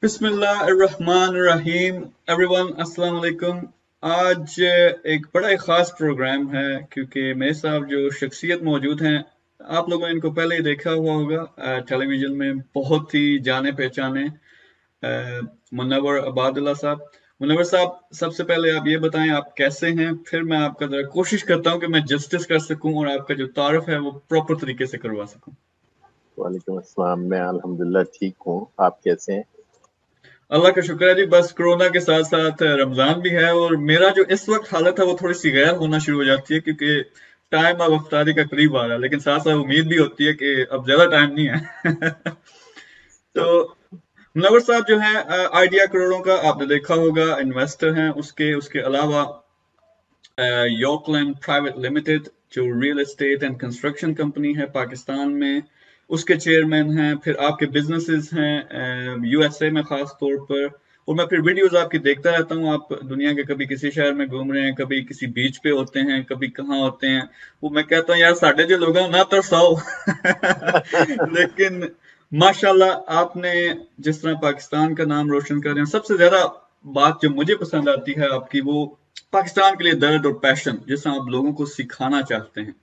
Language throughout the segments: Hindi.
बिस्मिल्लाहिर्रहमानिर्रहीम। एवरीवन अस्सलाम वालेकुम। आज एक बड़ा ही ख़ास प्रोग्राम है क्योंकि मेरे साथ जो शख्सियत मौजूद हैं, आप लोगों ने इनको पहले ही देखा हुआ होगा टेलीविज़न में, बहुत ही जाने पहचाने मुनव्वर अबादुल्ला साहब। मुनव्वर साहब, सबसे पहले आप ये बताएं आप कैसे हैं, फिर मैं आपका ज़रा कोशिश करता हूँ कि मैं जस्टिस कर सकूँ और आपका जो तारुफ है वो प्रॉपर तरीके से करवा सकूँ। वालेकुम अस्सलाम। मैं अल्हम्दुलिल्लाह ठीक हूँ। आप कैसे हैं? अल्लाह का शुक्र है जी। बस कोरोना के साथ साथ रमजान भी है और मेरा जो इस वक्त हालत है वो थोड़ी सी गैर होना शुरू हो जाती है क्योंकि टाइम अब अफ्तारी का करीब आ रहा है, लेकिन साथ साथ उम्मीद भी होती है कि अब ज्यादा टाइम नहीं है। तो चल मुनव्वर साहब जो है आइडिया करोड़ों का आपने देखा होगा, इन्वेस्टर हैं। उसके उसके अलावा योकलैंड प्राइवेट लिमिटेड जो real estate and construction company है पाकिस्तान में, उसके चेयरमैन हैं। फिर आपके बिजनेसेस हैं यूएसए में खास तौर पर। और मैं फिर वीडियोस आपकी देखता रहता हूँ, आप दुनिया के कभी किसी शहर में घूम रहे हैं, कभी किसी बीच पे होते हैं, कभी कहाँ होते हैं। वो मैं कहता हूँ यार साढ़े जो लोग हैं ना तरसाओ। लेकिन माशाल्लाह आपने जिस तरह पाकिस्तान का नाम रोशन कर रहे हैं, सबसे ज्यादा बात जो मुझे पसंद आती है आपकी, वो पाकिस्तान के लिए दर्द और पैशन जिससे आप लोगों को सिखाना चाहते हैं।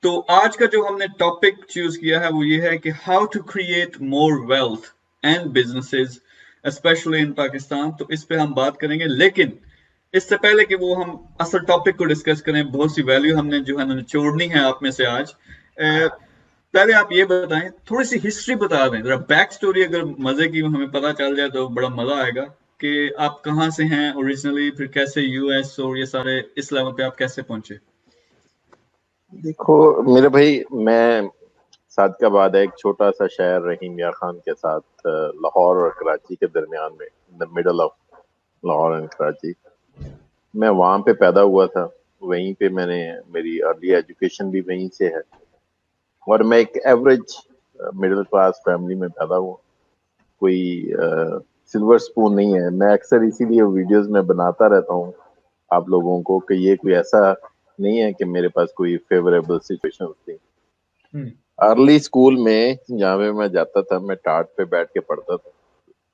तो आज का जो हमने टॉपिक चूज किया है वो ये है कि how to create more wealth and businesses specially in Pakistan. तो इस पे हम बात करेंगे, लेकिन इससे पहले कि वो हम असल टॉपिक को डिस्कस करें, बहुत सी वैल्यू हमने जो है ना निचोड़नी है आप में से आज। पहले आप ये बताएं, थोड़ी सी हिस्ट्री बता दें, जरा बैक स्टोरी अगर मजे की हमें पता चल जाए तो बड़ा मजा आएगा कि आप कहाँ से हैं ओरिजिनली, फिर कैसे यूएस और ये सारे इस लेवल पे आप कैसे पहुंचे। देखो मेरे भाई, मैं सादकाबाद है, एक छोटा सा शहर रहीम या खान के साथ, लाहौर और कराची के दरमियान में, in the middle of Lahore and Karachi. मैं वहाँ पे पैदा हुआ था। वहीं पे मैंने मेरी अर्ली एजुकेशन भी वहीं से है। और मैं एक एवरेज मिडिल क्लास फैमिली में पैदा हुआ। कोई सिल्वर स्पून नहीं है। मैं अक्सर इसीलिए वीडियोस में बनाता रहता हूँ आप लोगों को कि ये कोई ऐसा नहीं है कि मेरे पास कोई फेवरेबल सिचुएशन थी। हम्म। अर्ली स्कूल में जहाँ पे मैं जाता था, मैं टाट पे बैठ के पढ़ता था।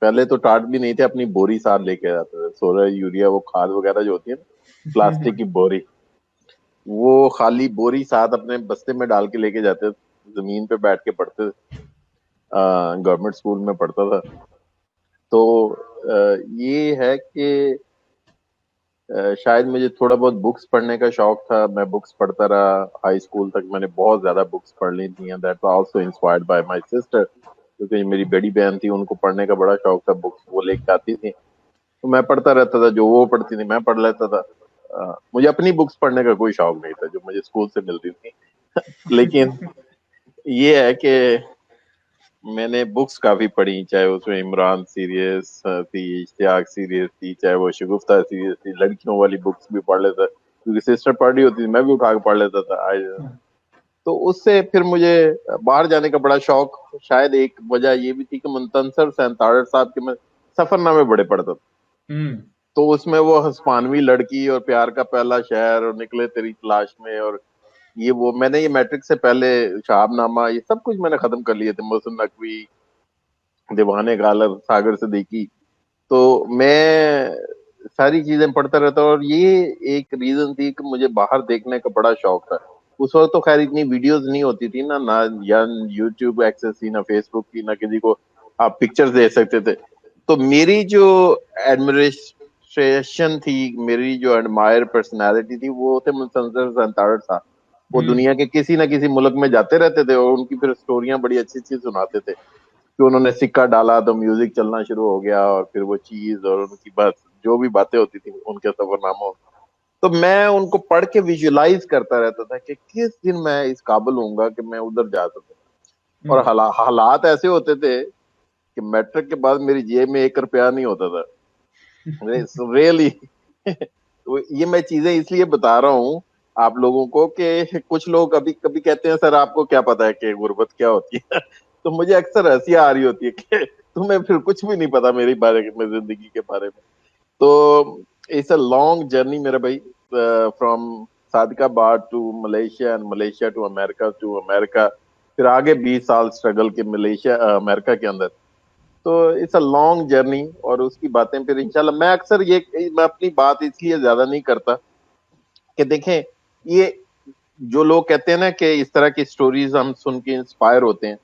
पहले तो टाट भी नहीं थे, अपनी बोरी साथ लेके जाते थे। सोलर यूरिया, वो खाद वगैरह जो होती है ना, प्लास्टिक की बोरी, वो खाली बोरी साथ अपने बस्ते में डाल के लेके जाते थे। जमीन पे बैठ के पढ़ते थे। गवर्नमेंट स्कूल में पढ़ता था। तो ये है कि शायद मुझे थोड़ा बहुत बुक्स पढ़ने का शौक था। मैं बुक्स पढ़ता रहा। हाई स्कूल तक मैंने बहुत ज्यादा बुक्स पढ़ ली थी। That also inspired by my sister, क्योंकि मेरी बड़ी बहन थी, उनको पढ़ने का बड़ा शौक था। बुक्स वो लेके आती थी तो मैं पढ़ता रहता था। जो वो पढ़ती थी मैं पढ़ लेता था। मुझे अपनी बुक्स पढ़ने का कोई शौक नहीं था जो मुझे स्कूल से मिलती थी। लेकिन ये है कि मैंने बुक्स काफी पढ़ी, चाहे उसमें इमरान सीरीज थी, इश्तियाक सीरीज थी, चाहे वो शगुफ्ता सीरीज थी। लड़कियों वाली बुक्स भी पढ़ लेता, क्योंकि सिस्टर पढ़ रही होती थी, मैं भी उठा के पढ़ लेता था। तो उससे फिर मुझे बाहर जाने का बड़ा शौक। शायद एक वजह ये भी थी कि मुंतसर सैंताड़र साहब के मैं सफरनामे बड़े पढ़ता था। हम्म। तो उसमें वो हस्पानवी लड़की और प्यार का पहला शहर और निकले तेरी तलाश में, और ये मैट्रिक से पहले शहाबनामा, ये सब कुछ मैंने खत्म कर लिए थे। मोहसिन नकवी, दीवाने गालर, सागर सिद्दीकी। तो मैं सारी चीजें पढ़ता रहता। और ये एक रीजन थी कि मुझे बाहर देखने का बड़ा शौक था। उस वक्त तो खैर इतनी वीडियोस नहीं होती थी ना, या यूट्यूब एक्सेस थी, ना फेसबुक की, ना किसी को आप पिक्चर्स दे सकते थे। तो मेरी जो एडमिनिस्ट्रेशन थी, मेरी जो एडमायर पर्सनालिटी थी, वो थे मुंसर संताड़ साहब। वो हम्म। दुनिया के किसी ना किसी मुल्क में जाते रहते थे और उनकी फिर स्टोरियां बड़ी अच्छी अच्छी सुनाते थे कि उन्होंने सिक्का डाला तो म्यूजिक चलना शुरू हो गया, और फिर वो चीज और उनकी बस जो भी बातें होती थी उनके सफरनामों में। तो मैं उनको पढ़ के विजुलाइज करता रहता था कि किस दिन मैं इस काबिल होऊंगा कि मैं उधर जा सकूं। और हम्म। हालात ऐसे होते थे कि मैट्रिक के बाद मेरी जेब में 1 रुपया नहीं होता था। रियली। ये मैं चीजें इसलिए बता रहा हूँ आप लोगों को कि कुछ लोग कभी कभी कहते हैं, सर आपको क्या पता है कि गुर्बत क्या होती है। तो मुझे अक्सर हंसी आ रही होती है कि तुम्हें फिर कुछ भी नहीं पता मेरी बारे में, जिंदगी के बारे में। तो इट्स अ लॉन्ग जर्नी मेरे भाई, from Sadiqabad to Malaysia and Malaysia to America फिर आगे 20 साल स्ट्रगल के मलेशिया अमेरिका के अंदर। तो इट्स अ लॉन्ग जर्नी, और उसकी बातें फिर इंशाल्लाह, मैं अपनी बात इसलिए ज्यादा नहीं करता कि देखें, ये जो लोग कहते हैं ना कि इस तरह की स्टोरीज हम सुन के इंस्पायर होते हैं,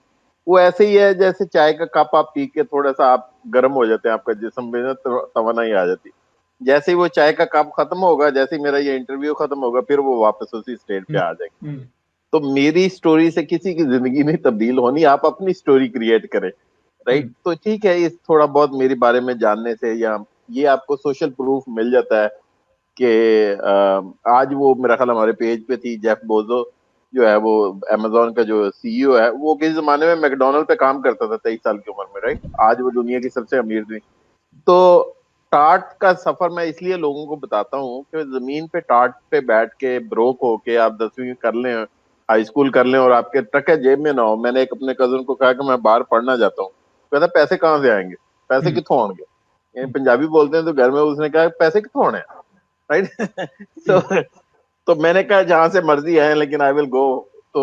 वो ऐसे ही है जैसे चाय का कप आप पी के थोड़ा सा आप गर्म हो जाते हैं, आपका जिस्म में ना तवानाई आ जाती है। जैसे ही वो चाय का कप खत्म होगा, जैसे ही मेरा ये इंटरव्यू खत्म होगा, फिर वो वापस उसी स्टेट पे हम्म, आ जाएंगे। हम्म, तो मेरी स्टोरी से किसी की जिंदगी नहीं तब्दील होनी, आप अपनी स्टोरी क्रिएट करें। राइट, हम्म, तो ठीक है, इस थोड़ा बहुत मेरे बारे में जानने से या ये आपको सोशल प्रूफ मिल जाता है कि आज वो मेरा ख्याल हमारे पेज पे थी, जेफ बोजो जो है वो अमेजोन का जो सीईओ है, वो किस जमाने में मैकडोनल्ड पे काम करता था 23 साल की उम्र में। राइट, आज वो दुनिया की सबसे अमीर थी। तो टाट का सफर मैं इसलिए लोगों को बताता हूँ कि जमीन पे टाट पे बैठ के ब्रोक होके आप 10वीं कर लें, हाई स्कूल कर लें, और आपके टके जेब में ना हो। मैंने एक अपने कजन को कहा कि मैं बाहर पढ़ना चाहता हूँ, कहता पैसे कहाँ से आएंगे, पैसे हम्म, कितों आएंगे, ये पंजाबी बोलते हैं तो घर में, उसने कहा पैसे कितों आने, राइट। तो हम्म, तो मैंने कहा जहां से मर्जी है, लेकिन आई विल गो। तो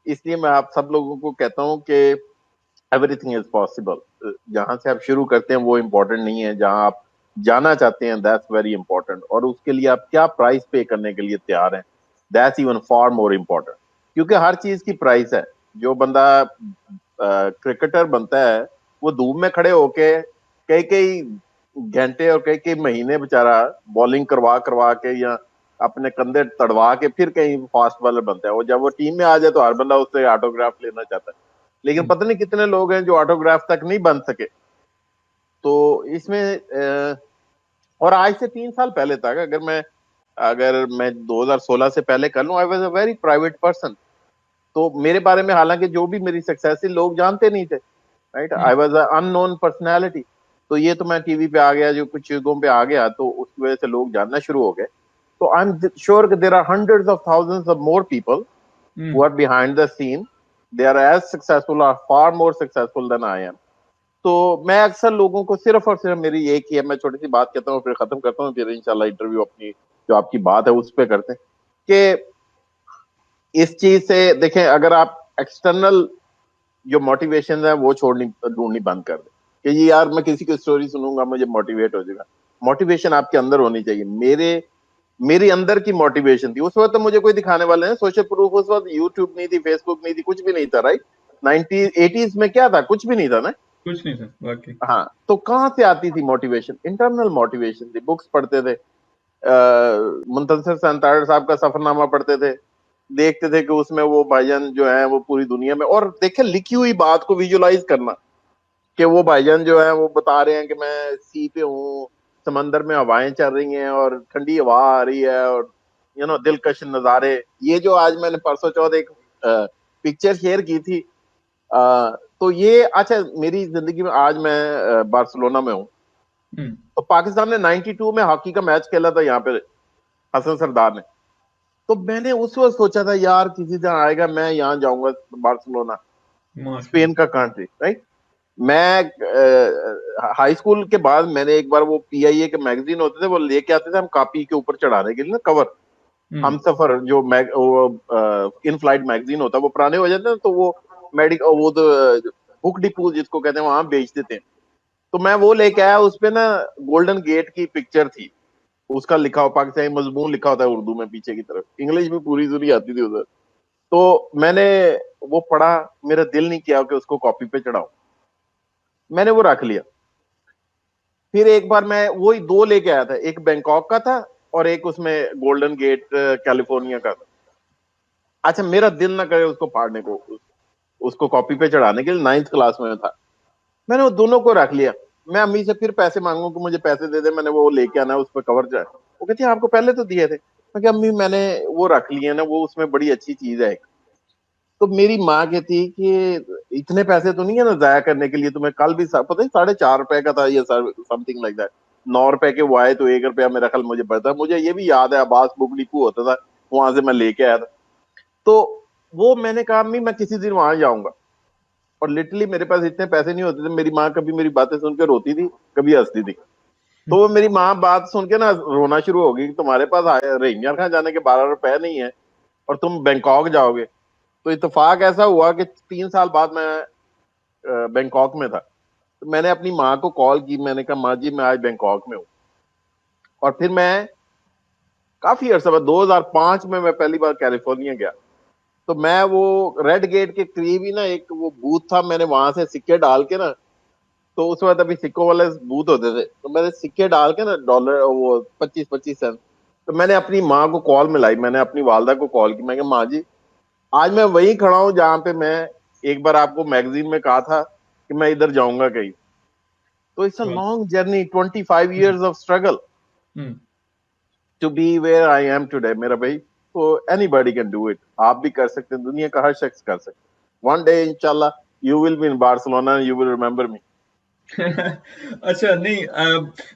इसलिए मैं आप सब लोगों को कहता हूँ कि एवरीथिंग इज पॉसिबल। जहां से आप शुरू करते हैं वो इम्पोर्टेंट नहीं है, जहां आप जाना चाहते हैं दैट्स वेरी इंपॉर्टेंट, और उसके लिए आप क्या प्राइस पे करने के लिए तैयार हैं, that's even far more important. क्योंकि हर चीज की प्राइस है। जो बंदा क्रिकेटर बनता है, वो धूप में खड़े होके कई कई घंटे और कई कई महीने बेचारा बॉलिंग करवा करवा के या अपने कंधे तड़वा के फिर कहीं फास्ट बॉलर बनता है। वो जब वो टीम में आ जाए तो हर बंदा उससे ऑटोग्राफ लेना चाहता है, लेकिन हम्म, पता नहीं कितने लोग हैं जो ऑटोग्राफ तक नहीं बन सके। तो इसमें और आज से 3 साल पहले तक अगर मैं 2016 से पहले कर लूं, I was a very private person. तो मेरे बारे में हालांकि जो भी मेरी सक्सेस थी लोग जानते नहीं थे। Right, hmm, I was a unknown personality. तो ये तो मैं टीवी पे आ गया, जो कुछ युगों पे आ गया, तो उसकी वजह से लोग जानना शुरू हो गए। तो I am sure there are hundreds of thousands of more people who hmm, are behind the scene, they are as successful or far more successful than I am. तो मैं अक्सर लोगों को सिर्फ और सिर्फ मेरी एक ही है, मैं छोटी सी बात कहता हूँ फिर खत्म करता हूँ, फिर इंशाल्लाह इंटरव्यू अपनी जो आपकी बात है उस पर करते हैं कि इस चीज से देखें, अगर आप एक्सटर्नल जो मोटिवेशन है वो छोड़नी ढूंढनी बंद कर दें कि ये यार मैं किसी की स्टोरी सुनूंगा मुझे मोटिवेट हो जाएगा। मोटिवेशन आपके अंदर होनी चाहिए। मेरी अंदर की मोटिवेशन थी उस वक्त, तो मुझे कोई दिखाने वाले हैं सोशल प्रूफ, उस वक्त यूट्यूब नहीं थी, फेसबुक नहीं थी, कुछ भी नहीं था। राइट, 90s 80s में क्या था, कुछ भी नहीं था ना। कुछ नहीं सर, वाकई। हाँ, तो कहाँ से आती थी मोटिवेशन, इंटरनल मोटिवेशन थी, बुक्स पढ़ते थे, मुंतशिर संताड़ साहब का सफरनामा पढ़ते थे, देखते थे कि उसमें वो भाईजान जो है वो पूरी दुनिया में, और देखे लिखी हुई बात को विजुलाइज करना कि वो भाईजान जो है वो बता रहे हैं कि मैं सी पे हूँ, समंदर में हवाएं चल रही हैं और ठंडी हवा आ रही है, और दिलकश नजारे। ये जो आज मैंने परसों चौथ एक पिक्चर शेयर की थी, तो ये अच्छा, मेरी जिंदगी में आज मैं बार्सिलोना में हूँ। हम्म, तो पाकिस्तान ने 92 में हॉकी का मैच खेला था यहाँ पे, हसन सरदार ने। तो मैंने उस वक्त सोचा था यार किसी दिन आएगा मैं यहाँ जाऊंगा बार्सिलोना, स्पेन माशाल्लाह। का कंट्री। राइट, मैं हाई स्कूल के बाद मैंने एक बार वो पीआईए के मैगजीन होते थे वो लेके आते थे हम कॉपी के ऊपर चढ़ाने के लिए ना, कवर। हम्म, हम सफर जो इन फ्लाइट मैगजीन होता है वो पुराने हो जाते हैं, तो वो मेडिकल वो तो बुक डिपो जिसको कहते हैं वहां बेच देते हैं। तो मैं वो लेके आया, उस पे ना गोल्डन गेट की पिक्चर थी, उसका लिखा हुआ पाकिस्तानी मजमून लिखा होता है उर्दू में पीछे की तरफ, इंग्लिश में पूरी सुनी आती थी उधर। तो मैंने वो पढ़ा, मेरा दिल नहीं किया कि उसको कॉपी पे चढ़ाऊं, मैंने वो रख लिया। फिर एक बार मैं वही दो लेके आया था, एक बैंकॉक का था और एक उसमें गोल्डन गेट कैलिफोर्निया का था। अच्छा, मेरा दिल ना करे उसको फाड़ने को, उसको कॉपी पे चढ़ाने के लिए, 9th क्लास में था। मैंने वो दोनों को रख लिया। मैं अम्मी से फिर पैसे मांगू कि मुझे पैसे दे दे, मैंने वो लेके आना है, उस पर कवर चढ़ा। वो कहती है आपको पहले तो दिए थे। मैं कहा अम्मी मैंने वो रख लिए ना, वो उसमें बड़ी अच्छी चीज है। तो मेरी माँ कहती कि इतने पैसे तो नहीं है ना जाया करने के लिए, तुम्हें कल भी पता नहीं ₹4.5 का था ये, समथिंग लाइक दैट। ₹9 के वो आए तो ₹1 मेरा ख्याल मुझे पड़ता, मुझे ये भी याद है, अब्बास बुक डिपो होता था, वहां से मैं लेके आया था। तो वो मैंने कहा अम्मी मैं किसी दिन वहां जाऊंगा। और लिटरली मेरे पास इतने पैसे नहीं होते थे, मेरी माँ कभी मेरी बातें सुनकर रोती थी, कभी हंसती थी। तो वो मेरी माँ बात सुन के ना रोना शुरू हो गई कि तुम्हारे पास रेंजर खां जाने के ₹12 नहीं है और तुम बैंकॉक जाओगे। तो इत्तेफाक ऐसा हुआ कि 3 साल बाद मैं बैंकॉक में था। तो मैंने अपनी माँ को कॉल की, मैंने कहा माँ जी मैं आज बैंकॉक में हूँ। और फिर मैं काफी अर्सा बाद 2005 में मैं पहली बार कैलिफोर्निया गया। तो मैं वो रेड गेट के करीब ही ना एक वो बूथ था, मैंने वहां से सिक्के डाल के ना, तो उस वक्त अभी सिक्कों वाले बूथ होते थे, तो मैंने सिक्के डाल के ना डॉलर वो 25-25 सेंट, तो मैंने अपनी माँ को कॉल मिलाई, मैंने अपनी वालदा को कॉल की, मैं कहा माँ जी आज मैं वहीं खड़ा हूँ जहां पे मैं एक बार आपको मैगजीन में कहा था कि मैं इधर जाऊंगा कहीं। तो इट्स अ वाह। Long journey, 25 years of struggle hmm. To be where I am today मेरा भाई। तो एनीबॉडी कैन डू इट, आप भी कर सकते हैं, दुनिया का हर शख्स कर सकते हैं। वन डे इंशाल्लाह you will be in Barcelona, you will remember मी। अच्छा, नहीं,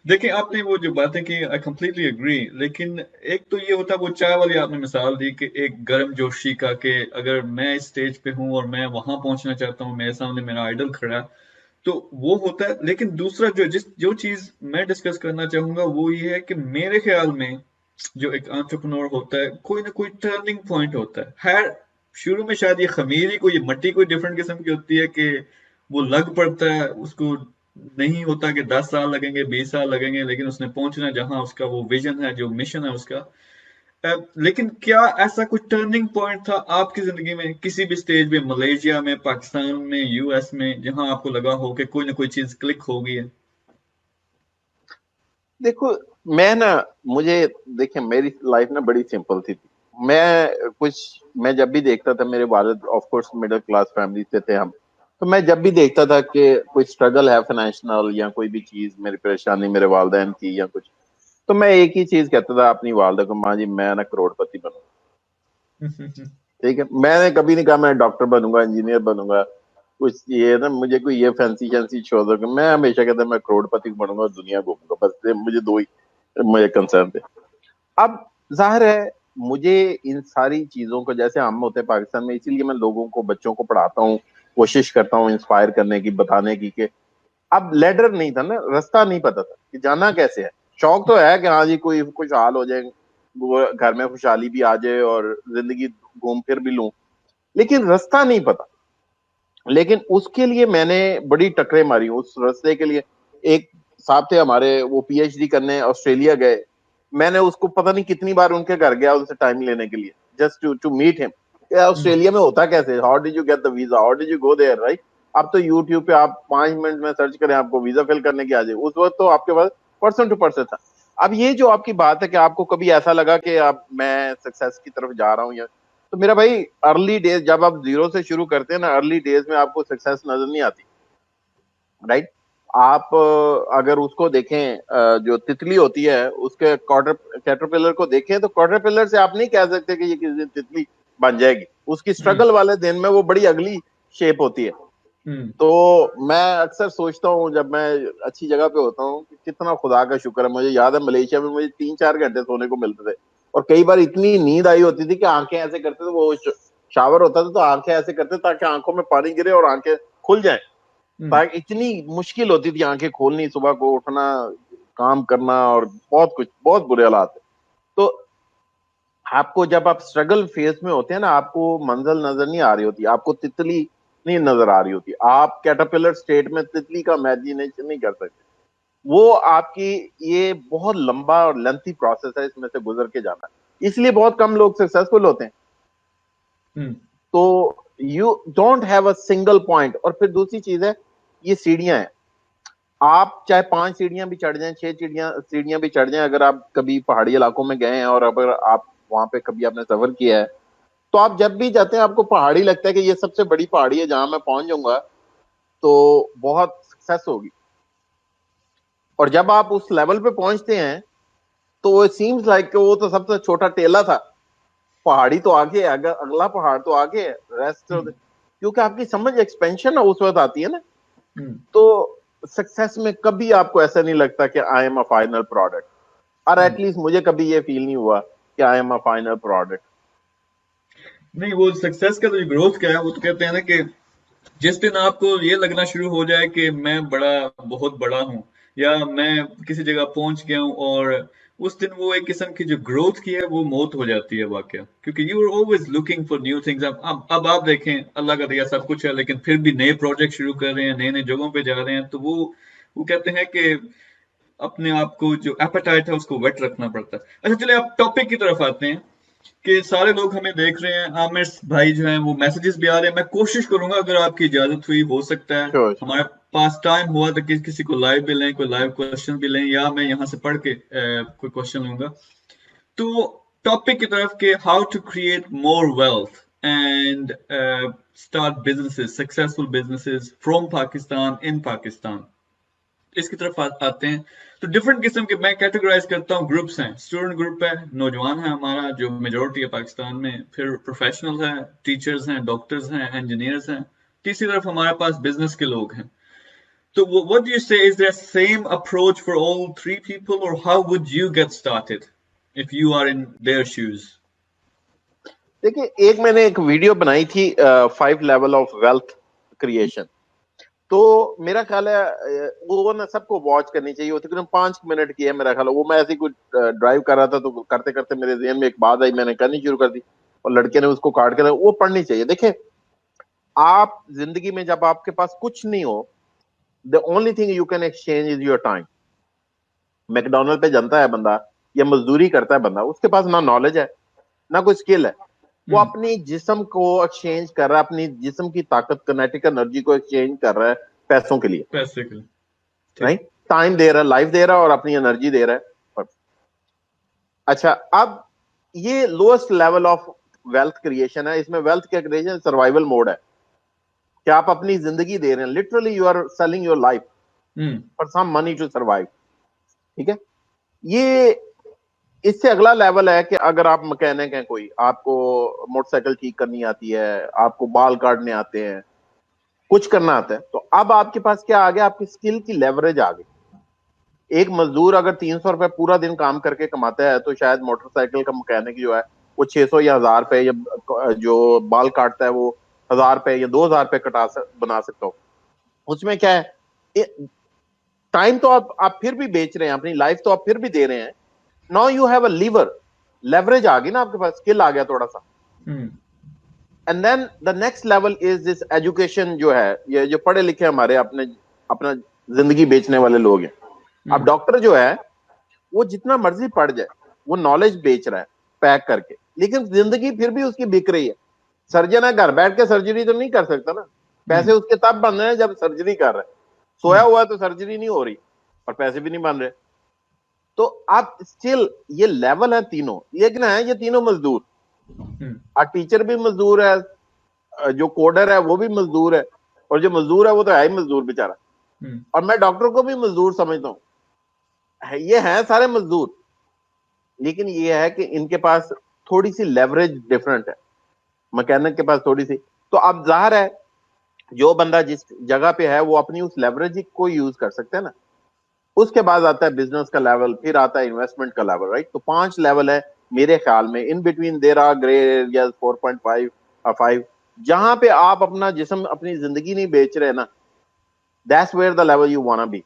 देखिए आपने वो जो बातें की, आई कंप्लीटली एग्री, लेकिन एक तो ये होता है वो चाय वाली आपने मिसाल दी कि एक गर्म जोशी का, कि अगर मैं इस स्टेज पे हूँ और मैं वहां पहुंचना चाहता हूँ, मेरे सामने मेरा आइडल खड़ा है, तो वो होता है। लेकिन दूसरा जो चीज मैं डिस्कस करना चाहूंगा वो ये है कि मेरे ख्याल में जो एक एंटरप्रेन्योर होता है, कोई ना कोई टर्निंग पॉइंट होता है। शुरू में शायद ये खमीरी कोई मट्टी कोई डिफरेंट किस्म की होती है कि वो लग पड़ता है उसको, नहीं होता कि 10 साल लगेंगे 20 साल लगेंगे, लेकिन उसने पहुंचना जहां, उसका वो विजन है, जो मिशन है उसका। लेकिन क्या ऐसा कुछ टर्निंग पॉइंट था आपकी जिंदगी में किसी भी स्टेज में, मलेशिया में, पाकिस्तान में, यूएस में, जहां आपको लगा हो कि कोई ना कोई चीज क्लिक हो गई है? देखो मैं ना, मुझे देखिए मेरी लाइफ ना बड़ी सिंपल थी। मैं जब भी देखता था, मेरे वालिद of course middle class family से थे हम, तो मैं जब भी देखता था कि कोई स्ट्रगल है फाइनेंशियल या कोई भी चीज, मेरी परेशानी मेरे वालदैन की या कुछ, तो मैं एक ही चीज कहता था अपनी वालदा को, माँ जी मैं ना करोड़पति बनूंगा। ठीक है, मैंने कभी नहीं कहा मैं डॉक्टर बनूंगा, इंजीनियर बनूंगा, कुछ ये ना मुझे कोई ये फैंसी फैंसी शोध, मैं हमेशा कहता मैं करोड़पति बनूंगा और दुनिया घूमूंगा, बस मुझे दो ही मुझे कंसर्न थे। अब जाहिर है मुझे इन सारी चीजों को, जैसे हम होते हैं पाकिस्तान में, इसीलिए मैं लोगों को, बच्चों को पढ़ाता हूँ, कोशिश करता हूँ इंस्पायर करने की, बताने की कि अब लेडर नहीं था ना, रास्ता नहीं पता था कि जाना कैसे है। शौक तो है कि हाँ जी कोई कुछ हाल हो जाए, वो घर में खुशहाली भी आ जाए और जिंदगी घूम फिर भी लूं, लेकिन रास्ता नहीं पता। लेकिन उसके लिए मैंने बड़ी टकरे मारी उस रास्ते के लिए। एक साहब थे हमारे, वो पीएचडी करने ऑस्ट्रेलिया गए, मैंने उसको पता नहीं कितनी बार उनके घर गया उनसे टाइम लेने के लिए, just to to meet him. Australia में होता कैसे, how did you get the visa, how did you go there, right? अब तो यूट्यूब पे आप 5 मिनट में सर्च करें आपको वीजा फिल करने की आ जाए, उस वक्त तो आपके पास पर्सन टू पर्सन था। अब ये जो आपकी बात है कि आपको कभी ऐसा लगा कि आप मैं सक्सेस की तरफ जा रहा हूँ, या तो मेरा भाई अर्ली डेज, जब आप जीरो से शुरू करते हैं ना, अर्ली डेज में आपको सक्सेस नजर नहीं आती, राइट? आप अगर उसको देखें, जो तितली होती है उसके क्वार्टर कैटरपिलर को देखें, तो कैटरपिलर से आप नहीं कह सकते कि ये किसी दिन तितली बन जाएगी, उसकी हम्म। स्ट्रगल वाले दिन में वो बड़ी अगली शेप होती है। हम्म। तो मैं अक्सर सोचता हूँ जब मैं अच्छी जगह पे होता हूँ कि कितना खुदा का शुक्र है, मुझे याद है मलेशिया में मुझे 3-4 घंटे सोने को मिलते थे, और कई बार इतनी नींद आई होती थी कि आंखें ऐसे करते थे, वो शावर होता था तो आंखें ऐसे करते ताकि आंखों में पानी गिरे और आंखें खुल जाएं, हम्म। ताकि इतनी मुश्किल होती थी आंखें खोलनी, सुबह को उठना, काम करना, और बहुत कुछ, बहुत बुरे हालात है। तो आपको जब आप स्ट्रगल फेज में होते हैं ना, आपको मंजिल नजर नहीं आ रही होती, आपको तितली नहीं नजर आ रही होती, आप कैटरपिलर स्टेट में तितली का इमेजिनेशन नहीं कर सकते। वो आपकी, ये बहुत लंबा और लेंथी प्रोसेस है, इसमें से गुजर के जाना है, इसलिए बहुत कम लोग सक्सेसफुल होते हैं। हम्म। तो you don't have a single point. और फिर दूसरी चीज है, ये सीढ़ियां हैं, आप चाहे 5 सीढ़ियां भी चढ़ जाएं, 6 सीढ़ियां सीढ़ियां भी चढ़ जाएं, अगर आप कभी पहाड़ी इलाकों में गए हैं और अगर आप वहां पे कभी आपने सफर किया है, तो आप जब भी जाते हैं आपको पहाड़ी लगता है कि ये सबसे बड़ी पहाड़ी है, जहां मैं पहुंच जाऊंगा तो बहुत सक्सेस होगी। और जब आप उस लेवल पे पहुंचते हैं तो वो सीम्स लाइक वो तो सबसे छोटा टेला था, पहाड़ी तो आगे है, अगला पहाड़ तो आगे है, रेस्ट, हम्म। क्योंकि आपकी समझ एक्सपेंशन है उस वक्त आती है ना। हम्म। तो सक्सेस में कभी आपको ऐसा नहीं लगता कि I am a final product, और हम्म। एटलीस्ट मुझे कभी ये फील नहीं हुआ कि I am a final product. नहीं, वो सक्सेस का जो ग्रोथ क्या है, वो तो कहते हैं ना कि जिस दिन आपको ये लगना शुरू हो जाए कि मैं बहुत बड़ा हूं, या मैं किसी जगह पहुंच गया हूं, और उस दिन वो एक किस्म की जो ग्रोथ की है वो मौत हो जाती है वाकया, क्योंकि you are always looking for new things. अब आप देखें, अल्लाह का दिया सब कुछ है, लेकिन फिर भी नए प्रोजेक्ट शुरू कर रहे हैं, नए नए जगहों पे जा रहे हैं, तो वो कहते हैं कि अपने आप को जो एपेटाइट है उसको वेट रखना पड़ता है। अच्छा चलिए, आप टॉपिक की तरफ आते हैं कि सारे लोग हमें देख रहे हैं, आमिर भाई जो हैं वो मैसेजेस भी आ रहे हैं। मैं कोशिश करूंगा, अगर आपकी इजाजत हुई, हो सकता है श्योर श्योर। हमारे पास टाइम हुआ तो किसी को लाइव भी लें, कोई लाइव क्वेश्चन भी लें, या मैं यहाँ से पढ़ के कोई क्वेश्चन लूंगा। तो टॉपिक की तरफ के, how to create more wealth and start businesses, successful businesses from Pakistan, in Pakistan, इसकी तरफ आते हैं। तो डिफरेंट किस्म के मैं कैटेगराइज करता हूँ, ग्रुप्स हैं। स्टूडेंट ग्रुप है, नौजवान है हमारा जो मेजोरिटी है पाकिस्तान में, फिर प्रोफेशनल है, टीचर्स हैं, डॉक्टर्स हैं, इंजीनियर्स हैं, तीसरी तरफ हमारे पास बिजनेस के लोग हैं। तो what do you say, is there same approach for all three people, और how would you get started if you are in their shoes? देखिए, एक मैंने एक वीडियो बनाई थी 5 लेवल ऑफ वेल्थ क्रिएशन। तो मेरा ख्याल है वो ना सबको वॉच करनी चाहिए। वो तकरीबन 5 मिनट की है मेरा ख्याल है। वो मैं ऐसे ही कुछ ड्राइव कर रहा था, तो करते करते मेरे ज़हन में एक बात आई, मैंने करनी शुरू कर दी, और लड़के ने उसको काट के, वो पढ़नी चाहिए। देखिए, आप जिंदगी में जब आपके पास कुछ नहीं हो, the only thing you can exchange is your time. McDonald पे जनता है बंदा, या मजदूरी करता है बंदा, उसके पास ना नॉलेज है ना कोई स्किल है, वो अपनी जिस्म को एक्सचेंज कर रहा है, अपनी जिस्म की ताकत, किनेटिक एनर्जी को एक्सचेंज कर रहा है पैसों के लिए, पैसे के लिए, राइट? टाइम दे रहा है, लाइफ दे रहा है, और अपनी एनर्जी दे रहा है। अच्छा, अब ये lowest level of wealth creation है। इसमें वेल्थ क्या क्रिएशन, सर्वाइवल मोड है कि आप अपनी जिंदगी दे रहे हैं, literally you are selling your life for some money to survive. ठीक है, ये इससे अगला लेवल है कि अगर आप मैकेनिक हैं, कोई आपको मोटरसाइकिल ठीक करनी आती है, आपको बाल काटने आते हैं, कुछ करना आता है, तो अब आपके पास क्या आ गया, आपकी स्किल की लेवरेज आ गई। एक मजदूर अगर 300 रुपए पूरा दिन काम करके कमाता है, तो शायद मोटरसाइकिल का मैकेनिक जो है वो 600 या 1000 रुपए, या जो बाल काटता है वो 1000 रुपए या 2000 रुपए बना सकता हो। उसमें क्या है, टाइम तो आप फिर भी बेच रहे हैं, अपनी लाइफ तो आप फिर भी दे रहे हैं। Now you have a lever, leverage आ गई ना आपके पास, स्किल आ गया थोड़ा सा। And then the next level is this education, जो है ये जो पढ़े लिखे हमारे अपने अपना जिंदगी बेचने वाले लोग हैं। अब डॉक्टर जो है वो जितना मर्जी पढ़ जाए, वो नॉलेज बेच रहा है पैक करके, लेकिन जिंदगी फिर भी उसकी बिक रही है। सर्जन है, घर बैठ के सर्जरी तो नहीं कर सकता ना, पैसे उसके तब बन रहे हैं जब सर्जरी कर रहे हैं। सोया हुआ है तो सर्जरी नहीं हो रही और पैसे भी नहीं बन रहे। तो आप स्टिल, ये लेवल है तीनों, लेकिन है ये तीनों मजदूर। टीचर भी मजदूर है, जो कोडर है वो भी मजदूर है, और जो मजदूर है वो तो है ही मजदूर बेचारा। और मैं डॉक्टर को भी मजदूर समझता हूँ। ये हैं सारे मजदूर, लेकिन ये है कि इनके पास थोड़ी सी लेवरेज डिफरेंट है, मैकेनिक के पास थोड़ी सी। तो अब जाहिर है जो बंदा जिस जगह पे है वो अपनी उस लेवरेज को यूज कर सकते हैं ना। उसके बाद आता है बिजनेस का लेवल, फिर आता है इन्वेस्टमेंट का लेवल, राइट? तो 5 लेवल है मेरे ख्याल में। In between there are grey areas 4.5 और 5, जहां पे आप अपना जिस्म, अपनी जिंदगी नहीं बेच रहे ना, that's where the level you wanna be.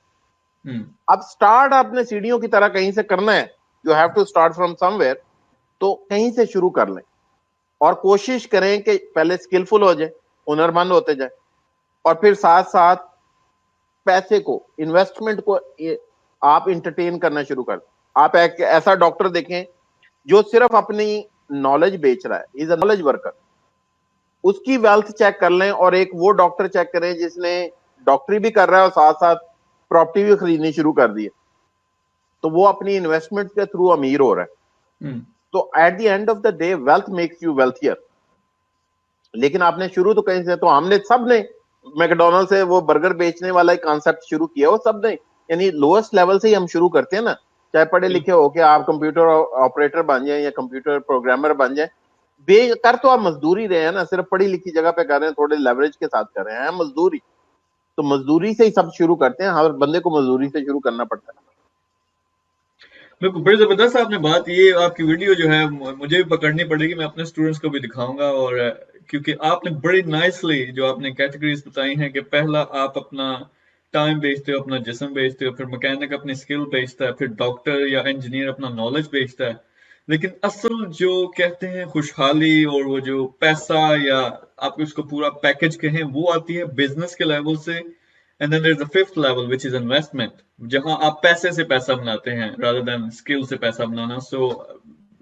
अब स्टार्ट आपने सीढ़ियों की तरह कहीं से करना है, you have to start from somewhere. तो कहीं से शुरू कर लें, और कोशिश करें कि पहले स्किलफुल हो जाए, हुनरमंद होते जाए, और फिर साथ साथ पैसे को, इन्वेस्टमेंट को आप इंटरटेन करना शुरू कर। आप एक ऐसा डॉक्टर देखें जो सिर्फ अपनी नॉलेज बेच रहा है, इज अ नॉलेज वर्कर, उसकी वेल्थ चेक कर लें, और एक वो डॉक्टर चेक करें जिसने डॉक्टरी भी कर रहा है और साथ साथ प्रॉपर्टी भी खरीदनी शुरू कर दी है, तो वो अपनी इन्वेस्टमेंट के थ्रू अमीर हो रहा है। तो at the end of the day wealth makes you wealthier. लेकिन आपने शुरू तो कहीं से, तो हमने सब ने मैकडोनल्ड से वो बर्गर बेचने वाला एक कॉन्सेप्ट शुरू किया, वो सब ने, यानी लोएस्ट लेवल से ही हम शुरू करते हैं ना। चाहे पढ़े लिखे हो कि आप कंप्यूटर ऑपरेटर बन जाए या कंप्यूटर प्रोग्रामर बन जाए, कर तो आप मजदूरी रहे हैं ना, सिर्फ पढ़ी लिखी जगह पे कर रहे हैं, थोड़े लेवरेज के साथ कर रहे हैं मजदूरी। तो मजदूरी से ही सब शुरू करते हैं, हर बंदे को मजदूरी से शुरू करना पड़ता है। बिल्कुल, बड़ी जबरदस्त आपने बात, ये आपकी वीडियो जो है मुझे भी पकड़नी पड़ेगी, मैं अपने स्टूडेंट्स को भी दिखाऊंगा। और क्योंकि आपने बड़ी नाइसली जो आपने कैटेगरीज बताई हैं कि पहला आप अपना टाइम बेचते हो, अपना जिस्म बेचते हो, फिर मैकेनिक अपनी स्किल बेचता है, फिर डॉक्टर या इंजीनियर अपना नॉलेज बेचता है। लेकिन असल जो कहते हैं खुशहाली और वो जो पैसा, या आप उसको पूरा पैकेज कहें, वो आती है बिजनेस के लेवल से। And then there is the fifth level which is investment, जहां आप पैसे से पैसा बनाते हैं रादर देन स्किल से पैसा बनाना। So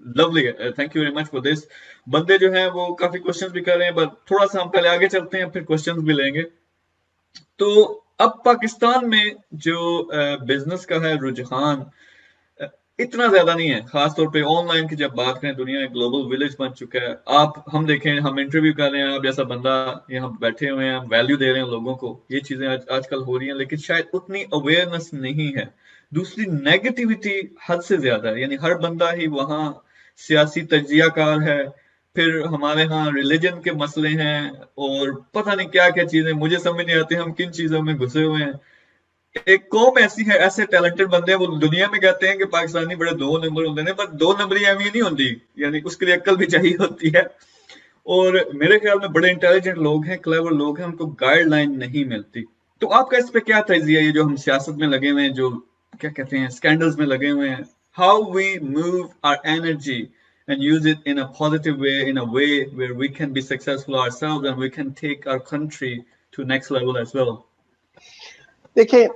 lovely, thank you very much for this. बंदे जो हैं वो काफी क्वेश्चंस भी कर रहे हैं, बट थोड़ा सा हम पहले आगे चलते हैं, फिर क्वेश्चंस भी लेंगे। तो अब पाकिस्तान में जो बिजनेस का है रुझान, अ, इतना ज्यादा नहीं है, खासतौर पे ऑनलाइन की जब बात करें। दुनिया एक ग्लोबल विलेज बन चुका है। आप हम देखें, हम इंटरव्यू कर रहे हैं, आप जैसा बंदा यहाँ बैठे हुए हैं, हम वैल्यू दे रहे हैं लोगों को, ये चीजें आजकल हो रही हैं, लेकिन शायद उतनी अवेयरनेस नहीं है। दूसरी, नेगेटिविटी हद से ज्यादा है, यानी हर बंदा ही वहाँ सियासी तजियाकार है। फिर हमारे यहाँ रिलीजन के मसले हैं, और पता नहीं क्या क्या चीजें, मुझे समझ नहीं आती हम किन चीजों में घुसे हुए हैं। एक कौम ऐसी है, ऐसे टैलेंटेड बंदे हैं, वो दुनिया में कहते हैं कि पाकिस्तानी बड़े दो नंबर होते हैं, पर दो नंबरी एवं नहीं होती, यानी उसके लिए अक्ल भी चाहिए होती है। और मेरे ख्याल में बड़े इंटेलिजेंट लोग हैं, क्लेवर लोग हैं, उनको गाइडलाइन नहीं मिलती। तो आपका इस पे क्या तजिया है, ये जो हम सियासत में लगे हुए हैं, जो क्या कहते हैं स्कैंडल्स में लगे हुए हैं, how we move our energy and use it in a positive way, in a way where we can be successful ourselves and we can take our country to next level as well. देखिए,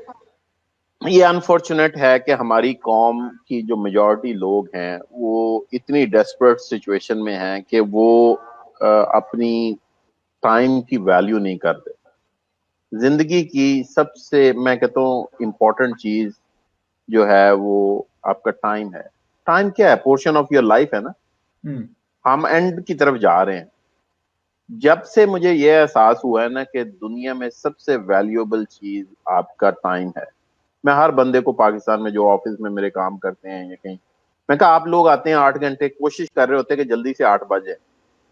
ये अनफॉर्चुनेट है कि हमारी कौम की जो मेजॉरिटी लोग हैं वो इतनी डेस्परेट सिचुएशन में हैं कि वो अपनी टाइम की वैल्यू नहीं करते। जिंदगी की सबसे, मैं कहता हूँ, इम्पोर्टेंट चीज जो है वो आपका टाइम है। टाइम क्या है? पोर्शन ऑफ योर लाइफ है ना। हम एंड की तरफ जा रहे हैं। जब से मुझे ये एहसास हुआ है ना कि दुनिया में सबसे वैल्यूएबल चीज आपका टाइम है। मैं हर बंदे को पाकिस्तान में जो ऑफिस में मेरे काम करते हैं या कहीं, मैं कहा आप लोग आते हैं 8 घंटे, कोशिश कर रहे होते हैं कि जल्दी से 8 बजे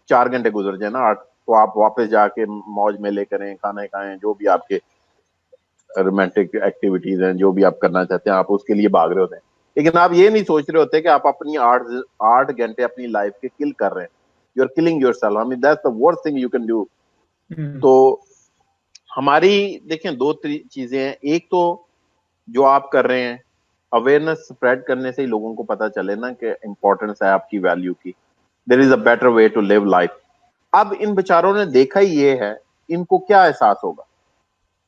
4 घंटे गुजर जाए ना, 8, तो आप वापस जाके मौज मेले करें, खाना खाएं, जो भी आपके रोमांटिक एक्टिविटीज हैं, जो भी आप करना चाहते हैं, आप उसके लिए भाग रहे होते हैं। लेकिन आप ये नहीं सोच रहे होते कि आप अपनी 8 घंटे अपनी लाइफ के किल कर रहे हैं। You are killing yourself. I mean that's the worst thing you can do. तो हमारी देखें दो चीजें हैं। एक तो जो आप कर रहे हैं, अवेयरनेस स्प्रेड करने से ही लोगों को पता चले ना कि इंपॉर्टेंस है आपकी वैल्यू की। There is a better way to live life. अब इन बेचारों ने देखा ही ये है, इनको क्या एहसास होगा?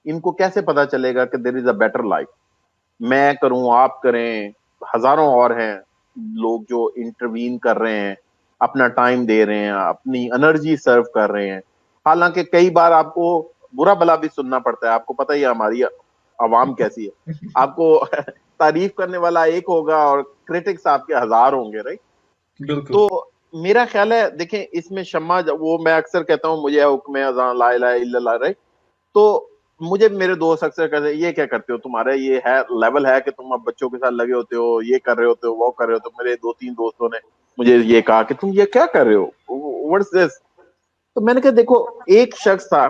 इनको कैसे पता चलेगा कि there is a better life? मैं करूं, आप करें, हजारों और हैं लोग जो इंटरवीन कर रहे हैं, अपना टाइम दे रहे हैं, अपनी एनर्जी सर्व कर रहे हैं। हालांकि कई बार आपको बुरा भला भी सुनना पड़ता है। आपको पता ही है हमारी आवाम कैसी है। आपको तारीफ करने वाला एक होगा और क्रिटिक्स आपके 1000 होंगे, राइट? बिल्कुल। तो मेरा ख्याल है, देखें, इसमें शम्मा, वो मैं अक्सर कहता हूँ मुझे हुक्म अज़ान ला इलाहा इल्लल्लाह, राइट? तो मुझे मेरे दोस्त अक्सर कहते हैं ये क्या करते हो, तुम्हारे ये है लेवल है कि तुम अब बच्चों के साथ लगे होते हो, ये कर रहे होते हो, वो कर रहे हो। तो मेरे 2-3 दोस्तों ने मुझे ये कहा कि तुम ये क्या कर रहे हो, व्हाट्स दिस? तो मैंने कहा देखो, एक शख्स था,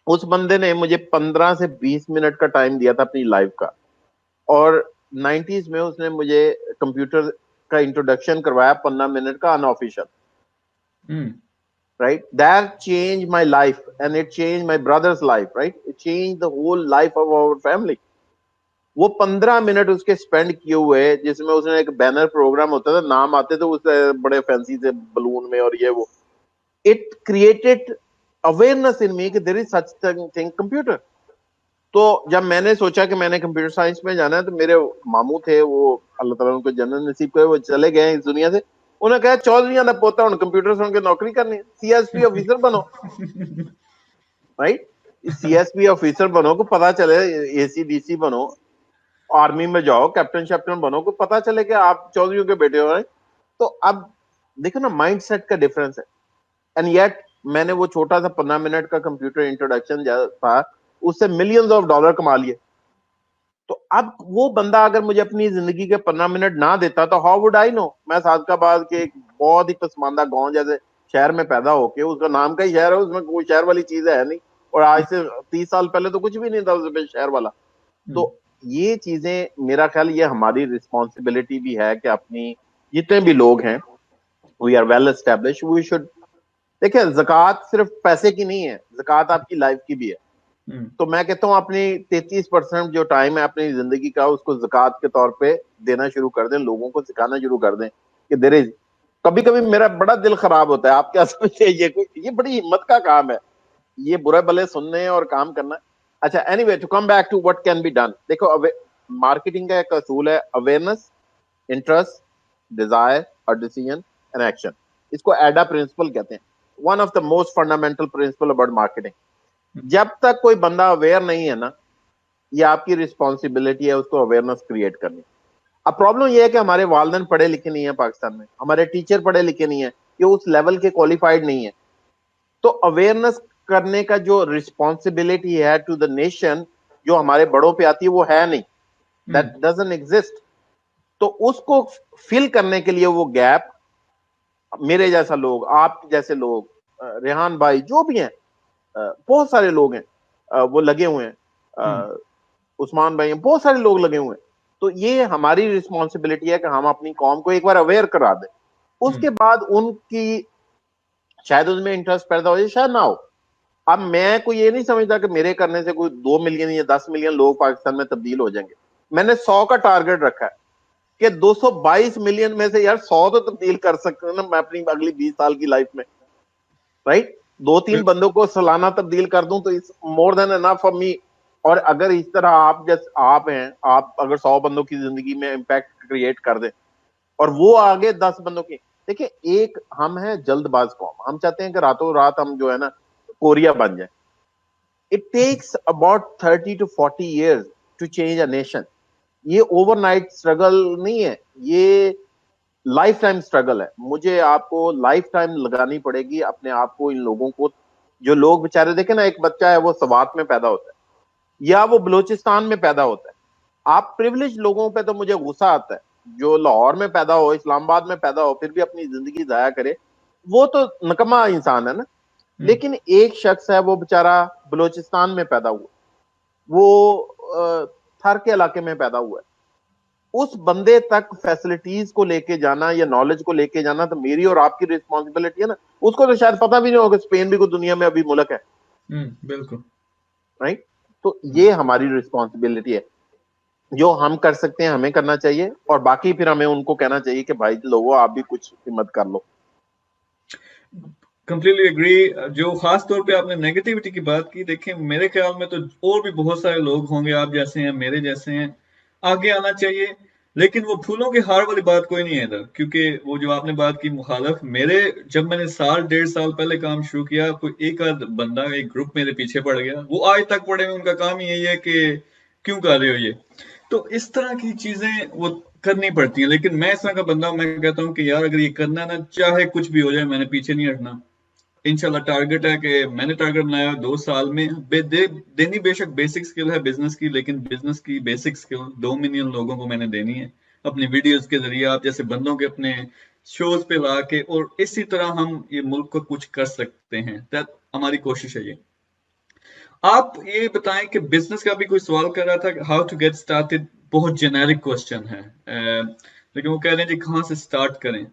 उस बंदे ने मुझे 15 से 20 मिनट का टाइम दिया था अपनी लाइफ का, और 90s में उसने मुझे कंप्यूटर का इंट्रोडक्शन करवाया 15 मिनट का, unofficial, right? That changed my life and it changed my brother's life, right? It changed the whole life of our family. वो 15 मिनट उसके स्पेंड किए हुए, जिसमें उसने एक बैनर प्रोग्राम होता था, नाम आते थे उससे बड़े फैंसी से बलून में और ये वो, it created awareness in me कि there is such thing computer. तो जब मैंने सोचा कि मैंने कंप्यूटर साइंस में जाना है, तो मेरे मामू थे, वो अल्लाह ताला उनको जन्नत नसीब करे, वो चले गए इस दुनिया से। उन्हें कहा चौधरी का पोता हूं कंप्यूटर सुन के नौकरी करनी, सीएसपी ऑफिसर बनो, राइट? सीएसपी ऑफिसर बनो को पता चले, एसीडीसी बनो, आर्मी में जाओ, कैप्टन शैप्टन बनो को पता चले कि आप चौधरी के बेटे हो, राइट? तो अब देखो ना, माइंडसेट का डिफरेंस है। एंड येट मैंने वो छोटा सा 15 मिनट का कंप्यूटर इंट्रोडक्शन था, उससे मिलियंस ऑफ डॉलर कमा लिए। तो अब वो बंदा अगर मुझे अपनी जिंदगी के 15 मिनट ना देता, तो हाउ वुड आई नो? मैं सादकाबाद के एक बहुत ही पसमानदा गांव जैसे शहर में पैदा होके, उसका नाम का ही शहर है, उसमें कोई शहर वाली चीज है नहीं, और आज से 30 साल पहले तो कुछ भी नहीं था उसमें शहर वाला। तो ये चीजें, मेरा ख्याल, ये हमारी रिस्पॉन्सिबिलिटी भी है कि अपनी जितने भी लोग हैं, we are well establish, we should. देखिए, ज़कात सिर्फ पैसे की नहीं है, ज़कात आपकी लाइफ की भी है। तो मैं कहता हूँ अपनी 33% जो टाइम है अपनी जिंदगी का उसको ज़कात के तौर पे देना शुरू कर दें, लोगों को सिखाना शुरू कर दें कि देयर इज। कभी कभी मेरा बड़ा दिल खराब होता है, आप क्या समझते हैं, ये बड़ी हिम्मत का काम है, ये बुरे भले सुनने और काम करना। अच्छा, anyway, to come back to what can be done, देखो मार्केटिंग का एक असूल है अवेयरनेस, इंटरेस्ट, डिजायर और डिसीजन एंड एक्शन। इसको एडा प्रिंसिपल कहते हैं, one of the most fundamental principle about marketing. जब तक कोई बंदा अवेयर नहीं है ना, ये आपकी रिस्पॉन्सिबिलिटी है उसको अवेयरनेस क्रिएट करनी। अब प्रॉब्लम यह है कि हमारे वालिदैन पढ़े लिखे नहीं है पाकिस्तान में, हमारे टीचर पढ़े लिखे नहीं है, ये उस लेवल के क्वालिफाइड नहीं है। तो अवेयरनेस करने का जो रिस्पॉन्सिबिलिटी है टू द नेशन जो हमारे बड़ों पे आती है वो है नहीं, दैट डजंट एग्जिस्ट। तो उसको फिल करने के लिए वो गैप मेरे जैसा लोग, आप जैसे लोग, रेहान भाई जो भी हैं, बहुत सारे लोग हैं, वो लगे हुए हैं, उस्मान भाई हैं, बहुत सारे लोग लगे हुए हैं। तो ये हमारी रिस्पॉन्सिबिलिटी है कि हम अपनी कौम को एक बार अवेयर करा दें, उसके बाद उनकी शायद उसमें इंटरेस्ट पैदा हो जाए, शायद ना हो। अब मैं कोई ये नहीं समझता कि मेरे करने से कोई 2 मिलियन या 10 मिलियन लोग पाकिस्तान में तब्दील हो जाएंगे। मैंने 100 का टारगेट रखा है कि 222 मिलियन में से यार 100 तो तब्दील कर सकते हैं ना मैं अपनी अगली 20 साल की लाइफ में, राइट? 2-3 बंदों को सालाना तब्दील कर दूं तो it's more than enough for me. और अगर इस तरह आप जैसे आप हैं, आप अगर 100 बंदों की जिंदगी में इंपैक्ट क्रिएट कर दें और वो आगे 10 बंदों की, देखिए एक हम हैं जल्दबाज कौम, हम चाहते हैं कि रातों रात हम जो है ना कोरिया बन जाए। It takes about 30 to 40 years to change a nation. ये ओवरनाइट स्ट्रगल नहीं है, ये लाइफ टाइम स्ट्रगल है। मुझे आपको लाइफ टाइम लगानी पड़ेगी अपने आप को, इन लोगों को। जो लोग बेचारे, देखे ना, एक बच्चा है वो सवात में पैदा होता है या वो बलूचिस्तान में पैदा होता है। आप प्रिविलेज लोगों पे तो मुझे गुस्सा आता है, जो लाहौर में पैदा हो, इस्लामाबाद में पैदा हो, फिर भी अपनी जिंदगी जाया करे, वो तो नकमा इंसान है ना। लेकिन एक शख्स है वो बेचारा बलूचिस्तान में पैदा हुआ, वो थर के इलाके में पैदा हुआ है, उस बंदे तक फैसिलिटीज को लेके जाना या नॉलेज को लेके जाना तो मेरी और आपकी रिस्पॉन्सिबिलिटी है ना। उसको तो शायद पता भी नहीं होगा स्पेन भी कोई दुनिया में अभी मुल्क है, बिल्कुल, राइट? तो ये हमारी रिस्पॉन्सिबिलिटी है, जो हम कर सकते हैं हमें करना चाहिए, और बाकी फिर हमें उनको कहना चाहिए कि भाई लोगों आप भी कुछ हिम्मत कर लो। Completely agree. जो खास तौर पे आपने नेगेटिविटी की बात की, देखें मेरे ख्याल में तो और भी बहुत सारे लोग होंगे, आप जैसे हैं, मेरे जैसे हैं, आगे आना चाहिए। लेकिन वो फूलों के हार वाली बात कोई नहीं है इधर, क्योंकि वो जो आपने बात की मुखालफ, मेरे जब मैंने साल 1.5 साल पहले काम शुरू किया, कोई एक आध बंदा, एक ग्रुप मेरे पीछे पड़ गया, वो आज तक पड़े हुए, उनका काम ही यही है कि क्यों कर रहे हो ये। तो इस तरह की चीजें वो करनी पड़ती हैं। लेकिन मैं इस तरह का बंदा हूं, मैं कहता हूँ कि यार अगर ये करना है ना, चाहे कुछ भी हो जाए, मैंने पीछे नहीं हटना। इंशाल्लाह टारगेट है कि मैंने टारगेट बनाया 2 साल में देनी बेशक बेसिक स्किल है बिजनेस की, लेकिन बिजनेस की बेसिक स्किल 2 मिलियन लोगों को मैंने देनी है अपनी वीडियोस के जरिए, आप जैसे बंदों के अपने शोज पे ला के। और इसी तरह हम ये मुल्क को कुछ कर सकते हैं, दैट हमारी कोशिश है ये। आप ये बताएं कि बिजनेस का भी कोई सवाल कर रहा था, हाउ टू गेट स्टार्टेड, बहुत जेनेरिक क्वेश्चन है, लेकिन वो कह रहे हैं जी कहाँ से स्टार्ट करें।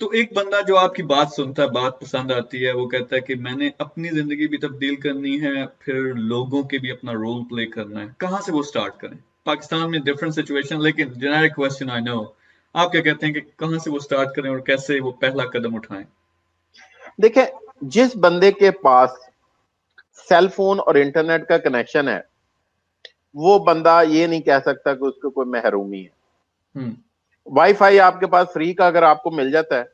तो एक बंदा जो आपकी बात सुनता है, बात पसंद आती है, वो कहता है कि मैंने अपनी जिंदगी भी तब्दील करनी है, फिर लोगों के भी अपना रोल प्ले करना है, कहाँ से वो स्टार्ट करें? पाकिस्तान में डिफरेंट सिचुएशन, लेकिन जेनेरिक क्वेश्चन आई नो। आप क्या कहते हैं कि कहाँ से वो स्टार्ट करें और कैसे वो पहला कदम उठाएं? देखें, जिस बंदे के पास सेल फोन और इंटरनेट का कनेक्शन है, वो बंदा ये नहीं कह सकता कि उसको कोई महरूमी है। वाईफाई आपके पास फ्री का अगर आपको मिल जाता है,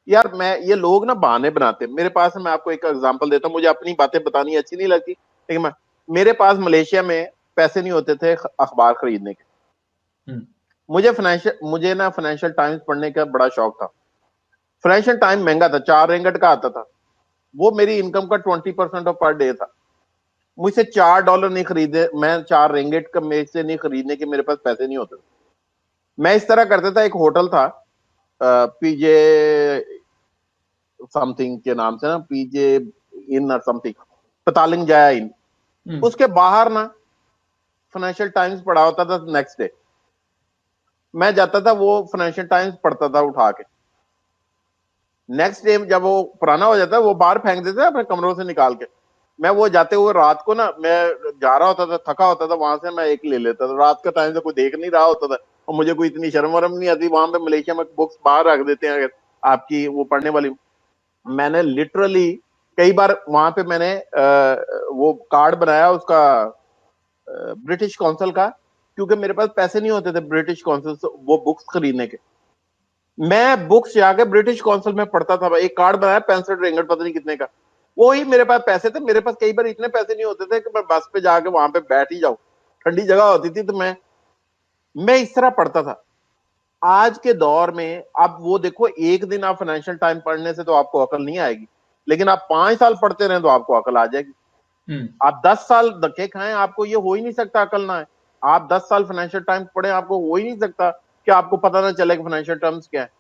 यार मैं, ये लोग ना बहाने बनाते हैं। मेरे पास है, मैं आपको एक एग्जांपल देता हूँ, मुझे अपनी बातें बतानी अच्छी नहीं लगती, लेकिन मेरे पास मलेशिया में पैसे नहीं होते थे अखबार खरीदने के। मुझे ना फाइनेंशियल टाइम्स पढ़ने का बड़ा शौक था। फाइनेंशियल टाइम महंगा था, 4 रिंगट का आता था, वो मेरी इनकम का 20% ऑफ पर डे था। मुझसे $4 नहीं खरीदे, मैं 4 रिंगट का मेरे से नहीं खरीदने के मेरे पास पैसे नहीं होते। मैं इस तरह करता था, एक होटल था पीजे समथिंग के नाम से ना, पीजे इन और समथिंग, पतालिंग जाया इन, उसके बाहर ना फाइनेंशियल टाइम्स पढ़ा होता था। नेक्स्ट डे मैं जाता था, वो फाइनेंशियल टाइम्स पढ़ता था उठा के। नेक्स्ट डे जब वो पुराना हो जाता है, वो बाहर फेंक देते हैं अपने कमरों से निकाल के। मैं वो जाते हुए रात को ना, मैं जा रहा होता था, थका होता था, वहां से मैं एक ले लेता था। रात का टाइम से कोई देख नहीं रहा होता था और मुझे कोई इतनी शर्म वरम नहीं आती। वहां पे मलेशिया में बुक्स बाहर रख देते हैं अगर आपकी वो पढ़ने वाली। मैंने लिटरली कई बार वहां पे मैंने वो कार्ड बनाया उसका, ब्रिटिश काउंसिल का, क्योंकि मेरे पास पैसे नहीं होते थे ब्रिटिश काउंसिल से वो बुक्स खरीदने के। मैं बुक्स जाके ब्रिटिश काउंसिल में पढ़ता था। एक कार्ड बनाया 65 रिंगट पता नहीं कितने का, वो ही मेरे पास पैसे थे। मेरे पास कई बार इतने पैसे नहीं होते थे कि मैं बस पे जाके वहां पे बैठ ही जाऊं, ठंडी जगह होती थी तो मैं इस तरह पढ़ता था। आज के दौर में अब वो देखो, एक दिन आप फाइनेंशियल टाइम पढ़ने से तो आपको अकल नहीं आएगी, लेकिन आप 5 साल पढ़ते रहे तो आपको अकल आ जाएगी। आप 10 साल धक्के खाएं, आपको ये हो ही नहीं सकता अकल ना है। आप 10 साल फाइनेंशियल टाइम्स पढ़े, आपको हो ही नहीं सकता कि आपको पता ना चले कि फाइनेंशियल टर्म्स क्या है।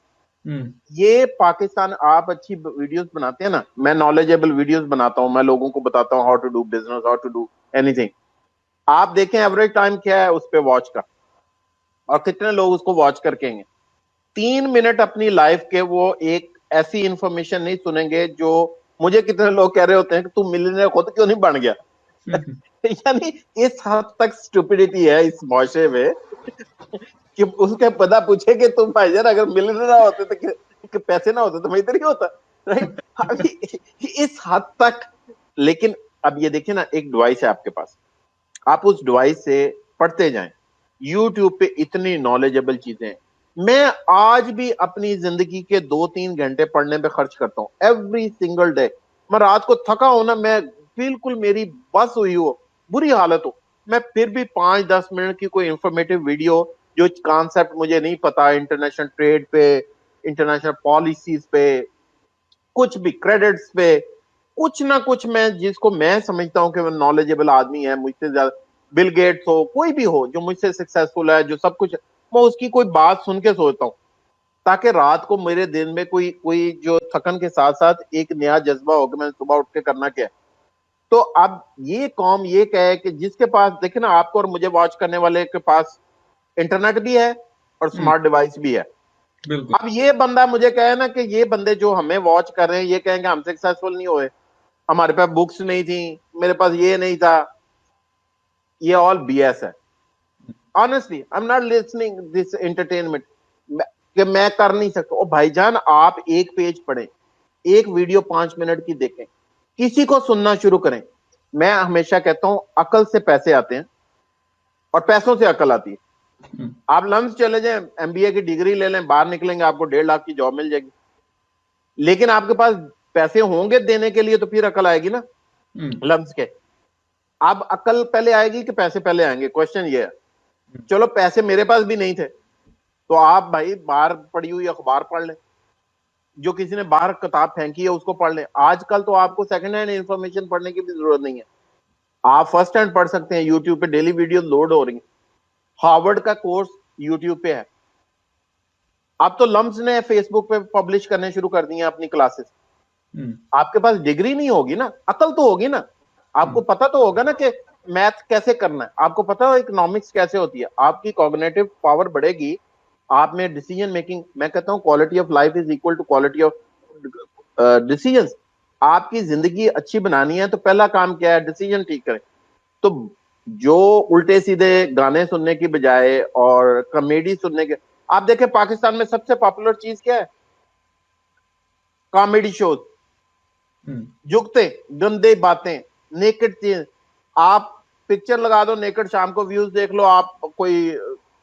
ये पाकिस्तान, आप अच्छी वीडियोस बनाते हैं ना, मैं नॉलेजेबल वीडियोस बनाता हूं, मैं लोगों को बताता हूं how to do business, how to do anything. आप देखें एवरेज टाइम क्या है उस पे वॉच का, और कितने लोग उसको वॉच करके आएंगे। 3 मिनट अपनी लाइफ के वो एक ऐसी इंफॉर्मेशन नहीं सुनेंगे जो, मुझे कितने लोग कह रहे होते हैं कि तू मिलियनेयर खुद क्यों नहीं बन गया। यानी इस हद तक स्टुपिडिटी है इस माशरे में कि उसके पता पूछे कि तुम भाईजान अगर मिलियनेयर ना होते तो कि पैसे ना होते तो मैं इधर ही होता, राइट। अभी इस हद तक। लेकिन अब ये देखिए ना, एक डिवाइस है आपके पास, आप उस डिवाइस से पढ़ते जाएं। यूट्यूब पे इतनी नॉलेजेबल चीजें हैं। मैं आज भी अपनी जिंदगी के 2-3 घंटे पढ़ने पे खर्च करता हूं एवरी सिंगल डे। मैं रात को थका हूं ना, मैं बिल्कुल मेरी बस हुई हो, बुरी हालत हो, मैं फिर भी 5-10 मिनट की कोई इंफॉर्मेटिव वीडियो, जो कॉन्सेप्ट मुझे नहीं पता इंटरनेशनल ट्रेड पे, इंटरनेशनल पॉलिसीज पे, कुछ भी क्रेडिट्स पे, कुछ ना कुछ मैं जिसको मैं समझता हूं कि वो नॉलेजेबल आदमी है मुझसे ज्यादा, बिल गेट्स हो, कोई भी हो जो मुझसे सक्सेसफुल है, जो सब कुछ, मैं उसकी कोई बात सुन के सोचता हूं, ताकि रात को मेरे दिन में कोई कोई जो थकन के साथ साथ एक नया जज्बा हो कि मैंने सुबह उठ के करना क्या है। तो अब ये कौम ये कहे कि जिसके पास, देखे ना, आपको और मुझे वॉच करने वाले के पास इंटरनेट भी है और स्मार्ट डिवाइस भी है। बिल्कुल। अब ये बंदा मुझे कहे ना कि ये बंदे जो हमें वॉच कर रहे हैं ये कहेंगे हम सक्सेसफुल नहीं हुए, हमारे पास बुक्स नहीं थी, मेरे पास ये नहीं था, ये ऑल बीएस है। Honestly I am not listening this entertainment कि मैं कर नहीं सकता। ओ भाईजान, आप एक पेज पढ़ें, एक वीडियो 5 मिनट की देखें, किसी को सुनना शुरू करें। मैं हमेशा कहता हूं अकल से पैसे आते हैं और पैसों से अकल आती है। आप लम्स चले जाएं, एमबीए की डिग्री ले लें, बाहर निकलेंगे आपको 1.5 लाख की जॉब मिल जाएगी, लेकिन आपके पास पैसे होंगे देने के लिए तो फिर अकल आएगी ना लम्स के। अब अकल पहले आएगी कि पैसे पहले आएंगे, क्वेश्चन ये है। चलो पैसे मेरे पास भी नहीं थे तो आप भाई बाहर पड़ी हुई अखबार पढ़ लें, जो किसी ने बाहर किताब फेंकी है उसको पढ़ लें। आजकल तो आपको सेकंड हैंड इंफॉर्मेशन पढ़ने की भी जरूरत नहीं है, आप फर्स्ट हैंड पढ़ सकते हैं। यूट्यूब पे डेली वीडियो लोड हो रही है, हार्वर्ड का कोर्स यूट्यूब पे है। अब तो लम्स ने फेसबुक पे पब्लिश करने शुरू कर दिए अपनी क्लासेस। आपके पास डिग्री नहीं होगी ना, अकल तो होगी ना, आपको पता तो होगा ना कि मैथ कैसे करना है, आपको पता है इकोनॉमिक्स कैसे होती है, आपकी कॉग्निटिव पावर बढ़ेगी, आप में डिसीजन मेकिंग, मैं कहता हूं quality of life is equal to quality of decisions. आपकी जिंदगी अच्छी बनानी है तो पहला काम क्या है, डिसीजन ठीक करें। तो जो उल्टे सीधे गाने सुनने की बजाय और कॉमेडी सुनने के, आप देखें पाकिस्तान में सबसे पॉपुलर चीज क्या है, कॉमेडी शोज, जुगते, गंदे बातें, नेकेड चीज। आप पिक्चर लगा दो नेकेड, शाम को व्यूज देख लो, आप कोई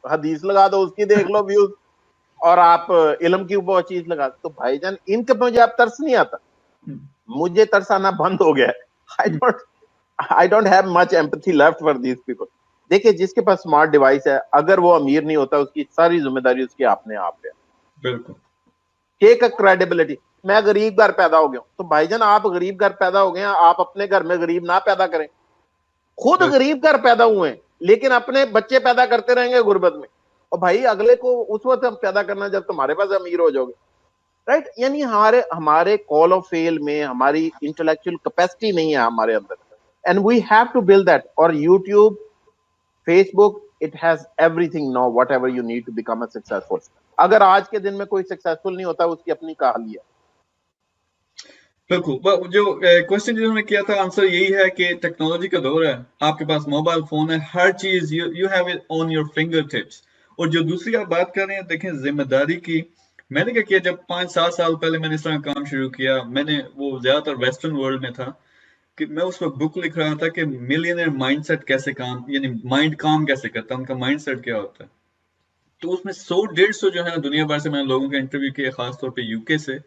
हदीस लगा दो उसकी देख लो व्यूज, और आप इल्म की वो चीज लगा दो। तो भाईजान इनके मुझे आप तरस नहीं आता, मुझे तरस आना बंद हो गया। I don't have much empathy left for these people. देखिए जिसके पास स्मार्ट डिवाइस है, अगर वो अमीर नहीं होता उसकी सारी जिम्मेदारी उसकी अपने आप है। बिल्कुल। Take a credibility. मैं गरीब घर पैदा हो गया तो भाईजान आप गरीब घर पैदा हो गए, आप अपने घर में गरीब ना पैदा करें। खुद गरीब घर पैदा हुए हैं लेकिन अपने बच्चे पैदा करते रहेंगे गुर्बत में, और भाई अगले को उस वक्त हम पैदा करना जब तुम्हारे पास अमीर हो जाओगे, राइट। यानी हमारे हमारे कॉल ऑफ फेल में हमारी इंटेलेक्चुअल कैपेसिटी नहीं है हमारे अंदर, and we have to build that. और YouTube, Facebook, it has everything now whatever you need to become a successful. अगर आज के दिन में कोई सक्सेसफुल नहीं होता उसकी अपनी कहानी है। बिल्कुल। जो क्वेश्चन जिन्होंने किया था, आंसर यही है कि टेक्नोलॉजी का दौर है, आपके पास मोबाइल फोन है, हर चीज you have it on your finger tips. और जो दूसरी आप बात कर रहे हैं, देखें जिम्मेदारी की, मैंने क्या किया, जब 5-7 साल पहले मैंने इस तरह काम शुरू किया, मैंने वो ज्यादातर वेस्टर्न वर्ल्ड में था, कि मैं उस वक्त बुक लिख रहा था कि मिलियनर माइंडसेट कैसे काम, यानी माइंड काम कैसे करता है, उनका माइंडसेट क्या होता है। तो उसमें 100-150 जो है ना, दुनिया भर से मैंने लोगों के इंटरव्यू किए, खासतौर पे यूके से।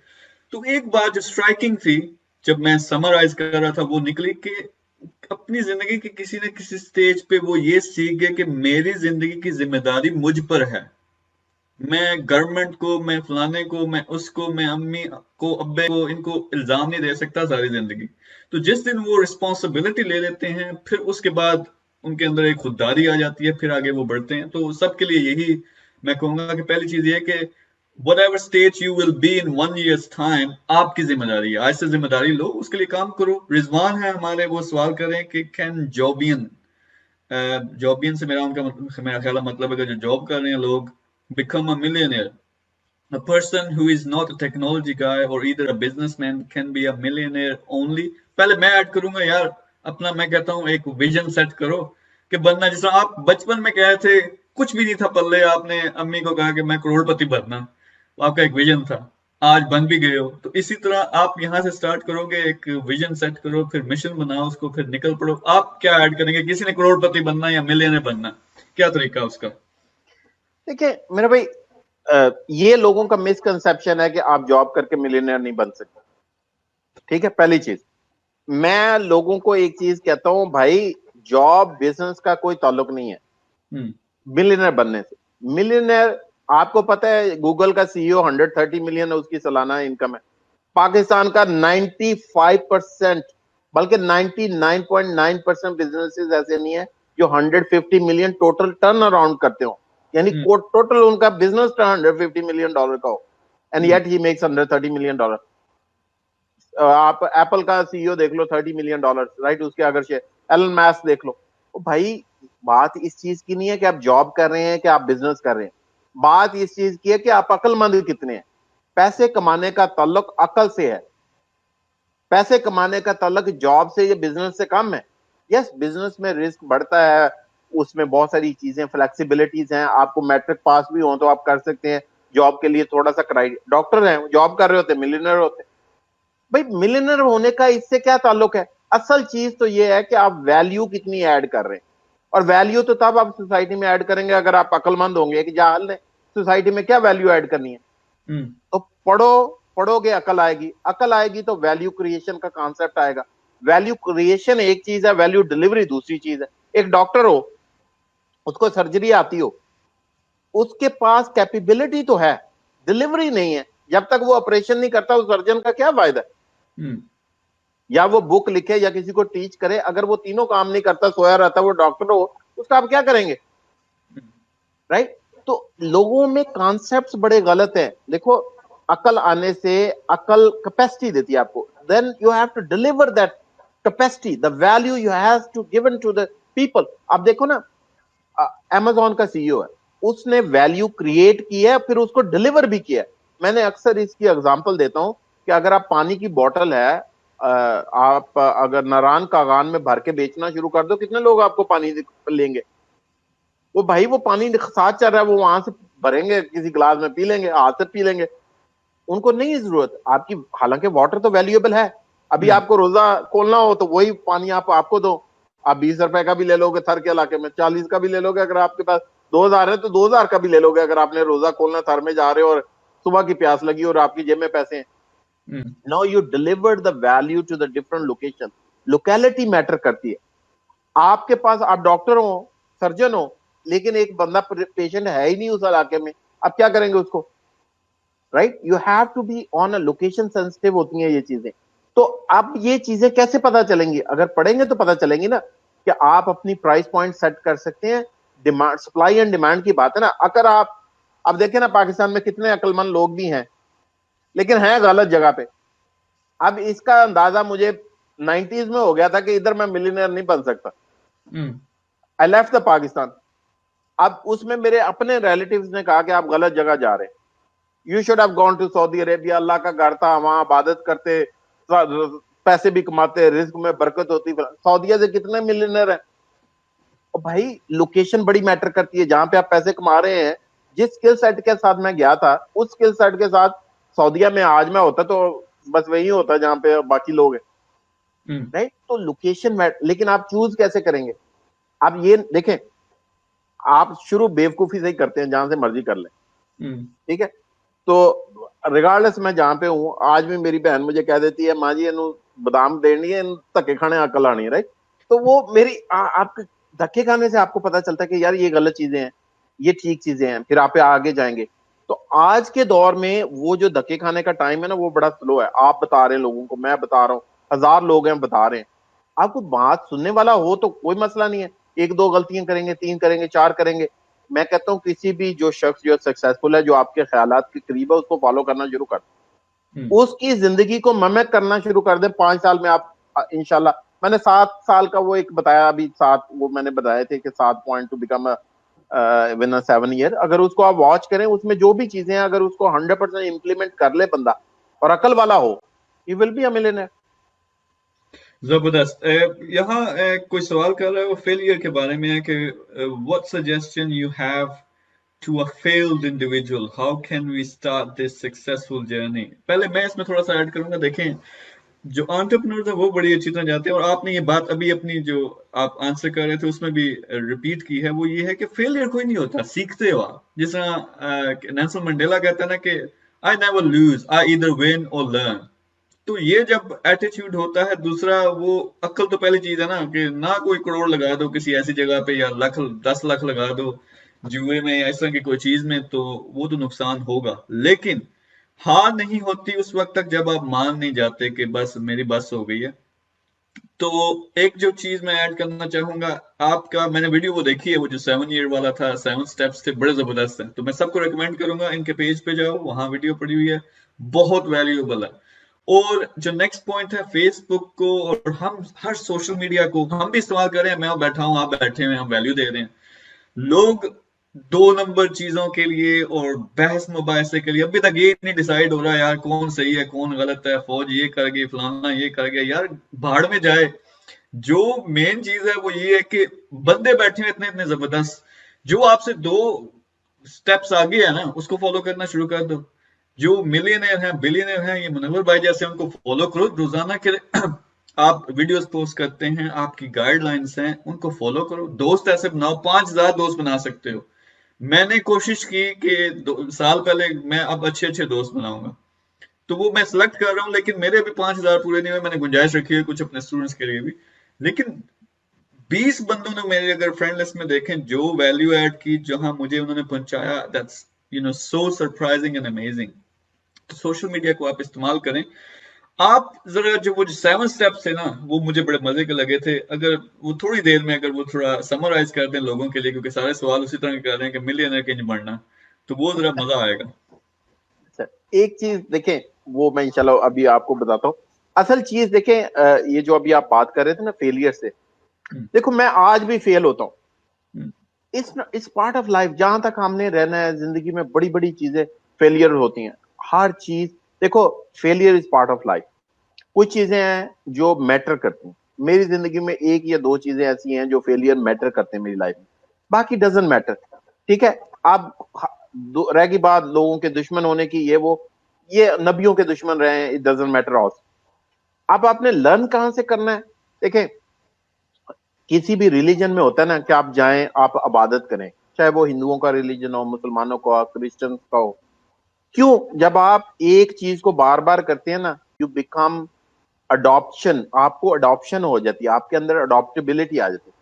तो एक बात जो स्ट्राइकिंग थी, जब मैं समराइज कर रहा था, वो निकली कि अपनी जिंदगी के किसी न किसी स्टेज पे वो ये सीख गए कि मेरी जिंदगी की जिम्मेदारी मुझ पर है। मैं गवर्नमेंट को, मैं फलाने को, मैं उसको, मैं अम्मी को, अब्बे को, इनको इल्जाम नहीं दे सकता सारी जिंदगी। तो जिस दिन वो रिस्पॉन्सिबिलिटी ले लेते हैं, फिर उसके बाद उनके अंदर एक खुददारी आ जाती है, फिर आगे वो बढ़ते हैं। तो सबके लिए यही मैं कहूंगा कि पहली चीज ये कि whatever state you will be in 1 year's time, आपकी जिम्मेदारी है, आज से जिम्मेदारी लो, उसके लिए काम करो। रिजवान है हमारे, वो सवाल करें कि कैन जॉबियन, जॉबियन से मेरा उनका मेरा ख्याल मतलब है कि जो जॉब कर रहे हैं लोग, become a millionaire. A person who is not a technology guy or either a businessman can be a millionaire only. पहले मैं ऐड करूंगा यार अपना, मैं कहता हूँ एक विजन सेट करो कि बनना, जिस तरह आप बचपन में कहे थे, कुछ भी नहीं था पल्ले, आपने अम्मी को कहा कि मैं करोड़पति बनना, तो आपका एक विजन था, आज बन भी गए हो। तो इसी तरह आप यहाँ से स्टार्ट करोगे, एक विजन सेट करो, फिर मिशन बनाओ उसको, फिर निकल पड़ो। आप क्या ऐड करेंगे, किसी ने करोड़पति बनना या मिलियनर बनना, क्या तरीका उसका? देखिए मेरा भाई, ये लोगों का मिसकंसेप्शन है कि आप जॉब करके मिलियनर नहीं बन सकते। ठीक है, पहली चीज, मैं लोगों को एक चीज कहता हूं भाई, जॉब बिजनेस का कोई ताल्लुक नहीं है हम्म। मिलियनर बनने से। मिलियनर, आपको पता है गूगल का सीईओ 130 मिलियन है उसकी सालाना इनकम है। पाकिस्तान का 95%, बल्कि 99.9% बिजनेसेस ऐसे नहीं है जो 150 मिलियन टोटल टर्न अराउंड करते हो, यानी हम्म। टोटल उनका बिजनेस $150 मिलियन का हो, and hmm. Yet he makes $130 million. आप एप्पल का सीईओ देख लो, $30 मिलियन, राइट, उसके अगर शेयर। एलन मास्क देख लो। तो भाई बात इस चीज की नहीं है कि आप जॉब कर रहे हैं कि आप बिजनेस कर रहे हैं, बात इस चीज की है कि आप अक्लमंद कितने हैं। पैसे कमाने का ताल्लुक अकल से है, पैसे कमाने का ताल्लुक जॉब से या बिजनेस से कम है। यस, बिजनेस में रिस्क बढ़ता है, उसमें बहुत सारी चीजें फ्लेक्सिबिलिटीज हैं, आपको मैट्रिक पास भी हो तो आप कर सकते हैं। जॉब के लिए थोड़ा सा क्राइटेरिया, डॉक्टर हैं जॉब कर रहे होते, मिलियनर होते। भाई मिलियनर होने का इससे क्या ताल्लुक है? असल चीज तो ये है कि आप वैल्यू कितनी ऐड कर रहे हैं, और वैल्यू तो तब आप सोसाइटी में ऐड करेंगे अगर आप अक्लमंद होंगे कि जाहल ने सोसाइटी में क्या वैल्यू ऐड करनी है। हम्म। तो पढ़ोगे अकल आएगी, अकल आएगी तो वैल्यू क्रिएशन का कॉन्सेप्ट आएगा। वैल्यू क्रिएशन एक चीज है, वैल्यू डिलीवरी दूसरी चीज है। एक डॉक्टर हो, उसको सर्जरी आती हो, उसके पास कैपेबिलिटी तो है, डिलीवरी नहीं है। जब तक वो ऑपरेशन नहीं करता उस सर्जन का क्या फायदा? हम्म। या वो बुक लिखे या किसी को टीच करे, अगर वो तीनों काम नहीं करता, सोया रहता, वो डॉक्टर हो, उसका आप क्या करेंगे? राइट? तो लोगों में कॉन्सेप्ट्स बड़े गलत हैं। देखो, अकल आने से, अकल कैपेसिटी देती है आपको, then you have to deliver that capacity, the value you have to given to the people. आप देखो ना, अमेजोन का सीईओ है, उसने वैल्यू क्रिएट की है, फिर उसको डिलीवर भी किया है। मैंने अक्सर इसकी एग्जांपल देता हूं कि अगर आप पानी की बोतल है, आप अगर नारायण कागान में भर के बेचना शुरू कर दो, कितने लोग आपको पानी लेंगे? वो भाई, वो पानी साथ चल रहा है, वो वहां से भरेंगे, किसी गिलास में पी लेंगे, हाथ से पी लेंगे, उनको नहीं जरूरत आपकी। हालांकि वाटर तो वैल्यूएबल है। अभी हम्म। आपको रोजा खोलना हो तो वही पानी आपको दो, आप 20 रुपए का भी ले लोगे, थर के इलाके में 40 का भी ले लोगे, अगर आपके पास 2000 है तो 2000 का भी ले लोगे, अगर आपने रोजा खोलना, थर में जा रहे हो और सुबह की प्यास लगी और आपकी जेब में पैसे हैं। Hmm. Now you delivered the value to the different location. Locality matter करती है। आपके पास, आप डॉक्टर हो, सर्जन हो, लेकिन एक बंदा पेशेंट है ही नहीं उस इलाके में, आप क्या करेंगे उसको? Right, you have to be on a location sensitive होती हैं ये चीजें। तो अब ये चीजें कैसे पता चलेंगी? अगर पढ़ेंगे तो पता चलेंगी ना, कि आप अपनी प्राइस पॉइंट सेट कर सकते हैं। डिमांड, सप्लाई एंड डिमांड की बात है ना। अगर आप, अब देखें ना, पाकिस्तान में कितने अक्लमंद लोग भी हैं, लेकिन हैं गलत जगह पे। अब इसका अंदाजा मुझे 90s में हो गया था कि इधर मैं मिलियनर नहीं बन सकता। Hmm. I left the Pakistan. अब उसमें मेरे अपने रिलेटिव्स ने कहा कि आप गलत जगह जा रहे हैं, you should have gone to Saudi Arabia, Allah का घर था, वहां इबादत करते, पैसे भी कमाते हैं, रिस्क में बरकत होती है। सऊदीया से कितने मिलियनर है। और भाई लोकेशन बड़ी मैटर करती है, जहां पे आप पैसे कमा रहे हैं। जिस स्किल सेट के साथ मैं गया था, उस स्किल सेट के साथ सऊदीया में आज मैं होता तो बस वही होता जहां पे बाकी लोग हैं। राइट, तो लोकेशन लेकिन आप चूज कैसे करेंगे? आप ये देखें, आप शुरू बेवकूफी से ही करते हैं, जहां से मर्जी कर लें, ठीक है। तो रिगार्डलेस मैं जहां पे हूं, आज भी मेरी बहन मुझे कह देती है, माँ जी इन्हू बादाम देनी है, धक्के खाने अकल आनी है। राइट, तो वो मेरी आपके धक्के खाने से आपको पता चलता है कि यार ये गलत चीजें हैं, ये ठीक चीजें हैं, फिर आप आगे जाएंगे। तो आज के दौर में वो जो धक्के खाने का टाइम है ना, वो बड़ा स्लो है। आप बता रहे हैं लोगों को, मैं बता रहा हूँ, 1000 लोग हैं बता रहे हैं। आपको बात सुनने वाला हो तो कोई मसला नहीं है, एक दो गलतियां करेंगे, 3 करेंगे, 4 करेंगे। मैं कहता हूं किसी भी जो शख्स जो सक्सेसफुल है, जो आपके ख्यालात के करीब है, उसको फॉलो करना शुरू कर, उसकी जिंदगी को ममेक करना शुरू कर दे। 5 साल में आप इंशाल्लाह, मैंने 7 साल का वो एक बताया, अभी 7 वो मैंने बताए थे कि 7 point two become win a 7 year. अगर उसको आप वॉच करें, उसमें जो भी चीजें हैं, अगर उसको 100% इंप्लीमेंट कर ले बंदा और अकल वाला हो, he will be a millionaire. जबरदस्त। यहाँ कोई सवाल कर रहा है वो फेलियर के बारे में है कि what suggestion you have to a failed individual, how can we start this successful journey. पहले मैं इसमें थोड़ा सा ऐड करूंगा। देखें, जो एंटरप्रेन्योर्स है वो बड़ी अच्छी तरह जाते हैं, और आपने ये बात अभी अपनी जो आप आंसर कर रहे थे उसमें भी रिपीट की है, वो ये है कि फेलियर कोई नहीं होता, सीखते हो आप। जिस तरह नेल्सन मंडेला कहता है ना कि I never lose, I either win और लर्न। तो ये जब एटीट्यूड होता है, दूसरा वो अक्ल तो पहली चीज है ना, कि ना कोई करोड़ लगा दो किसी ऐसी जगह पे, या लाख 10 लाख लगा दो जुए में या इस तरह की कोई चीज में, तो वो तो नुकसान होगा। लेकिन हार नहीं होती उस वक्त तक जब आप मान नहीं जाते कि बस मेरी बस हो गई है। तो एक जो चीज मैं ऐड करना चाहूंगा, आपका मैंने वीडियो वो देखी है, वो जो 7 ईयर वाला था, 7 स्टेप्स थे, बड़े जबरदस्त है। तो मैं सबको रिकमेंड करूंगा, इनके पेज पे जाओ, वहां वीडियो पड़ी हुई है, बहुत वैल्यूएबल है। और जो नेक्स्ट पॉइंट है, फेसबुक को और हम हर सोशल मीडिया को हम भी इस्तेमाल कर रहे हैं। मैं बैठा हूं, आप बैठे हुए, हम वैल्यू दे रहे हैं। लोग 2 नंबर चीजों के लिए और बहस मुबाहसे के लिए अभी तक ये नहीं डिसाइड हो रहा यार कौन सही है कौन गलत है, फौज ये कर गई, फलाना ये कर गया, यार भाड़ में जाए। जो मेन चीज है वो ये है कि बंदे बैठे हैं इतने इतने जबरदस्त, जो आपसे 2 स्टेप्स आगे है ना, उसको फॉलो करना शुरू कर दो। जो मिलियनर हैं, बिलियनर हैं, ये मुनव्वर भाई जैसे, उनको फॉलो करो रोजाना के आप वीडियोस पोस्ट करते हैं, आपकी गाइडलाइंस हैं, उनको फॉलो करो। दोस्त ऐसे बनाओ, 5000 दोस्त बना सकते हो। मैंने कोशिश की कि 2 साल पहले मैं अब अच्छे अच्छे दोस्त बनाऊंगा, तो वो मैं सिलेक्ट कर रहा हूँ, लेकिन मेरे अभी 5000 पूरे नहीं हुए। मैंने गुंजाइश रखी है कुछ अपने स्टूडेंट्स के लिए भी। लेकिन 20 बंदों ने मेरे अगर फ्रेंड लिस्ट में देखें, जो वैल्यू ऐड की, जहां मुझे उन्होंने पहुंचाया, that's so surprising and amazing. तो सोशल मीडिया को आप इस्तेमाल करें। आप जरा जो वो 7 स्टेप्स थे ना, वो मुझे बड़े मजे के लगे थे। अगर वो थोड़ी देर में अगर वो थोड़ा समराइज कर दें लोगों के लिए, क्योंकि सारे सवाल उसी तरह के कर रहे हैं कि मिलियनर के नहीं बनना, तो वो जरा मजा आएगा। अच्छा, एक चीज देखें, वो मैं इंशाल्लाह अभी आपको बताता हूँ। असल चीज देखें, ये जो अभी आप बात कर रहे थे ना फेलियर से, हम्म, देखो मैं आज भी फेल होता हूँ। हम्म, इस पार्ट ऑफ लाइफ, जहां तक हमने रहना है जिंदगी में, बड़ी बड़ी चीजें फेलियर होती हैं। हर चीज, देखो, failure is part of life. कुछ चीजें हैं जो मैटर करती हैं। मेरी जिंदगी में एक या दो चीजें ऐसी हैं जो फेलियर मैटर करते हैं मेरी लाइफ में, बाकी डजंट मैटर। ठीक है। अब रह गई बात लोगों के दुश्मन होने की, ये नबियों के दुश्मन रहे हैं, इट डजंट मैटर ऑल्सो। अब आपने लर्न कहां से करना है? देखें, किसी भी रिलीजन में होता है ना कि आप जाएं, आप इबादत करें, चाहे वो हिंदुओं का रिलीजन हो, मुसलमानों का, क्रिश्चियंस का हो। क्यों? जब आप एक चीज को बार बार करते हैं ना, यू बिकम अडॉप्शन, आपको अडॉप्शन हो जाती है, आपके अंदर अडॉप्टेबिलिटी आ जाती है।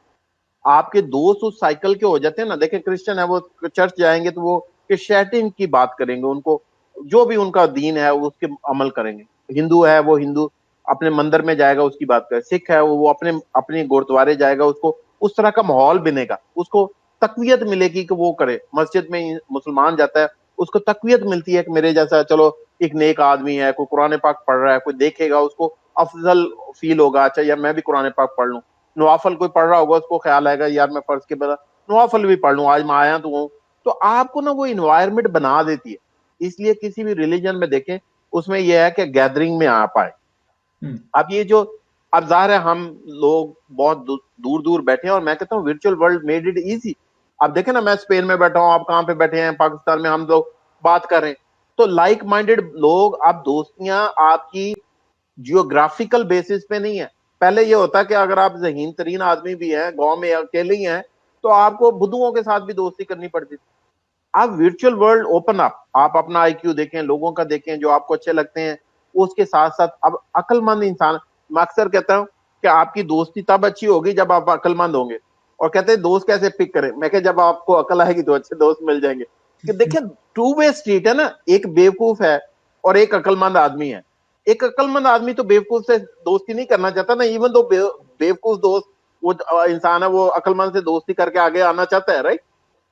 आपके दोस्त उस साइकिल के हो जाते हैं ना। देखें, क्रिश्चियन है, वो चर्च जाएंगे तो वो क्रिश्चियनिटी की बात करेंगे, उनको जो भी उनका दीन है वो उसके अमल करेंगे। हिंदू है, वो हिंदू अपने मंदिर में जाएगा, उसकी बात करें। सिख है, वो अपने अपने गुरुद्वारे जाएगा, उसको उस तरह का माहौल बनेगा, उसको तकवीयत मिलेगी कि वो करे। मस्जिद में मुसलमान जाता है, उसको तकवीयत मिलती है कि मेरे जैसा चलो एक नेक आदमी है, कोई कुरान पाक पढ़ रहा है, कोई देखेगा उसको अफजल फील होगा, अच्छा यार मैं भी कुरान पाक पढ़ लूं। नवाफल कोई पढ़ रहा होगा, उसको ख्याल आएगा यार मैं फर्ज के बता नवाफल भी पढ़ लूं, आज मैं आया तो हूं। तो आपको ना वो इन्वायरमेंट बना देती है। इसलिए किसी भी रिलीजन में देखें, उसमें यह है कि गैदरिंग में आ पाए। अब ये जो, अब जाहिर है हम लोग बहुत दूर दूर बैठे हैं, और मैं कहता हूँ virtual world made it easy. अब देखें ना, मैं स्पेन में बैठा हूँ, आप कहाँ पे बैठे हैं, पाकिस्तान में, हम लोग बात कर रहे हैं। तो लाइक माइंडेड लोग, आप दोस्तियां आपकी जियोग्राफिकल बेसिस पे नहीं है। पहले ये होता कि अगर आप जहीन तरीन आदमी भी हैं, गांव में अकेले ही हैं, तो आपको बुद्धुओं के साथ भी दोस्ती करनी पड़ती थी। आप वर्चुअल वर्ल्ड ओपन अप, आप अपना आईक्यू देखें, लोगों का देखें जो आपको अच्छे लगते हैं, उसके साथ साथ अब अक्लमंद इंसान। मैं अक्सर कहता हूं कि आपकी दोस्ती तब अच्छी होगी जब आप अक्लमंद होंगे। और कहते हैं दोस्त कैसे पिक करें, मैं कह जब आपको अकल आएगी तो अच्छे दोस्त मिल जाएंगे। कि देखिए, टू वे स्ट्रीट है ना, एक बेवकूफ है और एक अक्लमंद आदमी है। एक अक्लमंद आदमी तो बेवकूफ से दोस्ती नहीं करना चाहता ना, इवन दो बेवकूफ दोस्त, वो इंसान है, वो अक्लमंद से दोस्ती करके आगे आना चाहता है, राइट।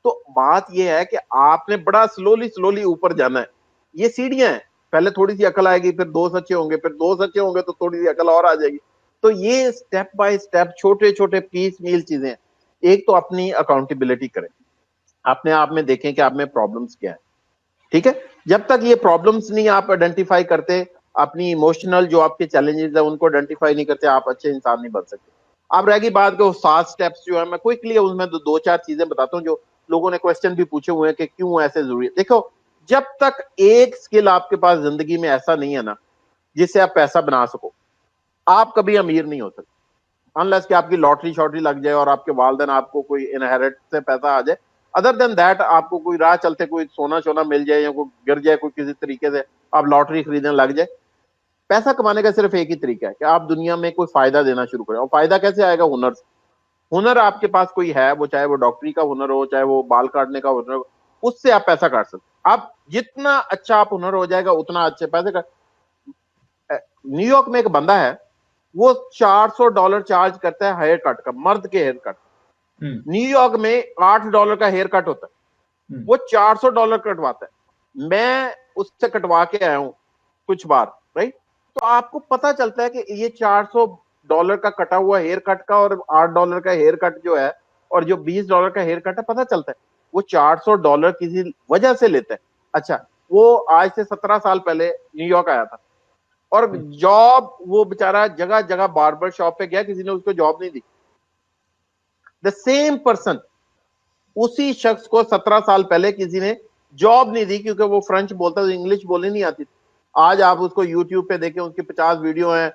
तो बात यह है कि आपने बड़ा स्लोली स्लोली ऊपर जाना है। ये सीढ़ियां हैं, पहले थोड़ी सी अकल आएगी, फिर दोस्त अच्छे होंगे, फिर दोस्त अच्छे होंगे तो थोड़ी सी अकल और आ जाएगी। तो ये स्टेप बाय स्टेप छोटे छोटे पीस मील चीजें हैं। एक तो अपनी अकाउंटेबिलिटी करें, अपने आप में देखें कि आप में प्रॉब्लम्स क्या है। ठीक है, जब तक ये प्रॉब्लम्स नहीं आप आइडेंटिफाई करते, अपनी इमोशनल जो आपके चैलेंजेस है उनको आइडेंटिफाई नहीं करते, आप अच्छे इंसान नहीं बन सकते। अब रहेगी बात के 7 स्टेप्स जो है, मैं क्विकली उसमें दो चार चीजें बताता हूँ जो लोगों ने क्वेश्चन भी पूछे हुए हैं कि क्यों ऐसे जरूरी है। देखो, जब तक एक स्किल आपके पास जिंदगी में ऐसा नहीं है ना जिससे आप पैसा बना सको, आप कभी अमीर नहीं हो सकते। अनलेस कि आपकी लॉटरी शॉटरी लग जाए और आपके वालदेन आपको कोई इनहेरिट से पैसा आ जाए। अदर देन दैट, आपको कोई राह चलते कोई सोना शोना मिल जाए या कोई गिर जाए, कोई किसी तरीके से आप लॉटरी खरीदने लग जाए। पैसा कमाने का सिर्फ एक ही तरीका है कि आप दुनिया में कोई फायदा देना शुरू करें। और फायदा कैसे आएगा? हुनर से। हुनर आपके पास कोई है, वो चाहे वो डॉक्टरी का हुनर हो, चाहे वो बाल काटने का हुनर हो, उससे आप पैसा काट सकते। आप जितना अच्छा आप हुनर हो जाएगा उतना अच्छे पैसे का। न्यूयॉर्क में एक बंदा है, वो $400 चार्ज करता है हेयर कट का, मर्द के हेयर कट। न्यूयॉर्क में $8 का हेयर कट होता है, वो $400 कटवाता है। मैं उससे कटवा के आया हूं कुछ बार, राइट। तो आपको पता चलता है कि ये $400 का कटा हुआ हेयर कट का और $8 का हेयर कट जो है, और जो $20 का हेयर कट है, पता चलता है वो $400 किसी वजह से लेता है। अच्छा, वो आज से 17 साल पहले न्यूयॉर्क आया था, और जॉब, वो बेचारा जगह जगह बार्बर शॉप पे गया, किसी ने उसको जॉब नहीं दी। द सेम पर्सन, उसी शख्स को 17 साल पहले किसी ने जॉब नहीं दी क्योंकि वो फ्रेंच बोलता था, इंग्लिश बोलनी नहीं आती थी। आज आप उसको यूट्यूब पे देखें, उसके 50 वीडियो हैं,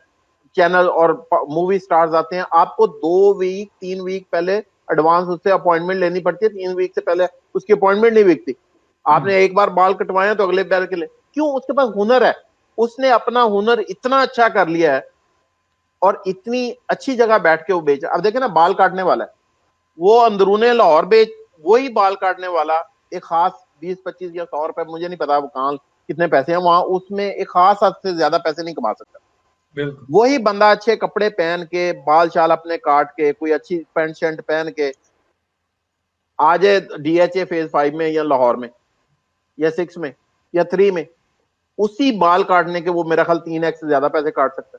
चैनल और मूवी स्टार्स आते हैं। आपको 2 वीक 3 वीक पहले एडवांस उससे अपॉइंटमेंट लेनी पड़ती है, 3 वीक से पहले उसकी अपॉइंटमेंट नहीं बिकती। आपने एक बार बाल कटवाए तो अगले बार के लिए क्यों? उसके पास हुनर है, उसने अपना हुनर इतना अच्छा कर लिया है और इतनी अच्छी जगह बैठ के वो बेच। अब देखे ना, बाल काटने वाला है, वो अंदरूने लाहौर बेच, वही बाल काटने वाला एक खास 20-25 या 100 रुपए, मुझे नहीं पता वो कहाँ कितने पैसे हैं वहां, उसमें एक खास हद से ज्यादा पैसे नहीं कमा सकता। वही बंदा अच्छे कपड़े पहन के, बाल शाल अपने काट के, कोई अच्छी पैंट शर्ट पहन के आ जाए DHA फेज 5 में या लाहौर में या 6 में या 3 में, उसी बाल काटने के वो मेरा ख्याल 3x से ज्यादा पैसे काट सकता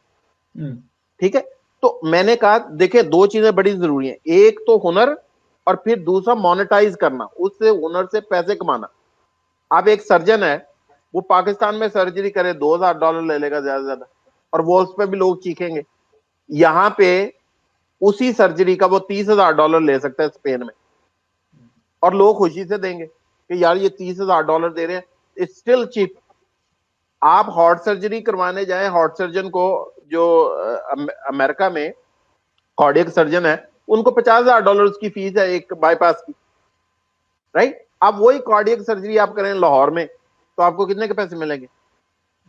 है। ठीक है, तो मैंने कहा देखिए, 2 चीजें बड़ी जरूरी हैं, एक तो हुनर और फिर दूसरा मोनेटाइज करना, उससे हुनर से पैसे कमाना। अब एक सर्जन है, वो पाकिस्तान में सर्जरी करे, $2000 ले लेगा ज्यादा से ज्यादा, और वो उस पर भी लोग चीखेंगे। यहां पे उसी सर्जरी का वो $30,000 ले सकता है स्पेन में, और लोग खुशी से देंगे कि यार ये $30,000 दे रहे हैं, इट्स स्टिल चीप। आप हार्ट सर्जरी करवाने जाए, हार्ट सर्जन को जो अमेरिका में कार्डियक सर्जन है, उनको $50,000 उसकी फीस है एक बाईपास की, राइट। अब वही कार्डियक सर्जरी आप करें लाहौर में तो आपको कितने के पैसे मिलेंगे?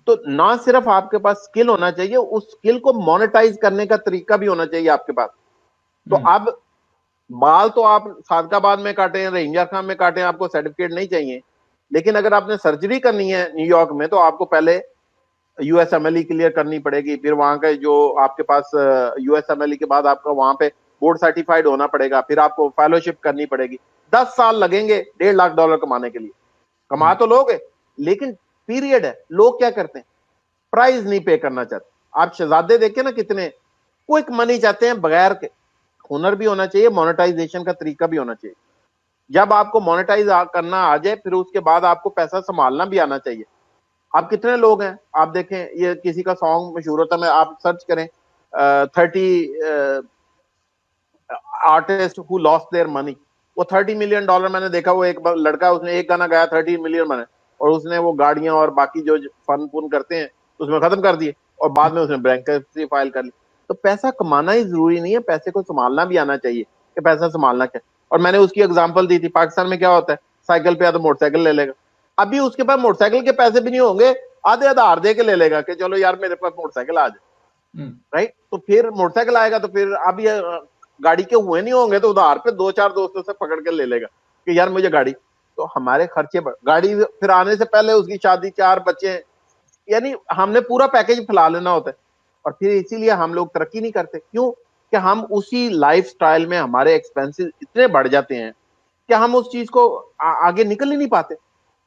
तो ना सिर्फ आपके पास स्किल होना चाहिए, उस स्किल को मोनेटाइज करने का तरीका भी होना चाहिए आपके पास। तो अब बाल तो आप सादकाबाद में काटे, रेंजर खान में काटे, आपको सर्टिफिकेट नहीं चाहिए। लेकिन अगर आपने सर्जरी करनी है न्यूयॉर्क में, तो आपको पहले USMLE क्लियर करनी पड़ेगी, फिर वहां का जो आपके पास USMLE के बाद आपका वहां पे बोर्ड सर्टिफाइड होना पड़ेगा, फिर आपको फेलोशिप करनी पड़ेगी। 10 साल लगेंगे $1.5 लाख कमाने के लिए। कमा तो लोगे, लेकिन पीरियड है। लोग क्या करते हैं? प्राइस नहीं पे करना चाहते। आप शहजादे देखे ना, कितने क्विक मनी चाहते हैं बगैर के। हुनर भी होना चाहिए, मोनेटाइजेशन का तरीका भी होना चाहिए। जब आपको मोनेटाइज करना आ जाए, फिर उसके बाद आपको पैसा संभालना भी आना चाहिए। आप कितने लोग हैं, आप देखें, ये किसी का सॉन्ग मशहूर होता है, आप सर्च करें 30 artist who lost their money, वो $30 मिलियन मैंने देखा, वो एक लड़का, उसने एक गाना गाया 30 मिलियन बने, और उसने वो गाड़ियां और बाकी जो फन पुन करते हैं उसमें खत्म कर दिए, और बाद में उसने बैंकरप्सी फाइल कर ली। तो पैसा कमाना ही जरूरी नहीं है, पैसे को संभालना भी आना चाहिए कि पैसा संभालना क्या। और मैंने उसकी एग्जाम्पल दी थी, पाकिस्तान में क्या होता है, साइकिल पे या तो मोटरसाइकिल ले लेगा, अभी उसके पास मोटरसाइकिल के पैसे भी नहीं होंगे, आधे आधार दे के ले लेगा कि चलो यार मेरे पास मोटरसाइकिल आ जाए, राइट। तो फिर मोटरसाइकिल आएगा तो फिर अब ये गाड़ी के हुए नहीं होंगे तो उधार पे दो चार दोस्तों से पकड़ के ले लेगा कि यार मुझे गाड़ी। तो हमारे खर्चे गाड़ी फिर आने से पहले उसकी शादी, चार बच्चे, यानी हमने पूरा पैकेज फैला लेना होता है। और फिर इसीलिए हम लोग तरक्की नहीं करते, क्यों कि हम उसी लाइफस्टाइल में हमारे एक्सपेंसेस इतने बढ़ जाते हैं कि हम उस चीज को आगे निकल ही नहीं पाते।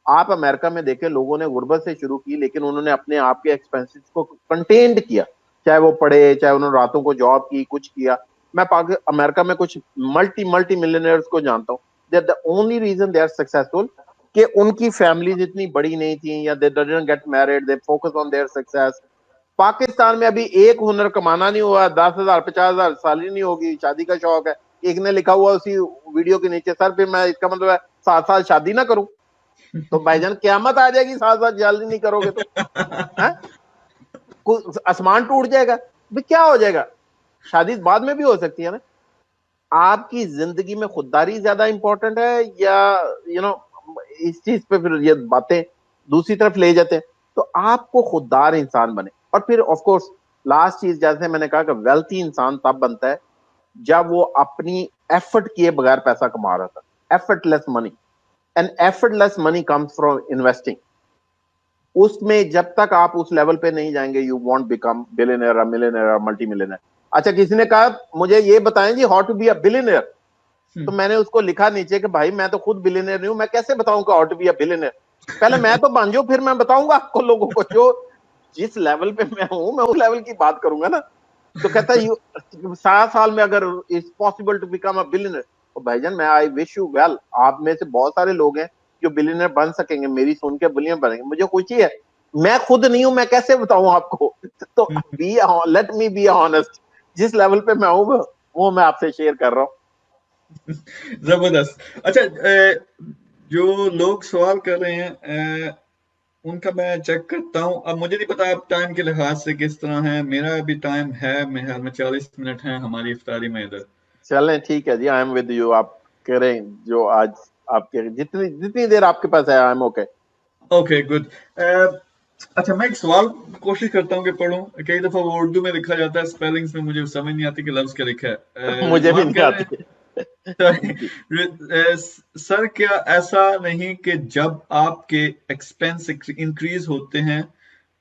आप अमेरिका में देखें, लोगों ने गुर्बत से शुरू की लेकिन उन्होंने अपने आप के एक्सपेंसेस को कंटेन्ड किया, चाहे वो पढ़े, चाहे उन्होंने रातों को जॉब की, कुछ किया। मैं अमेरिका में कुछ मल्टी मिलियनर्स को जानता हूँ, they are the only reason they are successful कि उनकी फैमिलीज इतनी बड़ी नहीं थी, या they didn't get married, they focus on their success. Pakistan में अभी एक हुनर कमाना नहीं हुआ, 10,000 50,000 सैलरी नहीं होगी, शादी का शौक है, एक ने लिखा हुआ उसी वीडियो के नीचे, सर फिर मैं, इसका मतलब है 7 साल शादी ना करूं। तो भाईजान क्यामत आ जाएगी, 7 साल जल्दी नहीं करोगे तो, है आसमान टूट जाएगा, भी क्या हो जाएगा। शादी बाद में भी हो सकती है ना। आपकी जिंदगी में खुददारी ज्यादा इंपॉर्टेंट है या इस चीज पे फिर ये बातें दूसरी तरफ ले जाते हैं। तो आपको खुददार इंसान बने। और फिर ऑफ कोर्स लास्ट चीज, जैसे मैंने कहा कि वेल्थी इंसान तब बनता है जब वो अपनी एफर्ट किए बगैर पैसा कमा रहा था, effortless money. And effortless money comes from investing. उसमें जब तक आप उस लेवल पे नहीं जाएंगे, you won't become billionaire, millionaire, multi millionaire. अच्छा, किसी ने कहा मुझे ये बताएं जी how to be a billionaire, तो मैंने उसको लिखा नीचे कि भाई मैं तो खुद बिलियनर नहीं हूं, मैं कैसे बताऊं कि how to be a billionaire. पहले मैं तो बन जाऊं, फिर मैं बताऊंगा आपको लोगों को। जो जिस लेवल पे मैं हूं, मैं उस लेवल की बात करूंगा ना। तो कहता है 7 साल में अगर it's possible to become a billionaire, तो भाईजान मैं आई विश यू वेल। आप में से बहुत सारे लोग हैं जो बिलियनर बन सकेंगे, मेरी सुन के बिलियनर बनेंगे। मुझे खुशी है, मैं खुद नहीं हूं, मैं कैसे बताऊं आपको। तो be let me be honest, जिस लेवल पे मैं हूं वो मैं आपसे शेयर कर रहा हूं। जबरदस्त। अच्छा, जो लोग सवाल कर रहे हैं उनका मैं चेक करता हूँ। अब मुझे नहीं पता आप टाइम के लिहाज से किस तरह है, मेरा अभी टाइम है, मेरे ख्याल में 40 मिनट है हमारी इफ्तारी में इधर। चलें ठीक है जी, आई एम विद यू। आप करें जो आज आपके जितनी जितनी देर आपके पास है, I am okay. Okay good. अच्छा, मैं एक सवाल कोशिश करता हूँ कि पढ़ूं। कई दफा वो उर्दू में लिखा जाता है, स्पेलिंग्स में मुझे समझ नहीं आती कि लफ्ज क्या लिखा है। मुझे भी रिजवान नहीं कह रहे हैं, आती जी। सर क्या ऐसा नहीं कि जब आपके एक्सपेंस इंक्रीज होते हैं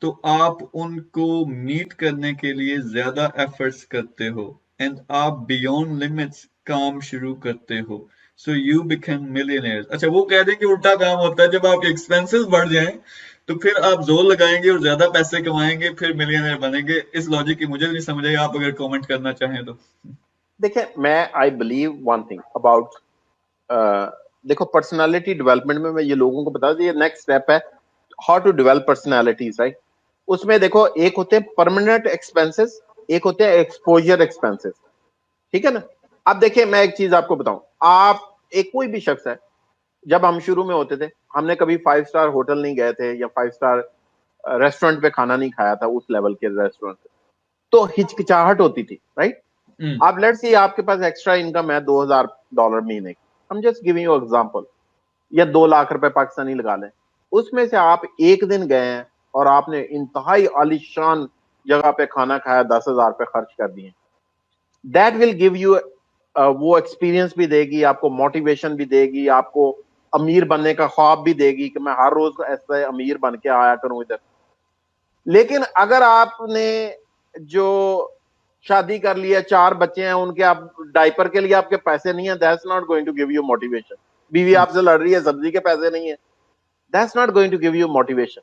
तो आप उनको मीट करने के लिए ज्यादा एफर्ट्स करते हो एंड आप बियॉन्ड लिमिट्स काम शुरू करते हो, सो यू बिकम मिलियनेयर। अच्छा, वो कह दें कि उल्टा काम होता है, जब आपके एक्सपेंसेस बढ़ जाएं तो फिर आप जोर लगाएंगे और ज्यादा पैसे कमाएंगे, फिर मिलियनेयर बनेंगे। इस लॉजिक की मुझे नहीं समझ आई, आप अगर कमेंट करना चाहें तो। देखिए, मैं I believe one thing about, देखो पर्सनालिटी डेवलपमेंट में मैं ये लोगों को बता दूं, ये नेक्स्ट स्टेप है how to develop personalities, right. उसमें देखो, एक होते हैं परमानेंट एक्सपेंसेस, एक होते हैं एक्सपोजर एक्सपेंसेस, ठीक है ना। अब देखिए, मैं एक चीज आपको बताऊं, आप एक कोई भी शख्स है, जब हम शुरू में होते थे, हमने कभी 5 स्टार होटल नहीं गए थे या 5 स्टार रेस्टोरेंट पे खाना नहीं खाया था, उस लेवल के रेस्टोरेंट, तो हिचकिचाहट होती थी, राइट। हम्म। आप लेट्स सी आपके पास एक्स्ट्रा इनकम है $2,000 महीने की, हम जस्ट गिविंग यू एग्जांपल, या 2 लाख रुपए पाकिस्तानी लगा लें। उसमें से आप एक दिन गए हैं और आपने इंतहाई आलीशान जगह पे खाना खाया, 10,000 रुपए खर्च कर दिए, दैट विल गिव यू, वो एक्सपीरियंस भी देगी आपको, मोटिवेशन भी देगी आपको, अमीर बनने का ख्वाब भी देगी कि मैं हर रोज ऐसे अमीर बन के आया करूं इधर। लेकिन अगर आपने जो शादी कर लिया, 4 बच्चे हैं, उनके आप डायपर के लिए आपके पैसे नहीं है, that's not going to give you motivation. बीवी आपसे लड़ रही है, सब्जी के पैसे नहीं है, that's not going to give you motivation.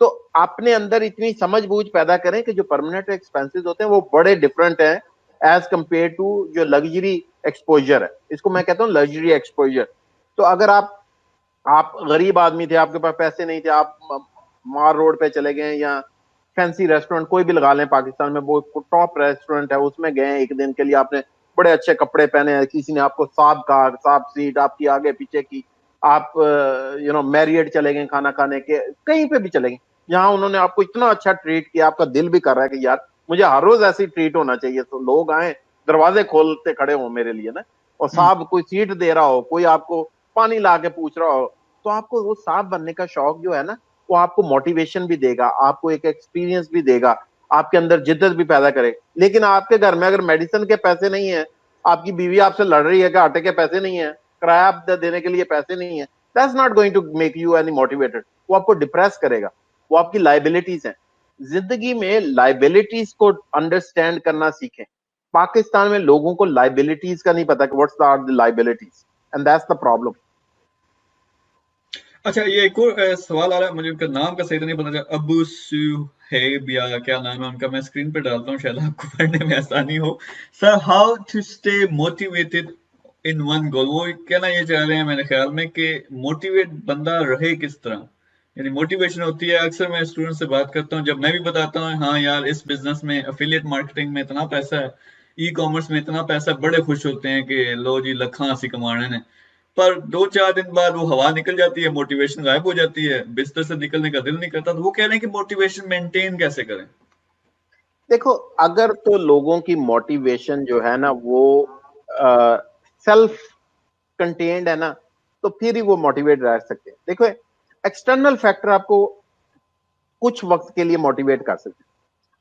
तो अपने अंदर इतनी समझ बूझ पैदा करें कि जो परमानेंट एक्सपेंसेस होते हैं वो बड़े डिफरेंट हैं एज कंपेयर टू जो लग्जरी एक्सपोजर है। इसको मैं कहता हूं लग्जरी एक्सपोजर। तो अगर आप गरीब आदमी थे, आपके पास पैसे नहीं थे, आप मार रोड पे चले गए या फैंसी रेस्टोरेंट कोई भी लगा लें पाकिस्तान में, वो टॉप रेस्टोरेंट है, उसमें गए एक दिन के लिए, आपने बड़े अच्छे कपड़े पहने हैं, किसी ने आपको साहब कहा, साहब सीट आपकी आगे पीछे की, आप मैरियट चले गए खाना खाने के, कहीं पे भी चले गए, यहाँ उन्होंने आपको इतना अच्छा ट्रीट किया, आपका दिल भी कर रहा है कि यार मुझे हर रोज ऐसी ट्रीट होना चाहिए, तो लोग आए दरवाजे खोलते खड़े हो मेरे लिए ना, और साहब कोई सीट दे रहा हो, कोई आपको पानी ला के पूछ रहा हो, तो आपको वो साहब बनने का शौक जो है ना, वो आपको मोटिवेशन भी देगा, आपको एक एक्सपीरियंस भी देगा, आपके अंदर जिद्दत भी पैदा करे। लेकिन आपके घर में अगर मेडिसिन के पैसे नहीं है, आपकी बीवी आपसे लड़ रही है कि आटे के पैसे नहीं है, किराया देने के लिए पैसे नहीं है, that's not going to make you any motivated, वो आपको डिप्रेस करेगा, वो आपकी लाइबिलिटीज है। जिंदगी में लाइबिलिटीज को अंडरस्टैंड करना सीखें। पाकिस्तान में लोगों को लाइबिलिटीज का नहीं पता कि what's are the liabilities, and that's the problem. अच्छा, ये एक और सवाल आ रहा है, मुझे उनका नाम का सही तो नहीं पता चला, अबू सुहेब या क्या नाम है उनका, मैं स्क्रीन पे डालता हूँ शायद आपको पढ़ने में आसानी हो। Sir, how to stay motivated in one goal, वो कहना ये चाह रहे हैं मेरे ख्याल में कि मोटिवेट बंदा रहे किस तरह, यानी मोटिवेशन होती है। अक्सर मैं स्टूडेंट से बात करता हूँ, जब मैं भी बताता हूँ हाँ यार इस बिजनेस में एफिलिएट मार्केटिंग में इतना पैसा है, ई कॉमर्स में इतना पैसा, बड़े खुश होते हैं कि लो जी लखा सी कमाने ने। पर 2-4 दिन बाद वो हवा निकल जाती है, मोटिवेशन गायब हो जाती है, बिस्तर से निकलने का दिल नहीं करता। तो वो कह रहे हैं कि मोटिवेशन मेंटेन कैसे करें। देखो, अगर तो लोगों की मोटिवेशन जो है ना वो सेल्फ कंटेन्ड है ना, तो फिर ही वो मोटिवेट रह सकते हैं। देखो, एक्सटर्नल फैक्टर आपको कुछ वक्त के लिए मोटिवेट कर सकते हैं।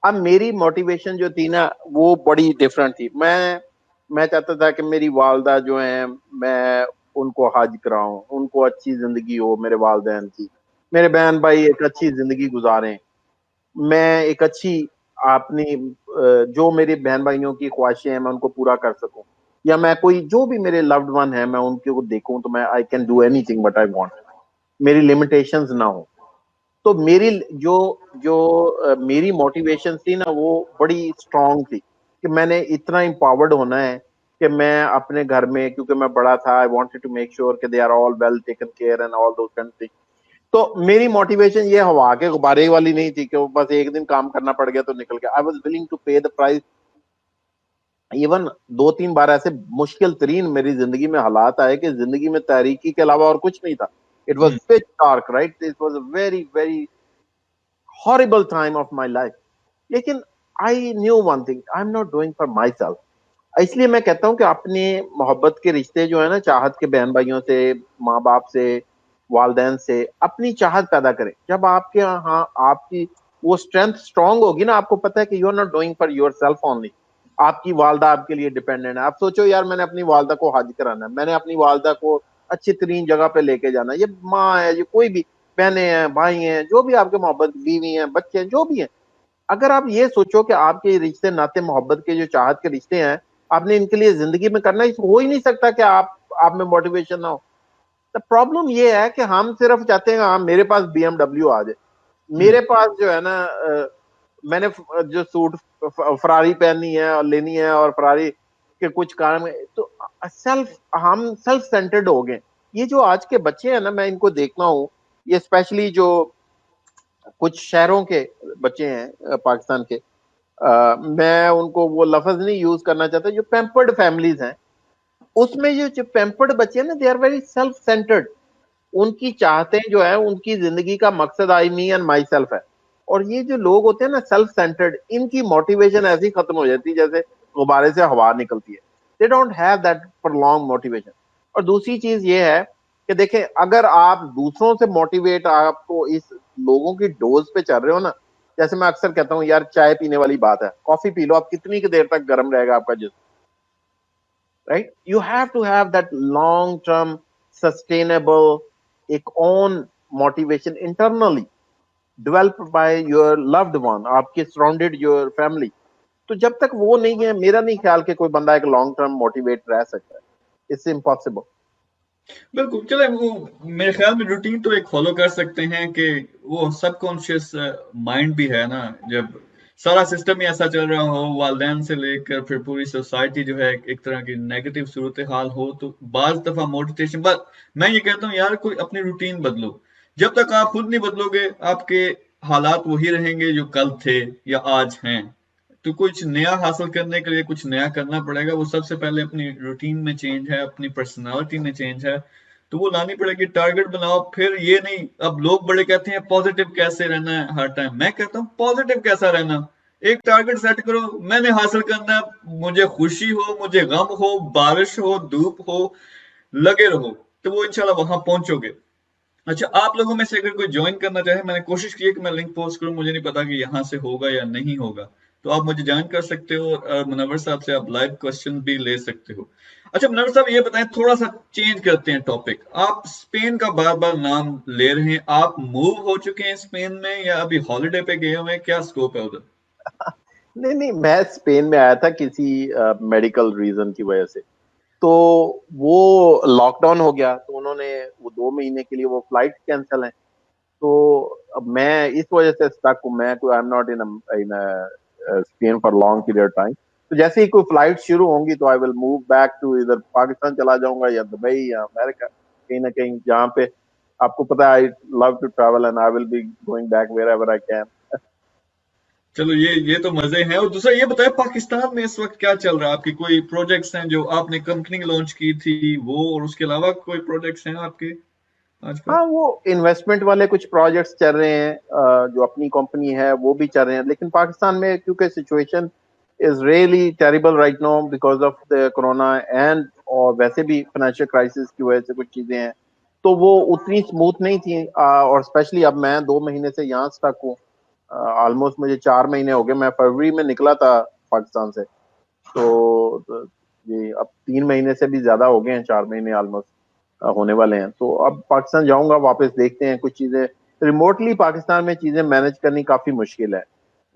अब मेरी मोटिवेशन जो थी ना वो बड़ी डिफरेंट थी। मैं चाहता था कि मेरी वालदा जो है, मैं उनको हज कराऊं, उनको अच्छी जिंदगी हो मेरे वालदैन की, मेरे बहन भाई एक अच्छी जिंदगी गुजारें, मैं एक अच्छी अपनी जो मेरे बहन भाइयों की ख्वाहिशें हैं मैं उनको पूरा कर सकूं, या मैं कोई जो भी मेरे लव्ड वन है मैं उनके को देखूं, तो मैं I can do anything what I want, मेरी लिमिटेशंस ना हो। तो मेरी जो जो मेरी मोटिवेशन थी ना वो बड़ी स्ट्रांग थी कि मैंने इतना एम्पावर्ड होना है कि मैं अपने घर में, क्योंकि मैं बड़ा था, I wanted to make sure कि they are all well taken care and all those kind of things. तो मेरी मोटिवेशन ये हवा के गुब्बारे वाली नहीं थी कि वो बस एक दिन काम करना पड़ गया तो निकल गया। आई वाज विलिंग टू पे द प्राइस। इवन 2-3 बार ऐसे मुश्किल तरीन मेरी जिंदगी में हालात आए कि जिंदगी में तहरीकी के अलावा और कुछ नहीं था। It was pitch dark, right, it was a very very horrible time of my life. लेकिन I knew one thing, I am not doing for myself. इसलिए मैं कहता हूँ कि अपने मोहब्बत के रिश्ते जो है ना, चाहत के बहन भाइयों से, माँ बाप से, वालदेन से अपनी चाहत पैदा करें। जब आपके यहाँ आपकी वो स्ट्रेंथ स्ट्रांग होगी ना, आपको पता है कि you are not doing for yourself only, आपकी वालदा आपके लिए डिपेंडेंट है। आप सोचो यार, मैंने अपनी वालदा को हज कराना है, मैंने अपनी वालदा को अच्छी तरीन जगह पे लेके जाना है, ये माँ है, ये कोई भी बहने हैं, भाई हैं, जो भी आपके मोहब्बत, बीवी हैं, बच्चे हैं, जो भी हैं, अगर आप ये सोचो कि आपके रिश्ते नाते मोहब्बत के जो चाहत के रिश्ते हैं आपने इनके लिए जिंदगी में करना, इस हो ही नहीं सकता कि आप में मोटिवेशन ना हो। तो प्रॉब्लम ये है कि हम सिर्फ चाहते हैं हाँ मेरे पास बीएमडब्ल्यू आ जाए, मेरे पास जो है ना मैंने जो सूट फरारी पहननी है और लेनी है और फरारी के कुछ कारण, तो सेल्फ हम सेल्फ सेंटर्ड हो गए। ये जो आज के बच्चे हैं ना, मैं इनको देखता हूँ, ये स्पेशली जो कुछ शहरों के बच्चे हैं पाकिस्तान के, मैं उनको वो लफ्ज नहीं यूज करना चाहता, जो पैम्पर्ड फैमिलीज हैं, उसमें जो पैम्पर्ड बच्चे हैं ना, they are very self centred. उनकी चाहते जो है, उनकी जिंदगी का मकसद आई मी एंड माई सेल्फ है। और ये जो लोग होते हैं ना सेल्फ सेंटर्ड, इनकी मोटिवेशन ऐसी खत्म हो जाती है जैसे गुब्बारे से हवा निकलती है। They don't have that prolong motivation. और दूसरी चीज ये है कि देखें, अगर आप दूसरों से मोटिवेट, आपको इस लोगों की डोज पे चल रहे हो ना, जैसे मैं अक्सर कहता हूँ यार, चाय पीने वाली बात है, कॉफी पी लो, आप कितनी की देर तक गर्म रहेगा आपका जिस्म, right. You have to have that long term sustainable एक own motivation internally develop by your loved one, आपके सराउंडेड योर फैमिली। तो जब तक वो नहीं है, मेरा नहीं ख्याल कि कोई बंदा एक लॉन्ग टर्म मोटिवेट रह सकता है। It's impossible. बिल्कुल, चले वो मेरे ख्याल में रूटीन तो एक फॉलो कर सकते हैं कि वो सबकॉन्शियस माइंड भी है ना, जब सारा सिस्टम ही ऐसा चल रहा हो, वालदेन से लेकर फिर पूरी सोसाइटी जो है एक तरह की नेगेटिव सूरत हाल हो, तो बाज दफा मोटिवेशन, बस मैं ये कहता हूँ यार कोई अपनी रूटीन बदलो। जब तक आप खुद नहीं बदलोगे, आपके हालात वही रहेंगे जो कल थे या आज हैं। तो कुछ नया हासिल करने के लिए कुछ नया करना पड़ेगा। वो सबसे पहले अपनी रूटीन में चेंज है, अपनी पर्सनालिटी में चेंज है, तो वो लानी पड़ेगी। टारगेट बनाओ। फिर ये नहीं, अब लोग बड़े कहते हैं पॉजिटिव कैसे रहना है हर टाइम, मैं कहता हूँ पॉजिटिव कैसा रहना। एक टारगेट सेट करो, मैंने हासिल करना है, मुझे खुशी हो, मुझे गम हो, बारिश हो, धूप हो, लगे रहो, तो वो इंशाल्लाह वहां पहुंचोगे। अच्छा, आप लोगों में से अगर कोई ज्वाइन करना चाहे, मैंने कोशिश की है कि मैं लिंक पोस्ट करूं, मुझे नहीं पता कि यहाँ से होगा या नहीं होगा, तो आप मुझे ज्वाइन कर सकते हो और मुनव्वर साहब से आप लाइव क्वेश्चन भी ले सकते हो। अच्छा मुनव्वर साहब, ये बताएं, थोड़ा सा चेंज करते हैं टॉपिक। आप स्पेन का बार बार नाम ले रहे हैं, आप मूव हो चुके हैं स्पेन में या अभी हॉलिडे पे गए हुए हैं, क्या स्कोप है उधर? नहीं नहीं, मैं स्पेन में आया था किसी मेडिकल रीजन की वजह से। तो वो लॉकडाउन हो गया, तो उन्होंने वो 2 महीने के लिए वो फ्लाइट कैंसिल है। तो अब मैं इस वजह से स्टक हूँ। मैं कोई I am not in Spain for long period time. तो जैसे ही कोई फ्लाइट शुरू होंगी तो I will move back to इधर पाकिस्तान चला जाऊंगा या दुबई या अमेरिका, कहीं ना कहीं जहाँ पे आपको पता है I love to travel and I will be going back wherever I can. चलो, ये तो मजे हैं। और दूसरा ये बताएं, पाकिस्तान में इस वक्त क्या चल रहा है? आपकी कोई प्रोजेक्ट्स हैं जो आपने कंपनी लॉन्च की थी वो, और उसके अलावा कोई प्रोजेक्ट्स हैं आपके आजकल? हाँ, वो इन्वेस्टमेंट वाले कुछ प्रोजेक्ट्स चल रहे हैं, जो अपनी कंपनी है वो भी चल रहे हैं। लेकिन पाकिस्तान में क्योंकि situation is really terrible right now because of the corona and और वैसे भी फाइनेंशियल क्राइसिस की वजह से कुछ चीजें हैं, तो वो उतनी स्मूथ नहीं थी। और स्पेशली अब मैं 2 महीने से यहाँ स्टक हूँ। ऑलमोस्ट मुझे 4 महीने हो गए। मैं फरवरी में निकला था पाकिस्तान से। तो ये अब 3 महीने से भी ज्यादा हो गए हैं, 4 महीने ऑलमोस्ट होने वाले हैं। तो अब पाकिस्तान जाऊंगा, वापस देखते हैं। कुछ चीजें रिमोटली पाकिस्तान में चीजें मैनेज करनी काफी मुश्किल है।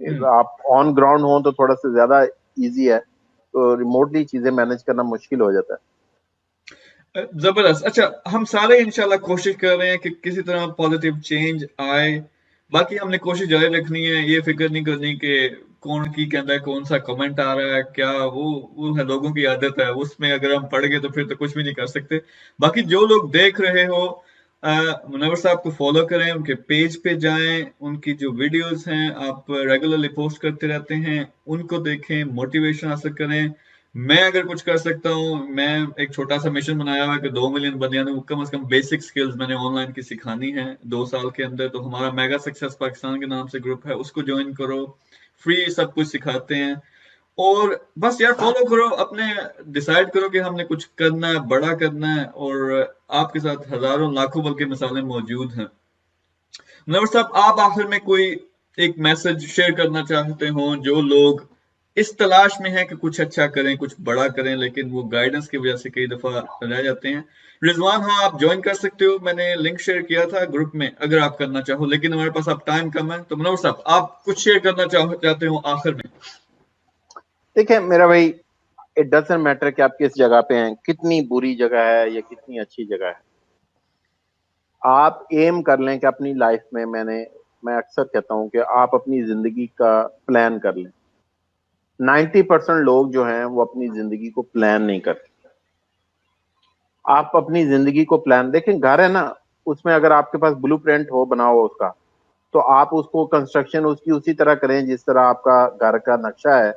हम्म। आप ऑन ग्राउंड हो तो थोड़ा सा ज्यादा इजी है, तो रिमोटली चीजें मैनेज करना मुश्किल हो जाता है। जबरदस्त। अच्छा, हम सारे इंशाल्लाह कोशिश कर रहे हैं कि किसी तरह पॉजिटिव चेंज आए। बाकी हमने कोशिश जारी रखनी है, ये फिक्र नहीं करनी कि कौन की कहता है, कौन सा कमेंट आ रहा है क्या। वो है, लोगों की आदत है, उसमें अगर हम पड़ गए तो फिर तो कुछ भी नहीं कर सकते। बाकी जो लोग देख रहे हो, मुनव्वर साहब को फॉलो करें, उनके पेज पे जाएं, उनकी जो वीडियोस हैं आप रेगुलरली पोस्ट करते रहते हैं, उनको देखें, मोटिवेशन हासिल करें। मैं अगर कुछ कर सकता हूँ, मैं एक छोटा सा मिशन बनाया हुआ है कि 2 मिलियन बंदियां को कम से कम बेसिक स्किल्स मैंने ऑनलाइन की सिखानी है 2 साल के अंदर। तो हमारा मेगा सक्सेस पाकिस्तान के नाम से ग्रुप है, उसको ज्वाइन करो, फ्री सब कुछ सिखाते हैं। और बस यार फॉलो करो, अपने डिसाइड करो कि हमने कुछ करना है, बड़ा करना है, और आपके साथ हजारों लाखों बल्कि मिसालें मौजूद हैं। नवर साहब, आप आखिर में कोई एक मैसेज शेयर करना चाहते हो जो लोग इस तलाश में हैं कि कुछ अच्छा करें, कुछ बड़ा करें, लेकिन वो गाइडेंस की वजह से कई दफा रह जाते हैं? रिजवान, हाँ आप ज्वाइन कर सकते हो, मैंने लिंक शेयर किया था ग्रुप में, अगर आप करना चाहो। लेकिन हमारे पास अब टाइम कम है, तो मनोहर साहब आप कुछ शेयर करना चाहते हो आखिर में? देखिए मेरा भाई, इट डजंट मैटर कि आप किस जगह पे हैं, कितनी बुरी जगह है या कितनी अच्छी जगह है। आप एम कर लें कि अपनी लाइफ में मैं अक्सर कहता हूं कि आप अपनी जिंदगी का प्लान कर लें। 90% लोग जो हैं वो अपनी जिंदगी को प्लान नहीं करते। आप अपनी जिंदगी को प्लान देखें। घर है ना, उसमें अगर आपके पास ब्लू प्रिंट हो बना हुआ उसका, तो आप उसको कंस्ट्रक्शन उसकी उसी तरह करें जिस तरह आपका घर का नक्शा है।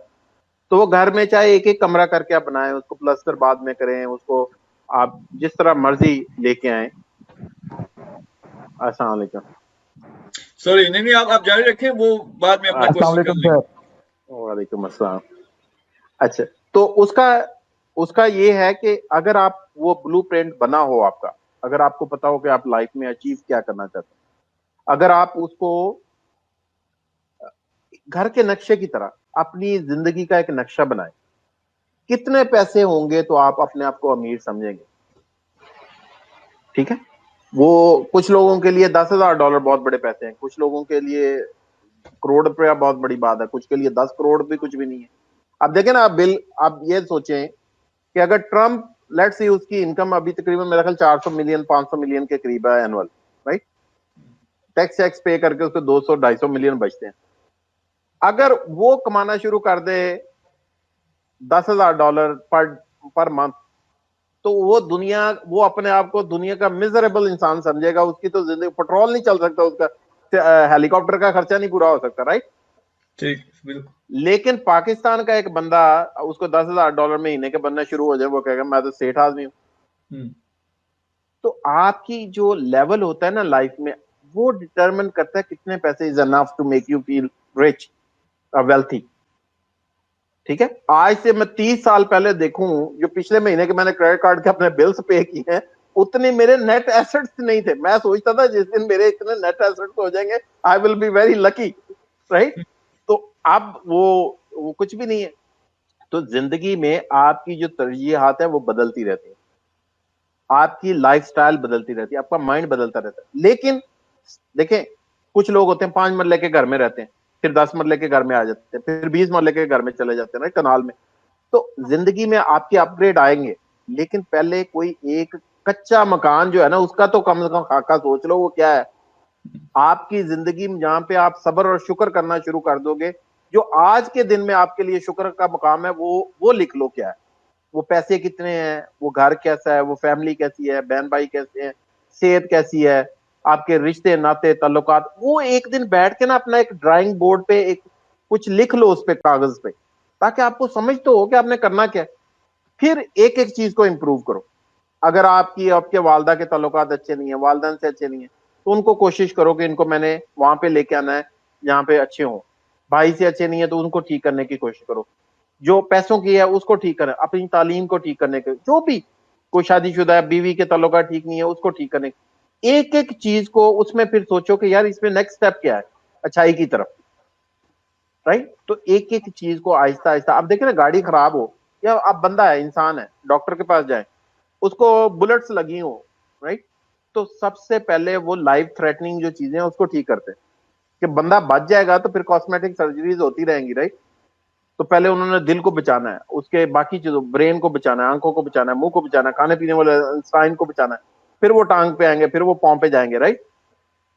तो वो घर में चाहे एक एक कमरा करके आप बनाएं, उसको प्लस्तर बाद में करें, उसको आप जिस तरह मर्जी लेके आए। अस्सलाम वालेकुम। सॉरी, नहीं नहीं, आप जारी रखें, वो बाद में अपना अस्सलाम क्वेश्चन कर वालेकुम लेंगे। सर। वालेकुम अस्सलाम। अच्छा, तो उसका उसका ये है कि अगर आप वो ब्लूप्रिंट बना हो आपका, अगर आपको पता हो कि आप लाइफ में अचीव क्या करना चाहते हैं, अगर आप उसको घर के नक्शे की तरह अपनी जिंदगी का एक नक्शा बनाए, कितने पैसे होंगे तो आप अपने आप को अमीर समझेंगे? ठीक है। वो कुछ लोगों के लिए $10,000 बहुत बड़े पैसे हैं, कुछ लोगों के लिए करोड़ रुपया बहुत बड़ी बात है, कुछ के लिए 10 करोड़ भी कुछ भी नहीं है। अब देखें ना, आप ये सोचें कि अगर ट्रंप, लेट्स सी उसकी इनकम अभी तकरीबन मेरा ख्याल 400 मिलियन 500 मिलियन के करीब है एनुअल, राइट। टैक्स टैक्स पे करके उसको 200 250 मिलियन बचते हैं। अगर वो कमाना शुरू कर दे $10,000 पर पर मंथ, तो वो अपने आप को दुनिया का मिजरेबल इंसान समझेगा। उसकी तो जिंदगी, पेट्रोल नहीं चल सकता उसका, हेलीकॉप्टर का खर्चा नहीं पूरा हो सकता, राइट? ठीक, बिल्कुल। लेकिन पाकिस्तान का एक बंदा, उसको $10,000 महीने के बनना शुरू हो जाए, वो कहेगा मैं तो सेठ आदमी हूँ। हम्म। तो आपकी जो लेवल होता है ना लाइफ में, वो डिटरमिन करता है कितने पैसे is enough to make you feel rich, wealthy. ठीक है, आज से मैं 30 साल पहले देखूं, जो पिछले महीने के मैंने क्रेडिट कार्ड के अपने बिल्स पे किए हैं, उतने मेरे नेट एसेट्स नहीं थे। मैं सोचता था जिस दिन मेरे इतने नेट एसेट्स हो जाएंगे, आई will be very lucky, right? तो अब वो कुछ भी नहीं है। तो जिंदगी में आपकी जो तरजीहात है वो बदलती रहती है, आपकी लाइफस्टाइल बदलती रहती है, आपका माइंड बदलता रहता है। लेकिन देखें, कुछ लोग होते हैं 5 मरले के घर में रहते हैं, फिर 10 मरले के घर में आ जाते हैं, फिर 20 मरले के घर में चले जाते हैं ना, कनाल में। तो जिंदगी में आपके अपग्रेड आएंगे, लेकिन पहले कोई एक कच्चा मकान जो है ना, उसका तो कम से कम खाका सोच लो वो क्या है। आपकी जिंदगी में जहां पे आप सब्र और शुक्र करना शुरू कर दोगे, जो आज के दिन में आपके लिए शुक्र का मुकाम है, वो लिख लो क्या है। वो पैसे कितने हैं, वो घर कैसा है, वो फैमिली कैसी है, बहन भाई कैसे हैं, सेहत कैसी है, आपके रिश्ते नाते ताल्लुकात, वो एक दिन बैठ के ना अपना एक ड्राइंग बोर्ड पे एक कुछ लिख लो उस पे, कागज पे, ताकि आपको समझ तो हो कि आपने करना क्या है। फिर एक एक चीज को इंप्रूव करो। अगर आपकी आपके वालदा के ताल्लुकात अच्छे नहीं है, वालदन से अच्छे नहीं है, तो उनको कोशिश करो कि इनको मैंने वहां पे लेके आना है जहाँ पे अच्छे हों। भाई से अच्छे नहीं है तो उनको ठीक करने की कोशिश करो। जो पैसों की है उसको ठीक करें, अपनी तालीम को ठीक करने के, जो भी कोई शादीशुदा है, बीवी के ताल्लुकात ठीक नहीं है, उसको ठीक करने की। एक एक चीज को उसमें फिर सोचो कि यार इसमें नेक्स्ट स्टेप क्या है, अच्छाई की तरफ, राइट? तो एक एक चीज को आहिस्ता आहिस्ता, आप देखें ना, गाड़ी खराब हो या आप बंदा है, इंसान है, डॉक्टर के पास जाए, उसको बुलेट्स लगी हो, राइट? तो सबसे पहले वो लाइफ थ्रेटनिंग जो चीजें हैं उसको ठीक करते हैं। कि बंदा बच जाएगा तो फिर कॉस्मेटिक सर्जरीज होती रहेंगी, राइट? तो पहले उन्होंने दिल को बचाना है, उसके बाकी चीजों, ब्रेन को बचाना है, आंखों को बचाना है, मुंह को बचाना है, खाने पीने वाले साइन को बचाना है, फिर वो टांग पे आएंगे, फिर वो पाँव पे जाएंगे, राइट?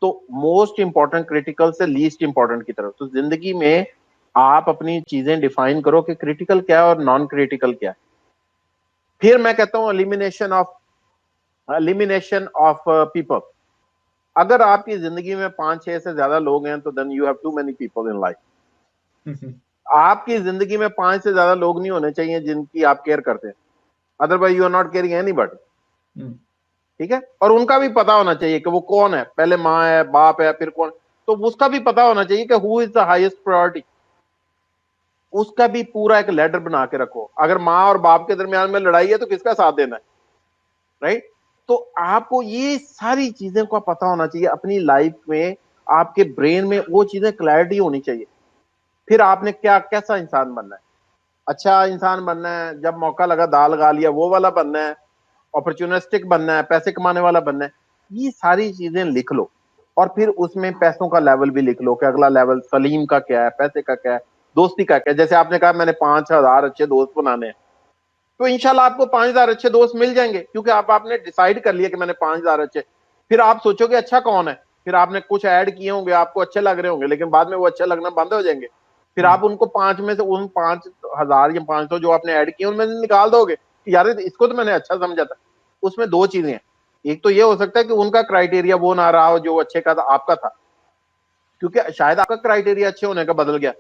तो मोस्ट इंपॉर्टेंट क्रिटिकल से लीस्ट इंपॉर्टेंट की तरफ। तो जिंदगी में आप अपनी चीजें डिफाइन करो कि क्रिटिकल क्या है और नॉन क्रिटिकल क्या है। फिर मैं कहता हूं एलिमिनेशन ऑफ पीपल। अगर आपकी जिंदगी में 5-6 से ज्यादा लोग हैं तो then you have too many people in life. आपकी जिंदगी में 5 से ज्यादा लोग नहीं होने चाहिए जिनकी आप केयर करते हैं, otherwise you are not caring anybody. ठीक है, और उनका भी पता होना चाहिए कि वो कौन है, पहले माँ है, बाप है, फिर कौन, तो उसका भी पता होना चाहिए कि who is the highest priority. उसका भी पूरा एक लेटर बना के रखो। अगर माँ और बाप के दरमियान में लड़ाई है तो किसका साथ देना है, राइट? तो आपको ये सारी चीजें का पता होना चाहिए अपनी लाइफ में, आपके ब्रेन में वो चीजें क्लैरिटी होनी चाहिए। फिर आपने क्या कैसा इंसान बनना है, अच्छा इंसान बनना है, जब मौका लगा दाल गा लिया वो वाला बनना है, अपॉर्चुनिस्टिक बनना है, पैसे कमाने वाला बनना है, ये सारी चीजें लिख लो। और फिर उसमें पैसों का लेवल भी लिख लो कि अगला लेवल सलीम का क्या है, पैसे का क्या है, दोस्ती का क्या है। जैसे आपने कहा मैंने 5,000 अच्छे दोस्त बनाने हैं, तो इंशाल्लाह आपको 5,000 अच्छे दोस्त मिल जाएंगे, क्योंकि आपने डिसाइड कर लिया कि मैंने 5,000 अच्छे। फिर आप सोचोगे अच्छा कौन है, फिर आपने कुछ ऐड किए होंगे, आपको अच्छे लग रहे होंगे, लेकिन बाद में वो अच्छे लगना बंद हो जाएंगे। फिर आप उनको 5 में से उन 5,000 या 500 जो आपने ऐड किए उनमें से निकाल दोगे कि यार इसको तो मैंने अच्छा समझा था। उसमें दो चीजें हैं, एक तो ये हो सकता है कि उनका क्राइटेरिया वो ना रहा हो जो अच्छे का था, आपका था, क्योंकि शायद आपका क्राइटेरिया अच्छे होने का बदल गया।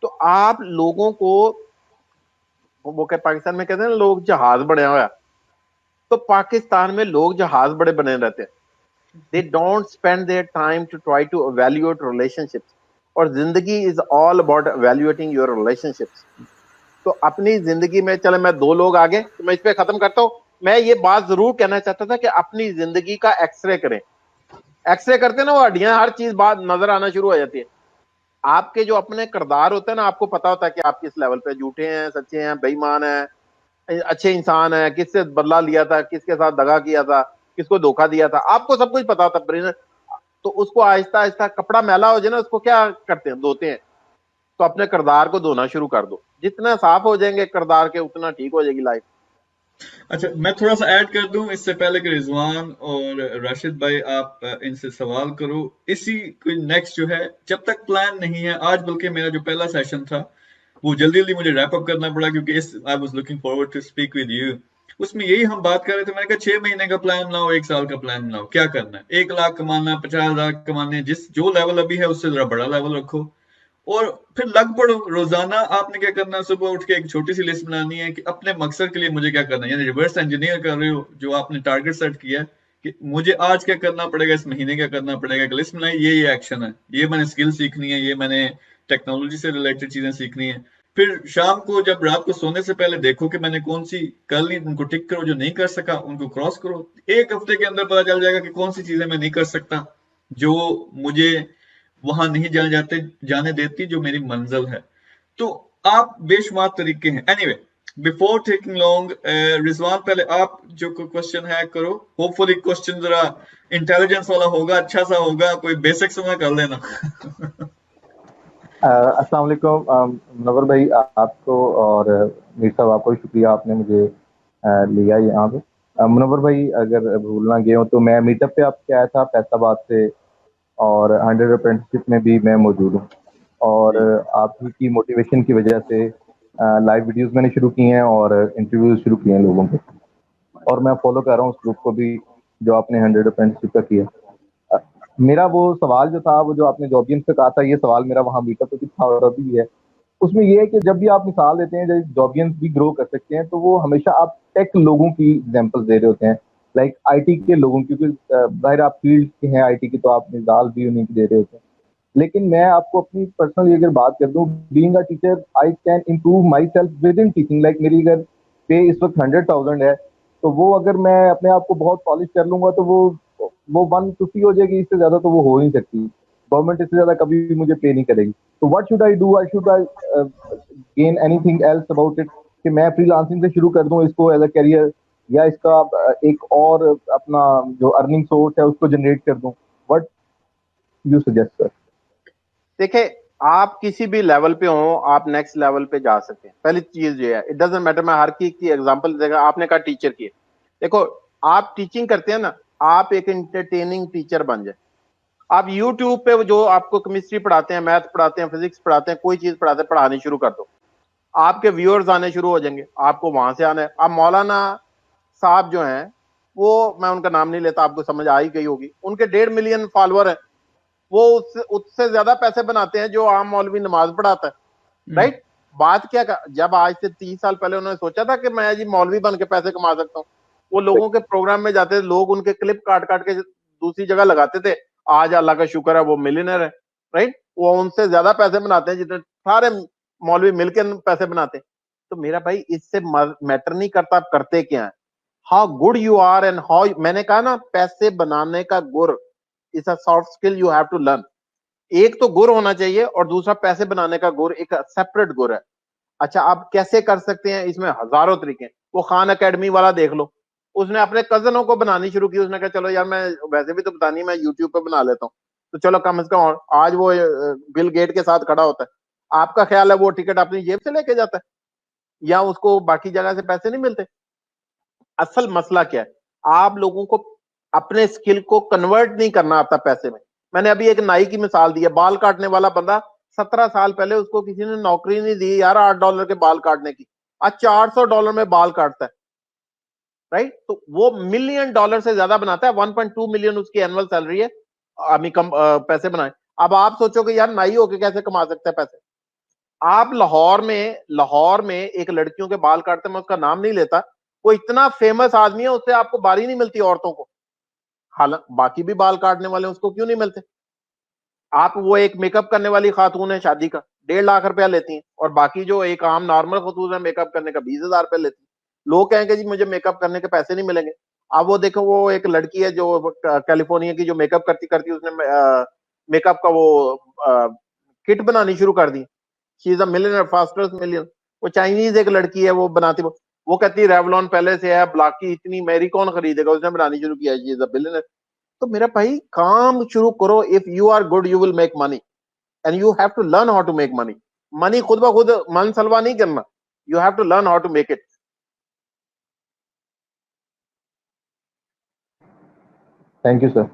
तो आप लोगों को, वो क्या पाकिस्तान में कहते हैं ना, लोग जहाज बने हुआ है, तो पाकिस्तान में लोग जहाज बड़े बने रहते हैं। They don't spend their time to try to evaluate relationships. और जिंदगी is all about evaluating your relationships. तो अपनी जिंदगी में, चले मैं 2 लोग आगे तो मैं इस पे खत्म करता हूं। मैं ये बात जरूर कहना चाहता था कि अपनी जिंदगी का एक्सरे करें। एक्सरे करते ना, वो हड्डियां, हर चीज बात नजर आना शुरू हो जाती है। आपके जो अपने किरदार होते हैं ना, आपको पता होता है कि आप किस लेवल पे, झूठे हैं, सच्चे हैं, बेईमान हैं, अच्छे इंसान है, किससे बदला लिया था, किसके साथ दगा किया था, किसको धोखा दिया था, आपको सब कुछ पता होता है। तो उसको आहिस्ता आहिस्ता, कपड़ा मैला हो जाए ना, उसको क्या करते हैं, धोते हैं। तो अपने किरदार को धोना शुरू कर दो। जितना साफ हो जाएंगे किरदार के, उतना ठीक हो जाएगी लाइफ। अच्छा, मैं थोड़ा सा ऐड कर दूं इससे पहले कि रिजवान और राशिद भाई आप इनसे सवाल करो। इसी कोई नेक्स्ट जो है, जब तक प्लान नहीं है आज, बल्कि मेरा जो पहला सेशन था वो जल्दी जल्दी मुझे रैप अप करना पड़ा, क्योंकि इस I was looking forward to speak with you. उसमें यही हम बात कर रहे थे। मैंने कहा 6 महीने का प्लान बनाओ, 1 साल का प्लान बनाओ, क्या करना है, 1 लाख कमाना है, 50,000 कमाने, जिस जो लेवल अभी है उससे जरा बड़ा लेवल रखो, और फिर लग पड़ो। रोजाना आपने क्या करना है, सुबह उठ के एक छोटी सी लिस्ट बनानी है कि अपने मकसद के लिए मुझे क्या करना है, यानी रिवर्स इंजीनियर कर रहे हो जो आपने टारगेट सेट किया है कि मुझे आज क्या करना पड़ेगा, इस महीने क्या करना पड़ेगा, एक लिस्ट बनाई, ये एक्शन है, ये मैंने स्किल सीखनी है, ये मैंने टेक्नोलॉजी से रिलेटेड चीजें सीखनी है। फिर शाम को जब रात को सोने से पहले देखो कि मैंने कौन सी कर ली, उनको टिक करो, जो नहीं कर सका उनको क्रॉस करो। एक हफ्ते के अंदर पता चल जाएगा कि कौन सी चीजें मैं नहीं कर सकता, जो मुझे वहां नहीं जाने देती, जो मेरी मंजिल है। तो आप बेशुमार तरीके हैं। Anyway, before taking long, Rizwan पहले आप जो कोई क्वेश्चन है करो। होपफुली क्वेश्चन जरा इंटेलिजेंस वाला होगा, अच्छा सा होगा, कोई बेसिक से ना कर लेना। अस्सलाम वालेकुम मुनव्वर भाई, आपको और मीर साहब आपको भी शुक्रिया, आपने मुझे लिया यहाँ पे। मुनव्वर भाई, अगर भूल ना गए हो तो मैं मीटअप पे आपके आया था फैसलाबाद से, और 100 अप्रेंटिसशिप में भी मैं मौजूद हूँ। और जी आप ही की मोटिवेशन की वजह से लाइव वीडियोस मैंने शुरू की हैं और इंटरव्यूज शुरू किए हैं लोगों के, और मैं फॉलो कर रहा हूँ उस ग्रुप को भी जो आपने 100 अप्रेंटिसशिप का किया। अ, मेरा वो सवाल जो था, वो जो आपने जॉबियंस से कहा था, ये सवाल मेरा वहाँ मीटअप पे भी था और अभी भी है। उसमें ये है कि जब भी आप मिसाल देते हैं जब जॉबियंस भी ग्रो कर सकते हैं, तो वो हमेशा आप टेक लोगों की एग्जांपल्स दे रहे होते हैं, लाइक आईटी के लोगों की, क्योंकि बाहर आप फील्ड के हैं आईटी की, तो आप मिसाल भी उन्हीं की दे रहे होते हैं। लेकिन मैं आपको अपनी पर्सनली अगर बात कर दूं, being a teacher I can improve my self with in teaching. Like मेरी अगर पे इस वक्त 100,000 है, तो वो अगर मैं अपने आप को बहुत पॉलिश कर लूंगा तो वो 150 हो जाएगी, इससे ज्यादा तो वो हो ही नहीं सकती। गवर्नमेंट इससे ज्यादा कभी भी मुझे पे नहीं करेगी। तो what should I do, I should I gain anything else about it, कि मैं फ्रीलांसिंग से शुरू कर दूं इसको एज अ करियर, या इसका एक और अपना जो अर्निंग सोर्स है उसको जनरेट कर दूं? What you suggest sir? देखिए, आप किसी भी लेवल पे हो, आप नेक्स्ट लेवल पे जा सकते हैं। पहली चीज ये है, इट डजेंट मैटर, मैं हर की एग्जांपल देगा। आपने कहा टीचर की, देखो आप टीचिंग करते हैं ना, आप एक एंटरटेनिंग टीचर बन जाए। आप यूट्यूब पे जो आपको केमिस्ट्री पढ़ाते हैं, मैथ पढ़ाते हैं, फिजिक्स पढ़ाते हैं, कोई चीज पढ़ाते हैं, पढ़ानी शुरू कर दो, आपके व्यूअर्स आने शुरू हो जाएंगे, आपको वहां से आना है। आप मौलाना साहब जो हैं, वो मैं उनका नाम नहीं लेता, आपको समझ आ ही गई होगी, उनके 1.5 मिलियन फॉलोअर है। वो उससे उससे ज्यादा पैसे बनाते हैं जो आम मौलवी नमाज पढ़ाता है। हम्म, राइट? बात क्या जब आज से 30 साल पहले उन्होंने सोचा था कि मैं जी मौलवी बन के पैसे कमा सकता हूँ? वो लोगों के प्रोग्राम में जाते थे, लोग उनके क्लिप काट काट के दूसरी जगह लगाते थे। आज अल्लाह का शुक्र है वो मिलियनर है। राइट? वो उनसे ज्यादा पैसे बनाते हैं जितने सारे मौलवी मिलकर पैसे बनाते हैं। तो मेरा भाई, इससे मैटर नहीं करता आप करते क्या है, how good you are and how, मैंने कहा ना, पैसे बनाने का गुर is a soft skill you have to learn. एक तो गुर होना चाहिए और दूसरा पैसे बनाने का गुर एक सेपरेट गुर है। अच्छा, आप कैसे कर सकते हैं? इसमें हजारों तरीके हैं। वो खान एकेडमी वाला देख लो, उसने अपने कजनों को बनानी शुरू की। उसने कहा चलो यार, मैं वैसे भी तो पता नहीं, मैं यूट्यूब पे बना लेता हूँ, तो चलो कम से कम। आज वो बिल गेट के साथ खड़ा होता है। आपका ख्याल है वो टिकट अपनी जेब से लेके जाता है, या उसको बाकी जगह से पैसे नहीं मिलते? असल मसला क्या है, आप लोगों को अपने स्किल को कन्वर्ट नहीं करना आता पैसे में। मैंने अभी एक नाई की मिसाल दी है, बाल काटने वाला बंदा, 17 साल पहले उसको किसी ने नौकरी नहीं दी यार $8 के बाल काटने की, आज $400 में बाल काटता है। राइट? तो वो $1 मिलियन से ज्यादा बनाता है, 1.2 मिलियन उसकी एनुअल सैलरी है। अभी कम पैसे बनाए। अब आप सोचो कि यार नाई होके कैसे कमा सकता है पैसे? आप लाहौर में एक लड़कियों के बाल काटते, मैं उसका नाम नहीं लेता, वो इतना फेमस आदमी है, उससे आपको बारी नहीं मिलती औरतों को। हालांकि बाकी भी बाल काटने वाले उसको क्यों नहीं मिलते? आप, वो एक मेकअप करने वाली खातून है शादी का, 1.5 लाख रुपया लेती हैं, और बाकी जो एक आम नॉर्मल खातून है मेकअप करने का 20,000 रुपया लेती है। लोग कहेंगे जी मुझे मेकअप करने के पैसे नहीं मिलेंगे। अब वो देखो, वो एक लड़की है जो कैलिफोर्निया की, जो मेकअप करती करती उसने मेकअप का वो किट बनानी शुरू कर दी। She is a millionaire, fastest million. वो चाइनीज एक लड़की है, वो बनाती, वो कहती है रेवलॉन पहले से है, ब्लॉक की इतनी, मेरी कौन खरीदेगा, उसने बनानी शुरू किया, शी इज अ बिलियनर। तो मेरा भाई, काम शुरू करो। If you are good you will make money, and you have to learn how to make money. Money खुद ब खुद मन सलवा नहीं करना, you have to learn how to make it. Thank you sir.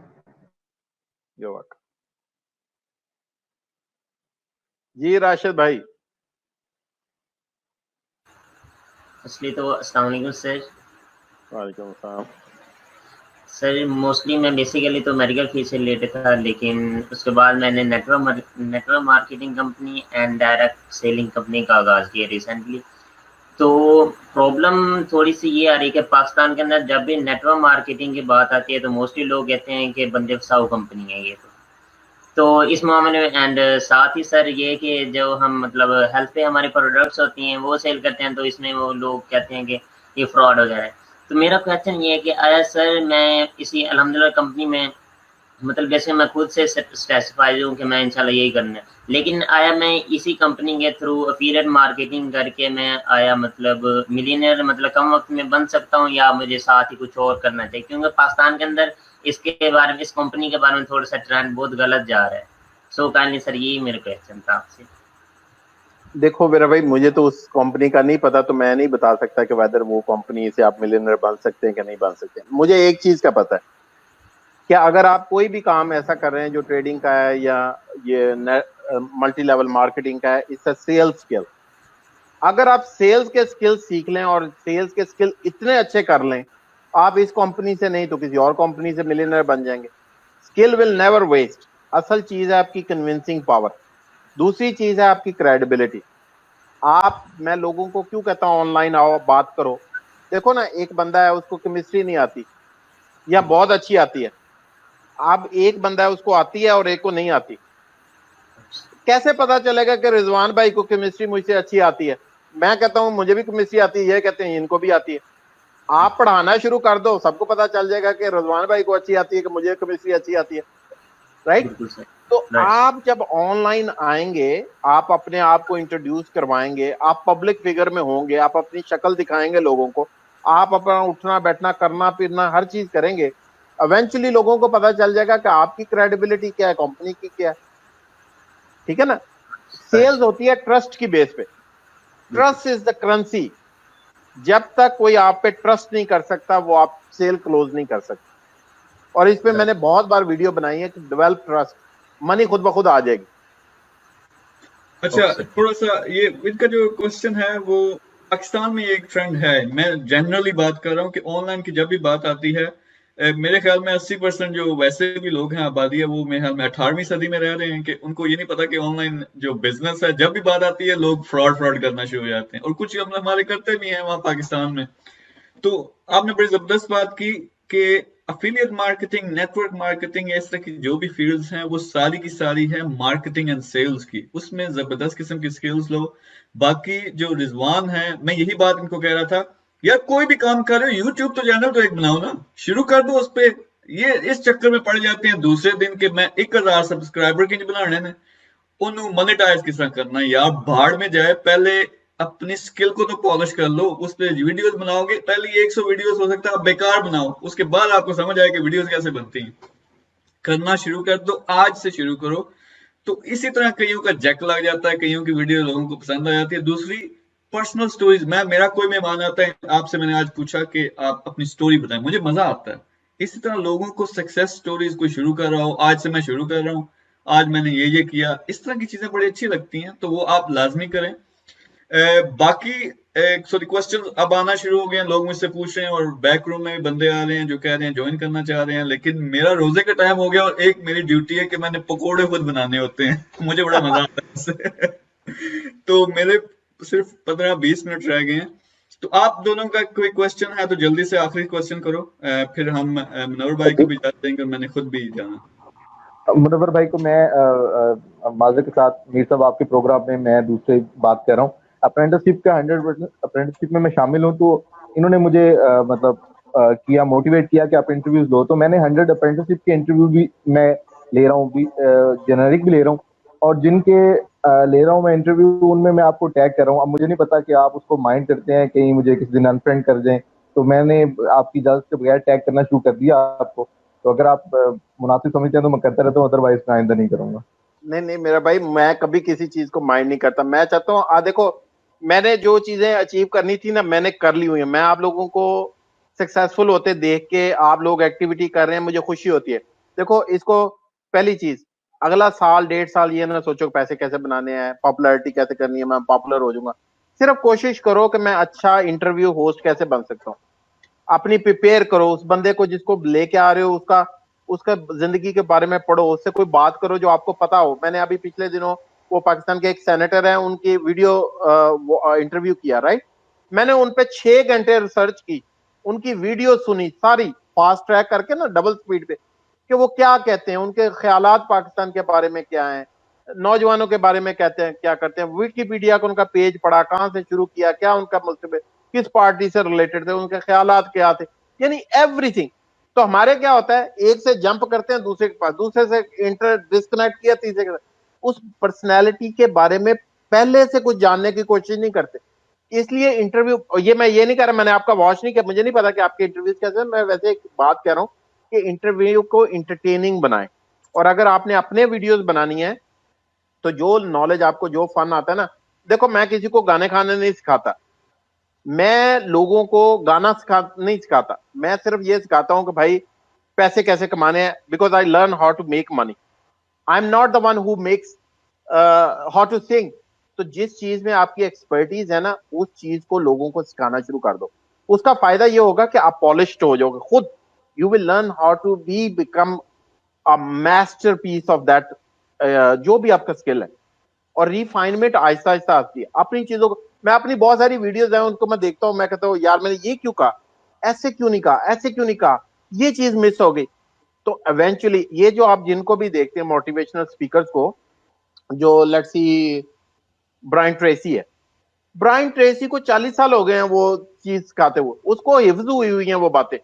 जी राशिद भाई। असली तो अस्सलाम वालेकुम सर, वालेकुम अस्सलाम। सर मोस्टली मैं बेसिकली तो मेडिकल फील्ड से रिलेटेड था, लेकिन उसके बाद मैंने network marketing company and direct selling company का आगाज़ किया रिसेंटली। तो प्रॉब्लम थोड़ी सी ये आ रही है कि पाकिस्तान के अंदर जब भी नेटवर्क मार्केटिंग की बात आती है तो मोस्टली लोग कहते हैं कि बंदे फसाऊ कंपनी है ये। तो इस मामले में एंड साथ ही सर ये कि जो हम मतलब हेल्थ पे हमारी प्रोडक्ट्स होती हैं वो सेल करते हैं, तो इसमें वो लोग कहते हैं कि ये फ्रॉड वगैरह है। तो मेरा क्वेश्चन ये है कि आया सर मैं इसी अल्हम्दुलिल्लाह कंपनी में मतलब जैसे मैं खुद से स्पेसिफाइड हूँ कि मैं इंशाल्लाह यही करना है, लेकिन आया मैं इसी कंपनी के थ्रू अफिलिएट मार्केटिंग करके मैं आया मतलब मिलियनियर मतलब कम वक्त में बन सकता हूँ, या मुझे साथ ही कुछ और करना चाहिए? क्योंकि पाकिस्तान के अंदर इसके बारे में, इस कंपनी के बारे में थोड़ा सा ट्रेंड बहुत गलत जा रहा है। सो काइंडली सर यही मेरा क्वेश्चन था आपसे। देखो मेरा भाई, मुझे तो उस कंपनी का नहीं पता, तो मैं नहीं बता सकता कि वेदर वो कंपनी से आप मिलियनर बन सकते हैं कि नहीं बन सकते। मुझे एक चीज का पता है कि अगर आप कोई भी काम ऐसा कर रहे हैं जो ट्रेडिंग का है या ये मल्टी लेवल मार्केटिंग का है, इट्स अ सेल्स स्किल। अगर आप सेल्स के स्किल सीख लें और सेल्स के स्किल इतने अच्छे कर लें, आप इस कंपनी से नहीं तो किसी और कंपनी से मिलियनर बन जाएंगे। Skill will never waste. असल चीज है आपकी कन्विंसिंग पावर, दूसरी चीज है आपकी क्रेडिबिलिटी। मैं लोगों को क्यों कहता हूं ऑनलाइन आओ बात करो। देखो ना, एक बंदा है उसको केमिस्ट्री नहीं आती या बहुत अच्छी आती है, अब एक बंदा है उसको आती है और एक को नहीं आती, कैसे पता चलेगा कि रिजवान भाई को केमिस्ट्री मुझसे अच्छी आती है? मैं कहता हूं मुझे भी केमिस्ट्री आती है, ये कहते हैं इनको भी आती है। आप पढ़ाना शुरू कर दो, सबको पता चल जाएगा कि रिजवान भाई को अच्छी आती है कि मुझे केमिस्ट्री अच्छी आती है, राइट? तो आप जब ऑनलाइन आएंगे, आप अपने आप को इंट्रोड्यूस करवाएंगे, आप पब्लिक फिगर में होंगे, आप अपनी शक्ल दिखाएंगे लोगों को, आप अपना उठना बैठना करना फिरना हर चीज करेंगे, इवेंचुअली लोगों को पता चल जाएगा कि आपकी क्रेडिबिलिटी क्या है, कंपनी की क्या है। ठीक है ना? सेल्स होती है ट्रस्ट की बेस पे। Trust is the currency. जब तक कोई आप पे ट्रस्ट नहीं कर सकता, वो आप सेल क्लोज नहीं कर सकते। और इस पे मैंने बहुत बार वीडियो बनाई है कि डेवलप ट्रस्ट, मनी खुद ब खुद आ जाएगी। अच्छा, थोड़ा सा ये इनका जो क्वेश्चन है वो पाकिस्तान में एक ट्रेंड है, मैं जनरली बात कर रहा हूँ कि ऑनलाइन की जब भी बात आती है, मेरे ख्याल में 80% जो वैसे भी लोग हैं आबादी है, वो मेरे ख्याल में 18वीं सदी में रह रहे हैं कि उनको ये नहीं पता कि ऑनलाइन जो बिजनेस है, जब भी बात आती है लोग फ्रॉड करना शुरू हो जाते हैं, और कुछ हम हमारे करते भी हैं वहाँ पाकिस्तान में। तो आपने बड़ी जबरदस्त बात की कि अफिलिएट मार्केटिंग, नेटवर्क मार्केटिंग, इस तरह की जो भी फील्ड्स हैं वो सारी की सारी है मार्केटिंग एंड सेल्स की, उसमें जबरदस्त किस्म की स्किल्स लो। बाकी जो रिजवान है, मैं यही बात इनको कह रहा था, यार कोई भी काम कर रहे हो, यूट्यूब तो चैनल तो एक बनाओ ना, शुरू कर दो उस पे। ये इस चक्कर में पड़ जाते हैं दूसरे दिन के मैं 1000 सब्सक्राइबर की बनाने ने, उन्हें मोनेटाइज किस तरह करना है यार, भाड़ में जाए। पहले अपनी स्किल को तो पॉलिश कर लो, उस पर वीडियोस बनाओगे, पहले 100 वीडियोस हो सकता है आप बेकार बनाओ, उसके बाद आपको समझ आए कि वीडियोस कैसे बनती हैं। करना शुरू कर दो, आज से शुरू करो। तो इसी तरह कईयों का जैक लग जाता है, कईयों की वीडियो लोगों को पसंद आ जाती है। दूसरी, पर्सनल स्टोरीज। मेरा कोई मेहमान आता है, आपसे मैंने आज पूछा कि आप अपनी स्टोरी बताएं, मुझे मजा आता है। इसी तरह लोगों को सक्सेस स्टोरीज को शुरू कर रहा हो, आज से मैं शुरू कर रहा हूँ, आज मैंने ये किया, इस तरह की चीजें बड़ी अच्छी लगती हैं, तो वो आप लाजमी करें। बाकी सॉरी, क्वेश्चन अब आना शुरू हो गए हैं, लोग मुझसे पूछ रहे हैं और बैक रूम में भी बंदे आ रहे हैं जो कह रहे हैं ज्वाइन करना चाह रहे हैं, लेकिन मेरा रोजे का टाइम हो गया और एक मेरी ड्यूटी है कि मैंने पकोड़े खुद बनाने होते हैं मुझे बड़ा मजा आता है इससे तो मेरे सिर्फ 15-20 मिनट रह गए हैं, तो आप दोनों का कोई क्वेश्चन है तो जल्दी से आखिरी क्वेश्चन करो, फिर हम मनोहर भाई को भी जाते हैं, मैंने खुद भी जाना। मुनव्वर भाई को मैं माजर के साथ, मीर साहब आपके प्रोग्राम में मैं दूसरे बात कर रहा हूँ, अप्रेंटिसशिप का 100% अप्रेंटिसशिप में मैं शामिल हूँ, तो इन्होंने मुझे किया, मोटिवेट किया कि आप इंटरव्यूज लो, तो मैंने 100 अप्रेंटिसशिप के इंटरव्यू भी मैं ले रहा हूँ, जेनरिक भी ले रहा हूँ, और जिनके ले रहा हूँ मैं इंटरव्यू, उनमें मैं आपको टैग कर रहा हूँ। अब मुझे नहीं पता कि आप उसको माइंड करते हैं, कहीं मुझे किसी दिन अनफ्रेंड कर दें, तो मैंने आपकी इजाजत के बगैर टैग करना शुरू कर दिया आपको, तो अगर आप मुनासिब समझते हैं तो मैं करता रहता हूँ, अदरवाइज मैं आइंदा नहीं करूंगा। नहीं मेरा भाई, मैं कभी किसी चीज को माइंड नहीं करता। मैं चाहता हूँ, देखो मैंने जो चीजें अचीव करनी थी ना, मैंने कर ली हुई है। मैं आप लोगों को सक्सेसफुल होते देख के, आप लोग एक्टिविटी कर रहे हैं, मुझे खुशी होती है। देखो इसको, पहली चीज, अगला साल 1.5 साल ये ना सोचो पैसे कैसे बनाने हैं, पॉपुलैरिटी कैसे करनी है, मैं पॉपुलर हो जाऊंगा। सिर्फ कोशिश करो कि मैं अच्छा इंटरव्यू होस्ट कैसे बन सकता हूँ। अपनी प्रिपेयर करो, उस बंदे को जिसको लेके आ रहे हो उसका उसका जिंदगी के बारे में पढ़ो, उससे कोई बात करो जो आपको पता हो। मैंने अभी पिछले दिनों वो पाकिस्तान के एक सेनेटर हैं, उनकी वीडियो इंटरव्यू किया, राइट। मैंने उन पे 6 घंटे रिसर्च की, उनकी वीडियो सुनी सारी फास्ट ट्रैक करके ना, डबल स्पीड पे, कि वो क्या कहते हैं, उनके ख्यालात पाकिस्तान के बारे में क्या हैं, नौजवानों के बारे में कहते हैं क्या करते हैं। विकिपीडिया का उनका पेज पढ़ा, कहाँ से शुरू किया, क्या उनका मतलब, किस पार्टी से रिलेटेड थे, उनके ख्यालात क्या थे, यानी एवरीथिंग। तो हमारे क्या होता है, एक से जंप करते हैं दूसरे के पास, दूसरे से इंटर डिस्कनेक्ट किया, तीसरे के, उस पर्सनैलिटी के बारे में पहले से कुछ जानने की कोशिश नहीं करते। इसलिए इंटरव्यू, मैं ये नहीं कर रहा, मैंने आपका वॉच नहीं किया, मुझे नहीं पता कि आपके इंटरव्यूज कैसे हैं। मैं वैसे एक बात कह रहा हूँ कि इंटरव्यू को इंटरटेनिंग बनाएं, और अगर आपने अपने वीडियोस बनानी है तो जो नॉलेज आपको, जो फन आता है ना, देखो मैं किसी को गाने खाने नहीं सिखाता, मैं लोगों को गाना नहीं सिखाता, मैं सिर्फ ये सिखाता हूं कि भाई पैसे कैसे कमाने हैं, because I learn how to make money. I am not the one who makes how to sing. तो जिस चीज में आपकी एक्सपर्टीज है ना, उस चीज को लोगों को सिखाना शुरू कर दो। उसका फायदा ये होगा कि आप पॉलिश्ड हो जाओगे खुद, you will learn how to be become a masterpiece of that, जो भी आपका स्किल है। और रिफाइनमेंट आहिस्ता आहिस्ता आती है अपनी चीजों को। मैं अपनी बहुत सारी वीडियोस हैं उनको मैं देखता हूँ, मैं कहता हूँ यार मैंने ये क्यों कहा, ऐसे क्यों नहीं कहा, ऐसे क्यों नहीं कहा, ये चीज मिस हो गई। तो इवेंचुअली ये जो आप जिनको भी देखते हैं मोटिवेशनल स्पीकर्स को, जो लेट्स सी ब्रायन ट्रेसी है, ब्रायन ट्रेसी को 40 साल हो गए हैं वो चीज सिखाते हुए, उसको हिफ्ज हुई हैं वो बातें।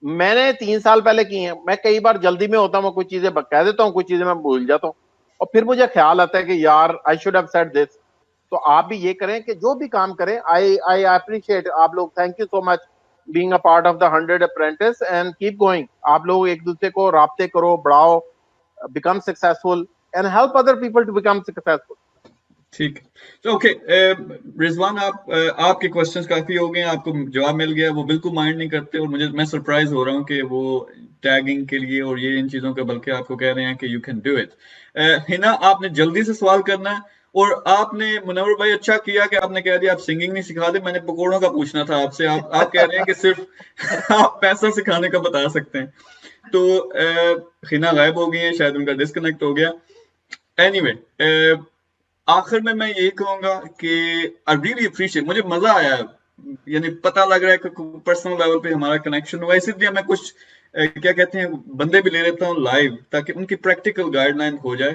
मैंने 3 साल पहले की हैं। मैं कई बार जल्दी में होता हूँ, कुछ चीजें कह देता हूँ, कुछ चीजें मैं भूल जाता हूँ, और फिर मुझे ख्याल आता है कि यार I should have said this. तो आप भी ये करें कि जो भी काम करें, आई आई अप्रिशिएट आप लोग, thank you so much being a part of the 100 apprentice, and keep going. आप लोग एक दूसरे को राब्ते करो, बढ़ाओ, become successful and help other people to become successful. ठीक है, तो ओके रिजवान, आपके क्वेश्चंस काफी हो गए, आपको जवाब मिल गया, वो बिल्कुल माइंड नहीं करते, और मैं सरप्राइज हो रहा हूँ कि वो टैगिंग के लिए और ये इन चीजों का, बल्कि आपको कह रहे हैं कि you can do it. Hina, आपने जल्दी से सवाल करना है, और आपने मुनव्वर भाई अच्छा किया कि आपने कह दिया आप सिंगिंग नहीं सिखा दे, मैंने पकौड़ों का पूछना था आपसे, आप कह रहे हैं कि सिर्फ आप पैसा सिखाने का बता सकते हैं। तो हिना गायब हो गई है, शायद उनका डिस्कनेक्ट हो गया। एनीवे आखिर में मैं यही कहूंगा कि आई रियली अप्रिशिएट, मुझे मजा आया, यानी पता लग रहा है कि पर्सनल लेवल पे हमारा कनेक्शन हुआ, इसीलिए मैं कुछ क्या कहते हैं बंदे भी ले लेता हूँ लाइव, ताकि उनकी प्रैक्टिकल गाइडलाइन हो जाए।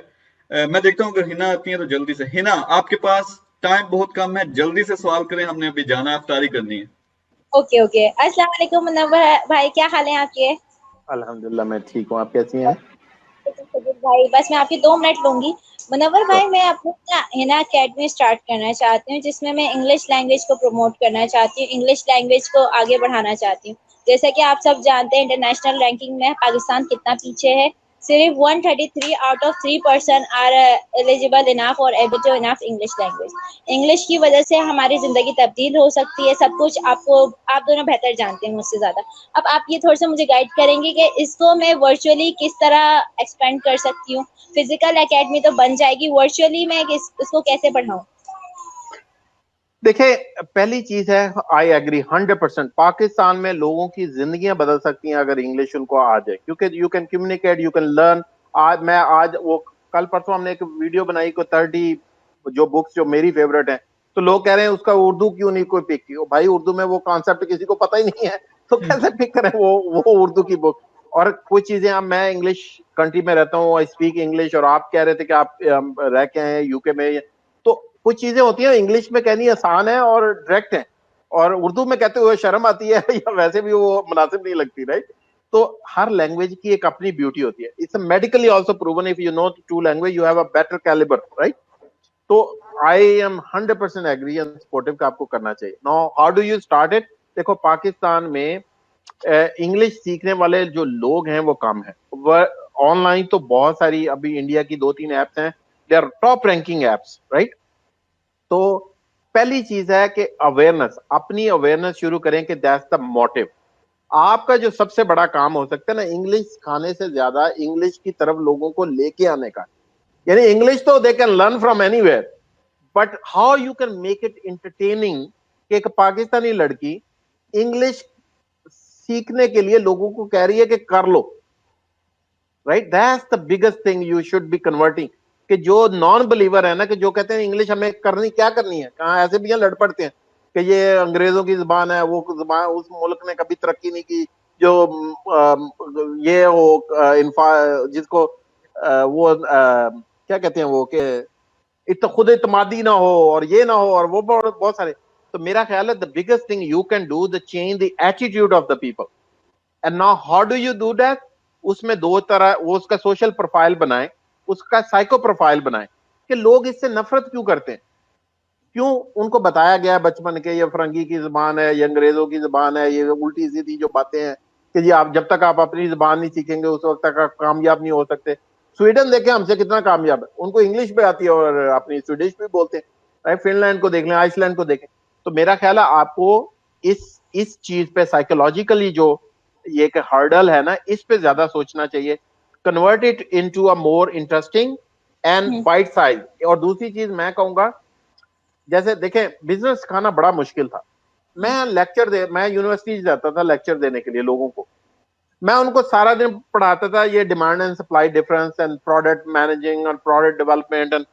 मैं देखता हूँ अगर हिना आती है तो जल्दी से। हिना, आपके पास टाइम बहुत कम है, जल्दी से सवाल करें, हमने अभी जाना, अफ्तारी करनी है। ओके ओके, अस्सलाम वालेकुम मुनव्वर भाई, क्या हाल है आपके? अल्हम्दुलिल्लाह मैं ठीक हूँ, आप कैसी हैं? भाई बस मैं आपके 2 मिनट लूंगी। मुनव्वर भाई, मैं अपना हिना अकेडमी स्टार्ट करना चाहती हूँ, जिसमें मैं इंग्लिश लैंग्वेज को प्रमोट करना चाहती हूँ, इंग्लिश लैंग्वेज को आगे बढ़ाना चाहती हूँ। जैसा कि आप सब जानते हैं, इंटरनेशनल रैंकिंग में पाकिस्तान कितना पीछे है। सिर्फ 133 out of 3% are eligible enough और able to enough English language. English की वजह से हमारी जिंदगी तब्दील हो सकती है, सब कुछ आप दोनों बेहतर जानते हैं मुझसे ज्यादा। अब आप ये थोड़ा सा मुझे गाइड करेंगे कि इसको मैं वर्चुअली किस तरह एक्सपेंड कर सकती हूँ। फिजिकल एकेडमी तो बन जाएगी, वर्चुअली मैं इसको कैसे बढ़ाऊं? देखिए, पहली चीज है, आई एग्री 100%, पाकिस्तान में लोगों की जिंदगियां बदल सकती हैं अगर इंग्लिश उनको आ जाए, क्योंकि you can communicate, you can learn. आज वो कल परसों हमने एक वीडियो बनाई को 30 जो बुक्स जो मेरी फेवरेट हैं, तो लोग कह रहे हैं उसका उर्दू क्यों नहीं कोई पिक की। भाई उर्दू में वो कॉन्सेप्ट किसी को पता ही नहीं है, तो कैसे पिक करें वो उर्दू की बुक। और कुछ चीजें, अब मैं इंग्लिश कंट्री में रहता हूँ, आई स्पीक इंग्लिश, और आप कह रहे थे कि आप रह के हैं यूके में, तो कुछ चीजें होती हैं इंग्लिश में कहनी आसान है और डायरेक्ट है, और उर्दू में कहते हुए शर्म आती है या वैसे भी वो मुनासिब नहीं लगती, राइट। तो हर लैंग्वेज की एक अपनी ब्यूटी होती है। It's medically also proven, if you know 2 language you have a better calibre, right. तो I am 100% agree and supportive का आपको करना चाहिए। Now how do you start it? देखो, पाकिस्तान में इंग्लिश सीखने वाले जो लोग हैं वो कम है। वह ऑनलाइन तो बहुत सारी अभी इंडिया की 2-3 एप्स हैं, they are top ranking apps, right. तो पहली चीज है कि अवेयरनेस, अपनी अवेयरनेस शुरू करें कि दैट्स द मोटिव। आपका जो सबसे बड़ा काम हो सकता है ना, इंग्लिश सिखाने से ज्यादा इंग्लिश की तरफ लोगों को लेके आने का। यानी इंग्लिश तो they can learn from anywhere, but how you can make it entertaining कि एक पाकिस्तानी लड़की इंग्लिश सीखने के लिए लोगों को कह रही है कि कर लो, right? That's the biggest thing you should be converting. कि जो नॉन बिलीवर है ना, कि जो कहते हैं इंग्लिश हमें करनी क्या करनी है, कहाँ ऐसे भी यहाँ लड़ पड़ते हैं कि ये अंग्रेजों की जुबान है, वो जुबान उस मुल्क ने कभी तरक्की नहीं की, जो ये हो जिसको वो क्या कहते हैं वो, कि खुद इतमादी ना हो और ये ना हो और वो बहुत सारे। तो मेरा ख्याल है the biggest thing you can do the change the attitude of the people. And now how do you do that? उसमें दो तरह, वो उसका सोशल प्रोफाइल बनाए, उसका साइको प्रोफाइल बनाए कि लोग इससे नफरत क्यों करते हैं, क्यों उनको बताया गया बचपन के ये फरंगी की जुबान है, ये अंग्रेजों की जुबान है, ये उल्टी सीधी जो बातें हैं कि जी आप जब तक आप अपनी जुबान नहीं सीखेंगे उस वक्त तक आप कामयाब नहीं हो सकते। स्वीडन देखें हमसे कितना कामयाब है, उनको इंग्लिश भी आती है और अपनी स्वीडिश भी बोलते हैं, राइट? फिनलैंड को देख लें, आइसलैंड को देखें। तो मेरा ख्याल है आपको इस चीज पे साइकोलॉजिकली जो ये एक हर्डल है ना, इस पे ज्यादा सोचना चाहिए। Convert it into a more interesting and bite size. और दूसरी चीज मैं कहूंगा, जैसे देखें बिजनेस सिखाना बड़ा मुश्किल था। मैं यूनिवर्सिटी जाता था लेक्चर देने के लिए लोगों को, मैं उनको सारा दिन पढ़ाता था ये demand and supply difference and product managing और product development and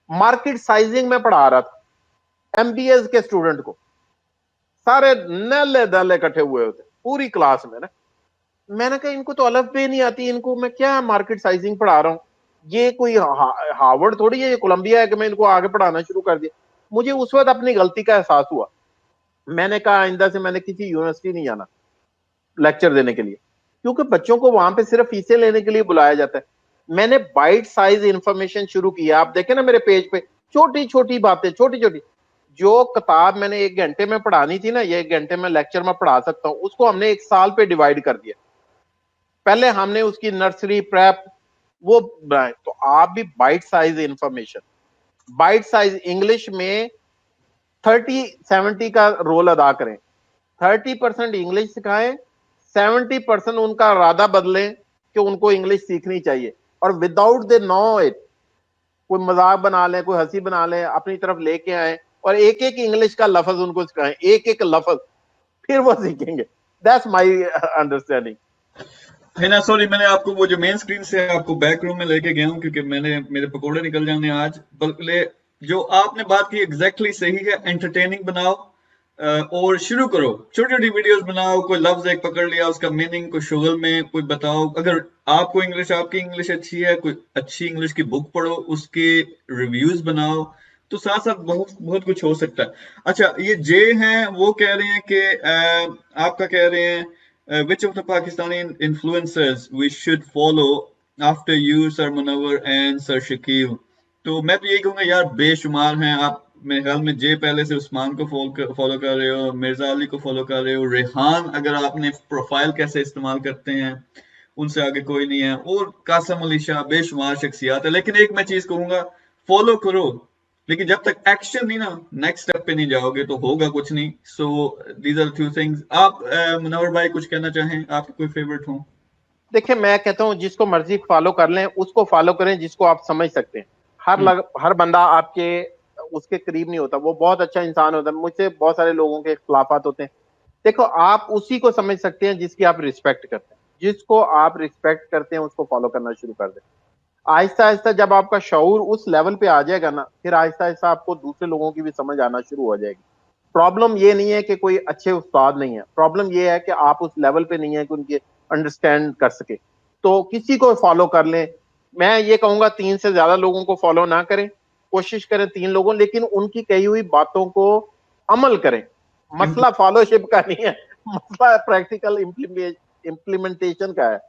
market sizing में पढ़ा रहा था एमबीए के स्टूडेंट को। सारे नल्ले दल्ले इकट्ठे हुए होते पूरी क्लास में ना। मैंने कहा इनको तो अलग पे नहीं आती, इनको मैं क्या मार्केट साइजिंग पढ़ा रहा हूँ, ये कोई हार्वर्ड थोड़ी है, ये कोलंबिया है कि मैं इनको आगे पढ़ाना शुरू कर दिया। मुझे उस वक्त अपनी गलती का एहसास हुआ। मैंने कहा आइंदा से मैंने किसी यूनिवर्सिटी नहीं जाना लेक्चर देने के लिए, क्योंकि बच्चों को वहां पे सिर्फ फीसें लेने के लिए बुलाया जाता है। मैंने बाइट साइज इंफॉर्मेशन शुरू किया। आप देखें ना मेरे पेज पे, छोटी छोटी बातें, छोटी छोटी। जो किताब मैंने 1 घंटे में पढ़ानी थी ना, ये 1 घंटे में लेक्चर में पढ़ा सकता हूं, उसको हमने 1 साल पे डिवाइड कर दिया। पहले हमने उसकी नर्सरी प्रेप वो बनाए। तो आप भी bite size information, bite size English में 30-70 का रोल अदा करें। 30% इंग्लिश सिखाएं, 70% उनका इरादा बदलें कि उनको इंग्लिश सीखनी चाहिए। और विदाउट दे नो इट, कोई मजाक बना लें, कोई हंसी बना लें, अपनी तरफ लेके आए और एक एक इंग्लिश का लफ्ज उनको सिखाएं, एक एक लफ्ज, फिर वो सीखेंगे। That's my understanding. है ना, सॉरी मैंने आपको वो जो मेन स्क्रीन से आपको बैक रूम में लेके गया हूँ क्योंकि मेरे पकोड़े निकल जाने आज। बल्कि जो आपने बात की एग्जैक्टली सही है। एंटरटेनिंग बनाओ और शुरू करो, छोटी छोटी वीडियोस बनाओ। कोई लफ्ज एक पकड़ लिया, उसका मीनिंग कोई शुगल में कोई बताओ। अगर आपको आपकी इंग्लिश अच्छी है, कोई अच्छी इंग्लिश की बुक पढ़ो, उसके रिव्यूज बनाओ, तो साथ साथ बहुत बहुत कुछ हो सकता है। अच्छा, ये जे हैं वो कह रहे हैं कि आपका कह रहे हैं which of the Pakistani influencers we should follow after you, Sir Munawar and Sir Shakil? तो मैं तो यही कहूंगा यार, बेशुमार हैं। आप मेरे ख्याल में जे पहले से उस्मान को फॉलो कर रहे हो, मिर्जा अली को फॉलो कर रहे हो, रेहान अगर आपने प्रोफाइल कैसे इस्तेमाल करते हैं उनसे आगे कोई नहीं है, और कासम अली शाह, बेशुमार शख्सियात है। लेकिन एक मैं चीज कहूंगा, फॉलो करो, लेकिन जब तक एक्शन नहीं ना, नेक्स्ट स्टेप पे नहीं जाओगे तो होगा कुछ नहीं। So these are few things. आप मुनव्वर भाई कुछ कहना चाहें, आपके कोई फेवरेट हो? देखिए मैं कहता हूँ जिसको मर्जी फॉलो कर लें, उसको फॉलो करें जिसको आप समझ सकते हैं। हर बंदा आपके उसके करीब नहीं होता, वो बहुत अच्छा इंसान होता है। मुझसे बहुत सारे लोगों के इख्तलाफात होते हैं। देखो आप उसी को समझ सकते हैं जिसकी आप रिस्पेक्ट करते हैं। जिसको आप रिस्पेक्ट करते हैं उसको फॉलो करना शुरू कर दें। आहिस्ता आहिस्ता जब आपका शऊर उस लेवल पे आ जाएगा ना, फिर आहिस्ता आहिस्ता आपको दूसरे लोगों की भी समझ आना शुरू हो जाएगी। प्रॉब्लम ये नहीं है कि कोई अच्छे उस्ताद नहीं है, प्रॉब्लम ये है कि आप उस लेवल पे नहीं है कि उनके अंडरस्टैंड कर सके। तो किसी को फॉलो कर लें। मैं ये कहूंगा 3 से ज्यादा लोगों को फॉलो ना करें, कोशिश करें 3 लोगों, लेकिन उनकी कही हुई बातों को अमल करें। मसला फॉलोशिप का नहीं है, मसला प्रैक्टिकल इम्प्लीमेंटेशन का है।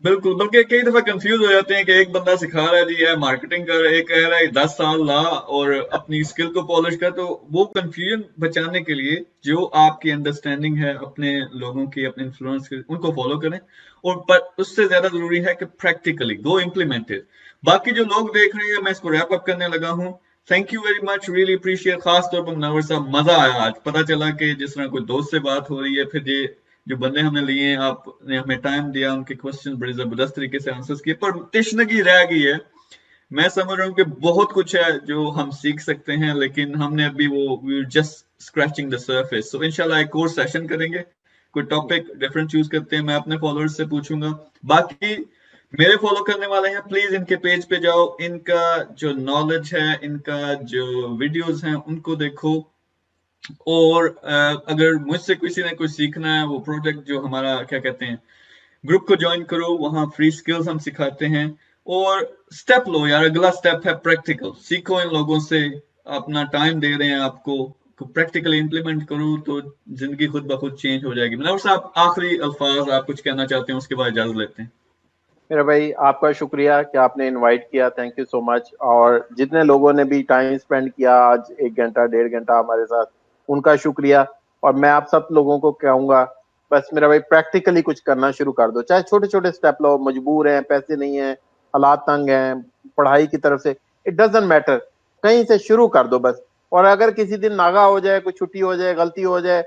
बिल्कुल, बल्कि कई दफा कंफ्यूज हो जाते हैं कि एक बंदा सिखा रहा है जी है मार्केटिंग कर, एक कह रहा है 10 साल ला और अपनी स्किल को पॉलिश कर। तो वो कंफ्यूजन बचाने के लिए जो आपकी अंडरस्टैंडिंग है अपने लोगों की, अपने इन्फ्लुएंस की, उनको फॉलो करें। और पर उससे ज्यादा जरूरी है कि प्रैक्टिकली गो इम्प्लीमेंट इट। बाकी जो लोग देख रहे हैं, मैं इसको रैप अप करने लगा हूँ। Thank you very much, really appreciate. खास तौर पर मुनव्वर साहब, मजा आया आज। पता चला कि जिस तरह कोई दोस्त से बात हो रही है, फिर ये जो बंदे हमने लिए हैं, आपने हमें टाइम दिया, उनके क्वेश्चन बड़े जबरदस्त तरीके से आंसर्स किए, पर तशनगी रह गई है। मैं समझ रहा हूँ कि बहुत कुछ है जो हम सीख सकते हैं, लेकिन हमने अभी वो जस्ट स्क्रैचिंग द सरफेस। सो इंशाल्लाह एक और सेशन करेंगे कोई टॉपिक डिफरेंट चूज करते हैं, मैं अपने फॉलोअर्स से पूछूंगा। बाकी मेरे फॉलो करने वाले हैं, प्लीज इनके पेज पे जाओ, इनका जो नॉलेज है, इनका जो वीडियोस हैं उनको देखो। और अगर मुझसे किसी ने कुछ सीखना है, वो प्रोजेक्ट जो हमारा क्या कहते हैं ग्रुप को ज्वाइन करो, वहां फ्री स्किल्स हम सिखाते हैं। और स्टेप लो यार, अगला स्टेप है प्रैक्टिकल, सीखो इन लोगों से, अपना टाइम दे रहे हैं आपको, प्रैक्टिकली इंप्लीमेंट करो तो जिंदगी खुद ब खुद चेंज हो जाएगी। मनोवर साहब, आखिरी अल्फाज आप कुछ कहना चाहते हैं, उसके बाद इजाजत लेते हैं। मेरा भाई आपका शुक्रिया कि आपने इनवाइट किया, थैंक यू सो मच। और जितने लोगों ने भी टाइम स्पेंड किया आज 1 घंटा 1.5 घंटा हमारे साथ, उनका शुक्रिया। और मैं आप सब लोगों को कहूंगा, बस मेरा भाई प्रैक्टिकली कुछ करना शुरू कर दो, चाहे छोटे छोटे स्टेप लो, मजबूर हैं, पैसे नहीं है, हालात तंग हैं, पढ़ाई की तरफ से, इट डजंट मैटर, कहीं से शुरू कर दो बस। और अगर किसी दिन नागा हो जाए, कोई छुट्टी हो जाए, गलती हो जाए,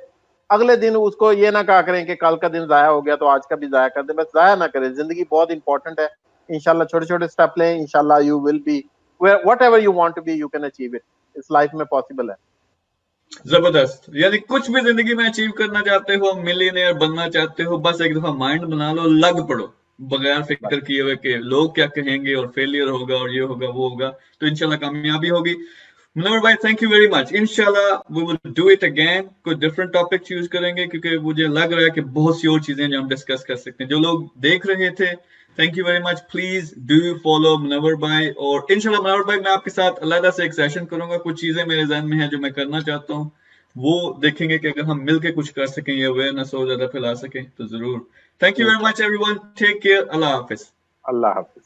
अगले दिन उसको ये ना कहा करें कि कल का दिन जाया हो गया तो आज का भी जाया कर दे, बस जाया ना करें। जिंदगी बहुत इंपॉर्टेंट है। इंशाल्लाह छोटे छोटे स्टेप लें, इंशाल्लाह you will be whatever you want to be, you can achieve it. इस लाइफ में पॉसिबल है। जबरदस्त, यानी कुछ भी जिंदगी में अचीव करना चाहते हो, मिलियनेयर बनना चाहते हो, बस एक दफा माइंड बना लो, लग पड़ो, बगैर फिक्र किए हुए कि लोग क्या कहेंगे और फेलियर होगा और ये होगा वो होगा, तो इंशाल्लाह कामयाबी होगी। मनोवर भाई, थैंक यू वेरी मच। इंशाल्लाह we will do it again, कोई डिफरेंट टॉपिक चूज करेंगे, क्योंकि मुझे लग रहा है कि बहुत सी और चीजें जो हम डिस्कस कर सकते हैं। जो लोग देख रहे थे, thank you very much. Please do follow manoeuvre भाई, और इंशाल्लाह मनोवर भाई मैं आपके साथ अलग से एक सेशन करूंगा। कुछ चीजें मेरे ज़हन में है जो मैं करना चाहता हूँ, वो देखेंगे कि अगर हम मिलके कुछ कर सकें, ये अवेयरनेस और ज्यादा फैला सकें तो जरूर। Thank you very much everyone, take care, अल्लाह हाफिज। अल्लाह हाफिज।